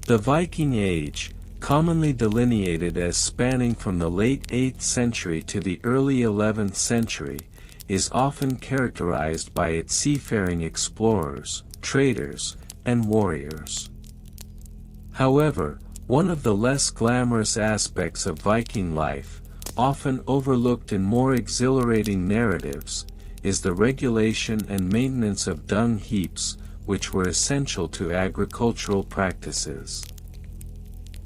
The Viking Age, commonly delineated as spanning from the late 8th century to the early 11th century, is often characterized by its seafaring explorers, traders, and warriors. However, one of the less glamorous aspects of Viking life, often overlooked in more exhilarating narratives, is the regulation and maintenance of dung heaps, which were essential to agricultural practices.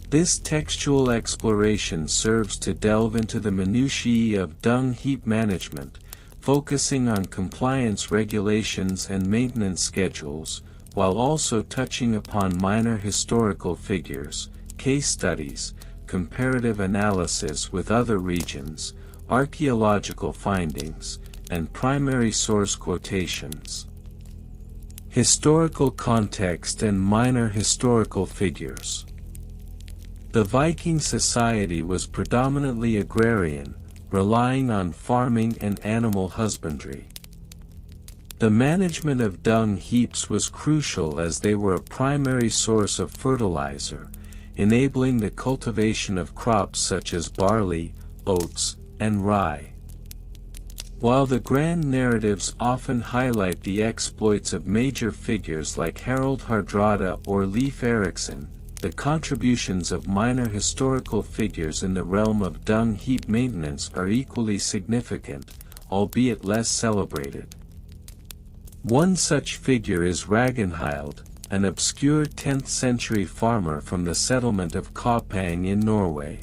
This textual exploration serves to delve into the minutiae of dung heap management, focusing on compliance regulations and maintenance schedules, while also touching upon minor historical figures, case studies, comparative analysis with other regions, archaeological findings, and primary source quotations. Historical context and minor historical figures. The Viking society was predominantly agrarian, relying on farming and animal husbandry. The management of dung heaps was crucial as they were a primary source of fertilizer, enabling the cultivation of crops such as barley, oats, and rye. While the grand narratives often highlight the exploits of major figures like Harald Hardrada or Leif Erikson, the contributions of minor historical figures in the realm of dung heap maintenance are equally significant, albeit less celebrated. One such figure is Ragnhild, an obscure 10th century farmer from the settlement of Koppang in Norway.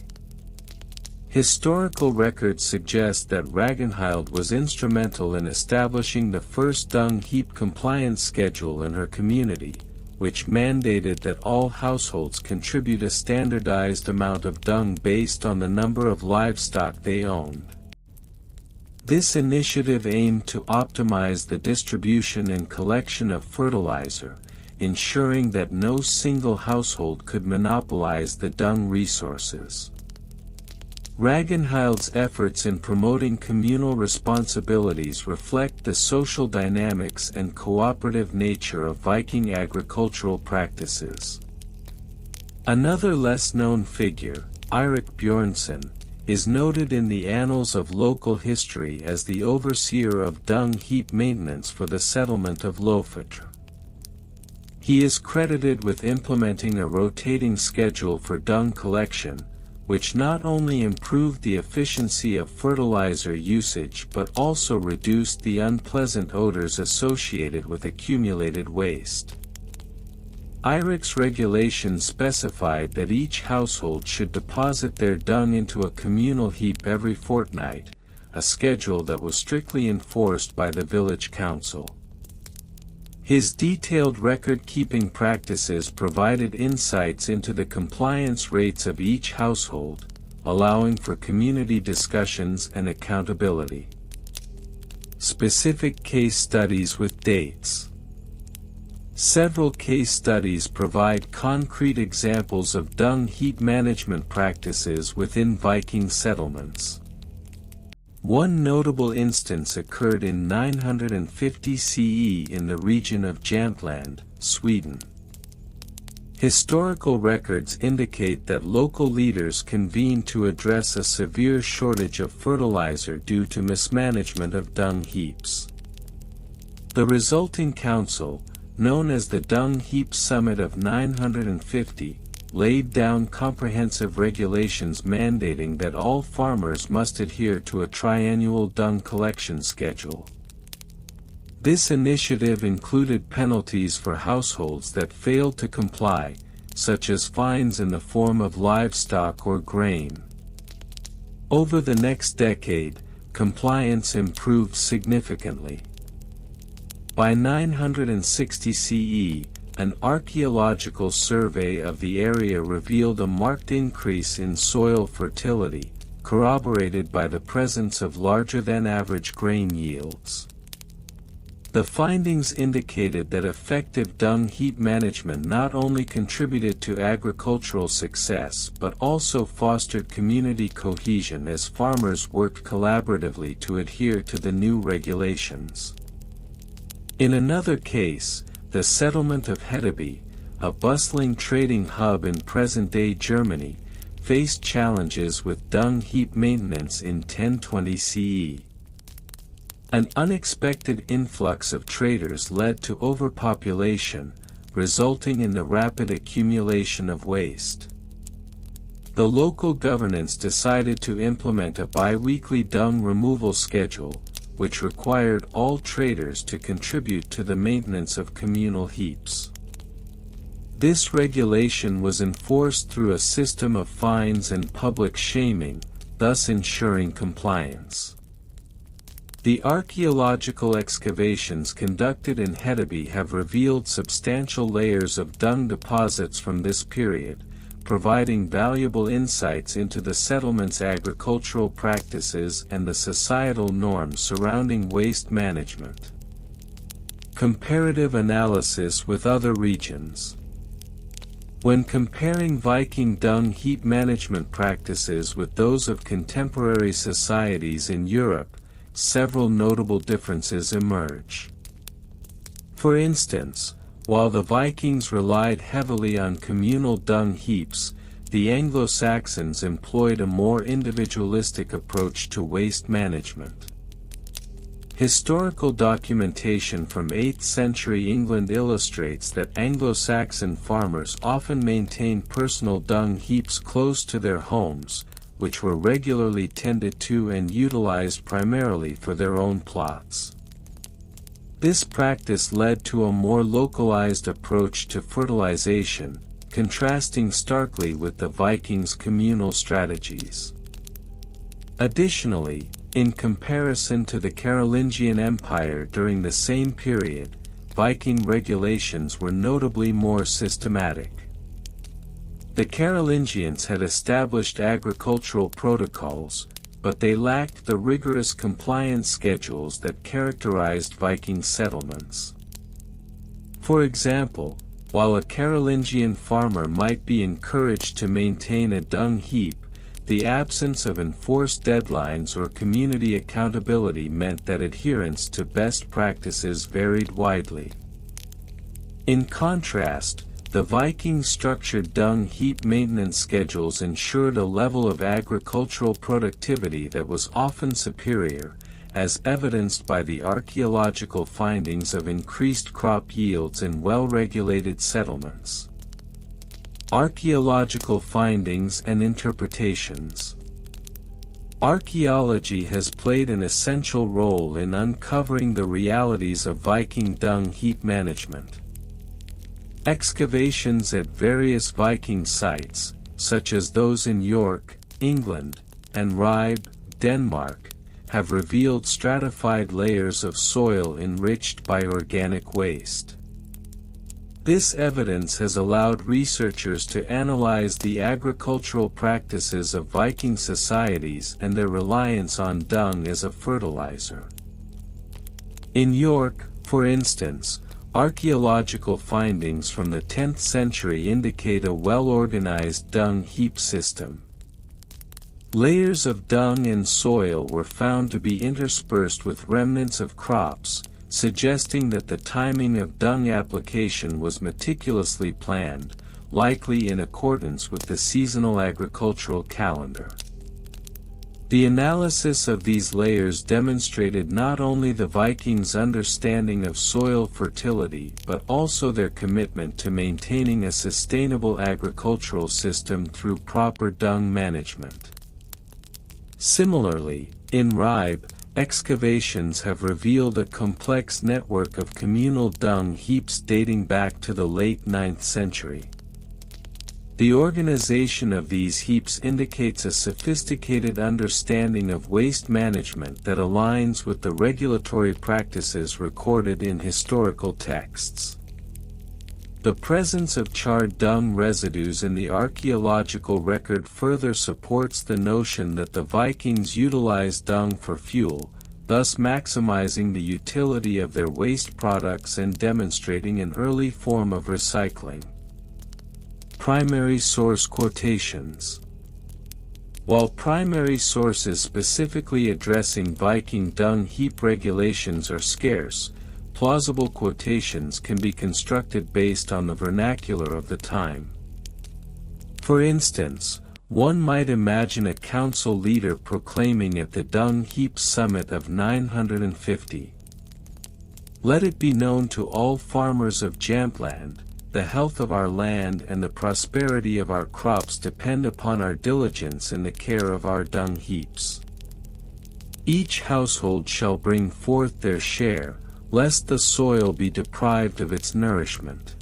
Historical records suggest that Ragnhild was instrumental in establishing the first dung heap compliance schedule in her community, which mandated that all households contribute a standardized amount of dung based on the number of livestock they owned. This initiative aimed to optimize the distribution and collection of fertilizer, ensuring that no single household could monopolize the dung resources. Ragnhild's efforts in promoting communal responsibilities reflect the social dynamics and cooperative nature of Viking agricultural practices. Another less-known figure, Eirik Bjørnson, is noted in the annals of local history as the overseer of dung heap maintenance for the settlement of Lofotr. He is credited with implementing a rotating schedule for dung collection, which not only improved the efficiency of fertilizer usage but also reduced the unpleasant odors associated with accumulated waste. Eirik's regulations specified that each household should deposit their dung into a communal heap every fortnight, a schedule that was strictly enforced by the village council. His detailed record-keeping practices provided insights into the compliance rates of each household, allowing for community discussions and accountability. Specific case studies with dates. Several case studies provide concrete examples of dung heap management practices within Viking settlements. One notable instance occurred in 950 CE in the region of Jämtland, Sweden. Historical records indicate that local leaders convened to address a severe shortage of fertilizer due to mismanagement of dung heaps. The resulting council, known as the Dung Heap Summit of 950, laid down comprehensive regulations mandating that all farmers must adhere to a triennial dung collection schedule. This initiative included penalties for households that failed to comply, such as fines in the form of livestock or grain. Over the next decade, compliance improved significantly. By 960 CE, an archaeological survey of the area revealed a marked increase in soil fertility, corroborated by the presence of larger-than-average grain yields. The findings indicated that effective dung heap management not only contributed to agricultural success but also fostered community cohesion as farmers worked collaboratively to adhere to the new regulations. In another case, the settlement of Hedeby, a bustling trading hub in present-day Germany, faced challenges with dung heap maintenance in 1020 CE. An unexpected influx of traders led to overpopulation, resulting in the rapid accumulation of waste. The local governance decided to implement a bi-weekly dung removal schedule, which required all traders to contribute to the maintenance of communal heaps. This regulation was enforced through a system of fines and public shaming, thus ensuring compliance. The archaeological excavations conducted in Hedeby have revealed substantial layers of dung deposits from this period, providing valuable insights into the settlement's agricultural practices and the societal norms surrounding waste management. Comparative analysis with other regions. When comparing Viking dung heap management practices with those of contemporary societies in Europe, several notable differences emerge. For instance, while the Vikings relied heavily on communal dung heaps, the Anglo-Saxons employed a more individualistic approach to waste management. Historical documentation from 8th century England illustrates that Anglo-Saxon farmers often maintained personal dung heaps close to their homes, which were regularly tended to and utilized primarily for their own plots. This practice led to a more localized approach to fertilization, contrasting starkly with the Vikings' communal strategies. Additionally, in comparison to the Carolingian Empire during the same period, Viking regulations were notably more systematic. The Carolingians had established agricultural protocols, but they lacked the rigorous compliance schedules that characterized Viking settlements. For example, while a Carolingian farmer might be encouraged to maintain a dung heap, the absence of enforced deadlines or community accountability meant that adherence to best practices varied widely. In contrast, the Vikings' structured dung heap maintenance schedules ensured a level of agricultural productivity that was often superior, as evidenced by the archaeological findings of increased crop yields in well-regulated settlements. Archaeological findings and interpretations. Archaeology has played an essential role in uncovering the realities of Viking dung heap management. Excavations at various Viking sites, such as those in York, England, and Ribe, Denmark, have revealed stratified layers of soil enriched by organic waste. This evidence has allowed researchers to analyze the agricultural practices of Viking societies and their reliance on dung as a fertilizer. In York, for instance, archaeological findings from the 10th century indicate a well-organized dung heap system. Layers of dung and soil were found to be interspersed with remnants of crops, suggesting that the timing of dung application was meticulously planned, likely in accordance with the seasonal agricultural calendar. The analysis of these layers demonstrated not only the Vikings' understanding of soil fertility but also their commitment to maintaining a sustainable agricultural system through proper dung management. Similarly, in Ribe, excavations have revealed a complex network of communal dung heaps dating back to the late 9th century. The organization of these heaps indicates a sophisticated understanding of waste management that aligns with the regulatory practices recorded in historical texts. The presence of charred dung residues in the archaeological record further supports the notion that the Vikings utilized dung for fuel, thus maximizing the utility of their waste products and demonstrating an early form of recycling. Primary source quotations. While primary sources specifically addressing Viking dung heap regulations are scarce, plausible quotations can be constructed based on the vernacular of the time. For instance, one might imagine a council leader proclaiming at the dung heap summit of 950. Let it be known to all farmers of Jämtland, the health of our land and the prosperity of our crops depend upon our diligence in the care of our dung heaps. Each household shall bring forth their share, lest the soil be deprived of its nourishment.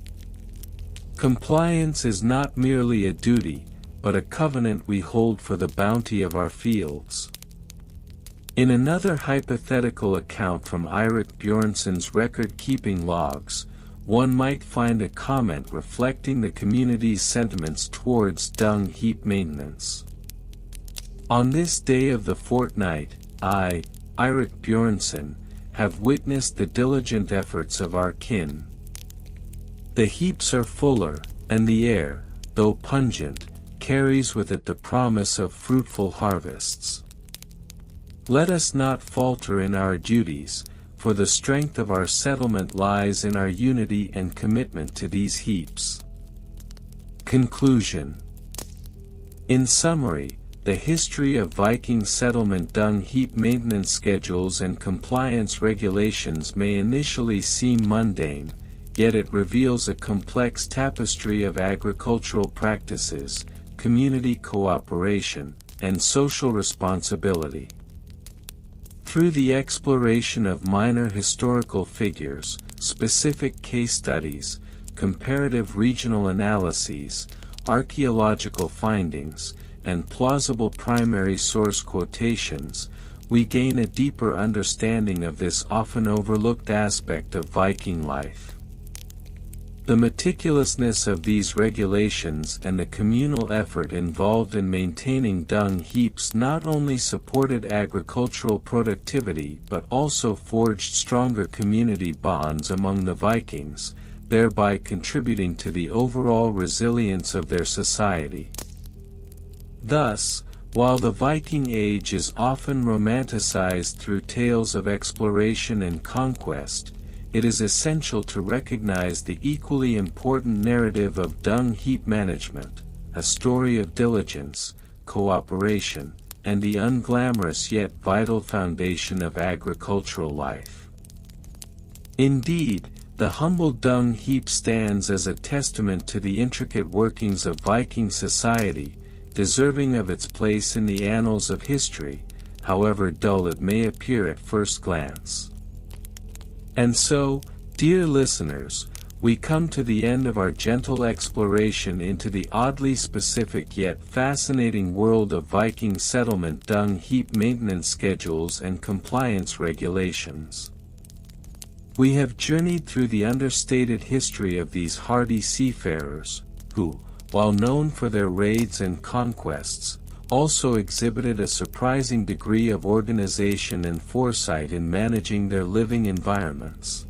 Compliance is not merely a duty, but a covenant we hold for the bounty of our fields. In another hypothetical account from Eirik Bjørnson's record-keeping logs, one might find a comment reflecting the community's sentiments towards dung heap maintenance. On this day of the fortnight, I, Eirik Bjørnson, have witnessed the diligent efforts of our kin. The heaps are fuller, and the air, though pungent, carries with it the promise of fruitful harvests. Let us not falter in our duties, for the strength of our settlement lies in our unity and commitment to these heaps. Conclusion. In summary, the history of Viking settlement dung heap maintenance schedules and compliance regulations may initially seem mundane, yet it reveals a complex tapestry of agricultural practices, community cooperation, and social responsibility. Through the exploration of minor historical figures, specific case studies, comparative regional analyses, archaeological findings, and plausible primary source quotations, we gain a deeper understanding of this often overlooked aspect of Viking life. The meticulousness of these regulations and the communal effort involved in maintaining dung heaps not only supported agricultural productivity but also forged stronger community bonds among the Vikings, thereby contributing to the overall resilience of their society. Thus, while the Viking Age is often romanticized through tales of exploration and conquest, it is essential to recognize the equally important narrative of dung heap management, a story of diligence, cooperation, and the unglamorous yet vital foundation of agricultural life. Indeed, the humble dung heap stands as a testament to the intricate workings of Viking society, deserving of its place in the annals of history, however dull it may appear at first glance. And so, dear listeners, we come to the end of our gentle exploration into the oddly specific yet fascinating world of Viking settlement dung heap maintenance schedules and compliance regulations. We have journeyed through the understated history of these hardy seafarers, who, while known for their raids and conquests, also exhibited a surprising degree of organization and foresight in managing their living environments.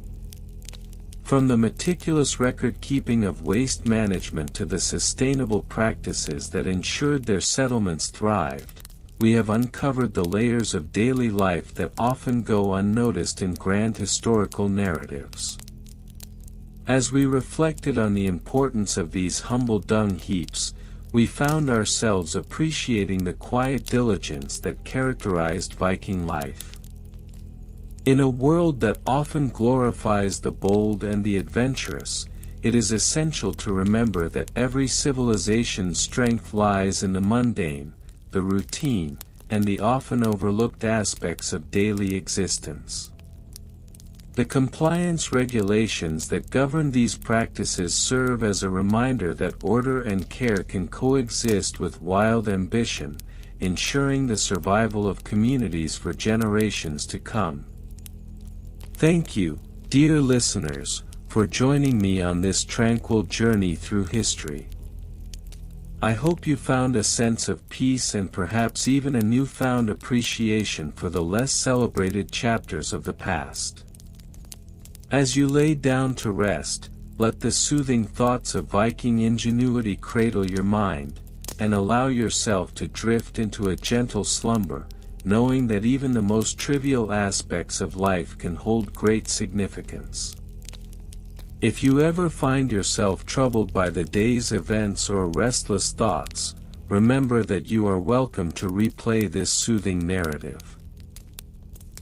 From the meticulous record-keeping of waste management to the sustainable practices that ensured their settlements thrived, we have uncovered the layers of daily life that often go unnoticed in grand historical narratives. As we reflected on the importance of these humble dung heaps, we found ourselves appreciating the quiet diligence that characterized Viking life. In a world that often glorifies the bold and the adventurous, it is essential to remember that every civilization's strength lies in the mundane, the routine, and the often overlooked aspects of daily existence. The compliance regulations that govern these practices serve as a reminder that order and care can coexist with wild ambition, ensuring the survival of communities for generations to come. Thank you, dear listeners, for joining me on this tranquil journey through history. I hope you found a sense of peace and perhaps even a newfound appreciation for the less celebrated chapters of the past. As you lay down to rest, let the soothing thoughts of Viking ingenuity cradle your mind, and allow yourself to drift into a gentle slumber, knowing that even the most trivial aspects of life can hold great significance. If you ever find yourself troubled by the day's events or restless thoughts, remember that you are welcome to replay this soothing narrative.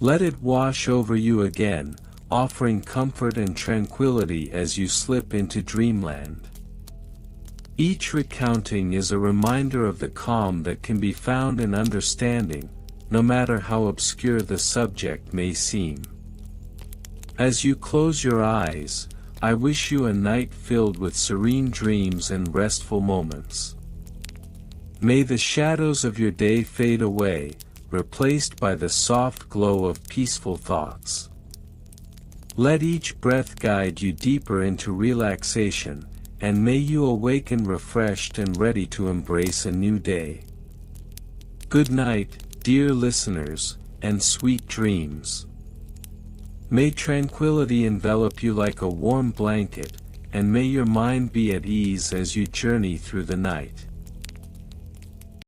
Let it wash over you again, offering comfort and tranquility as you slip into dreamland. Each recounting is a reminder of the calm that can be found in understanding, no matter how obscure the subject may seem. As you close your eyes, I wish you a night filled with serene dreams and restful moments. May the shadows of your day fade away, replaced by the soft glow of peaceful thoughts. Let each breath guide you deeper into relaxation, and may you awaken refreshed and ready to embrace a new day. Good night, dear listeners, and sweet dreams. May tranquility envelop you like a warm blanket, and may your mind be at ease as you journey through the night.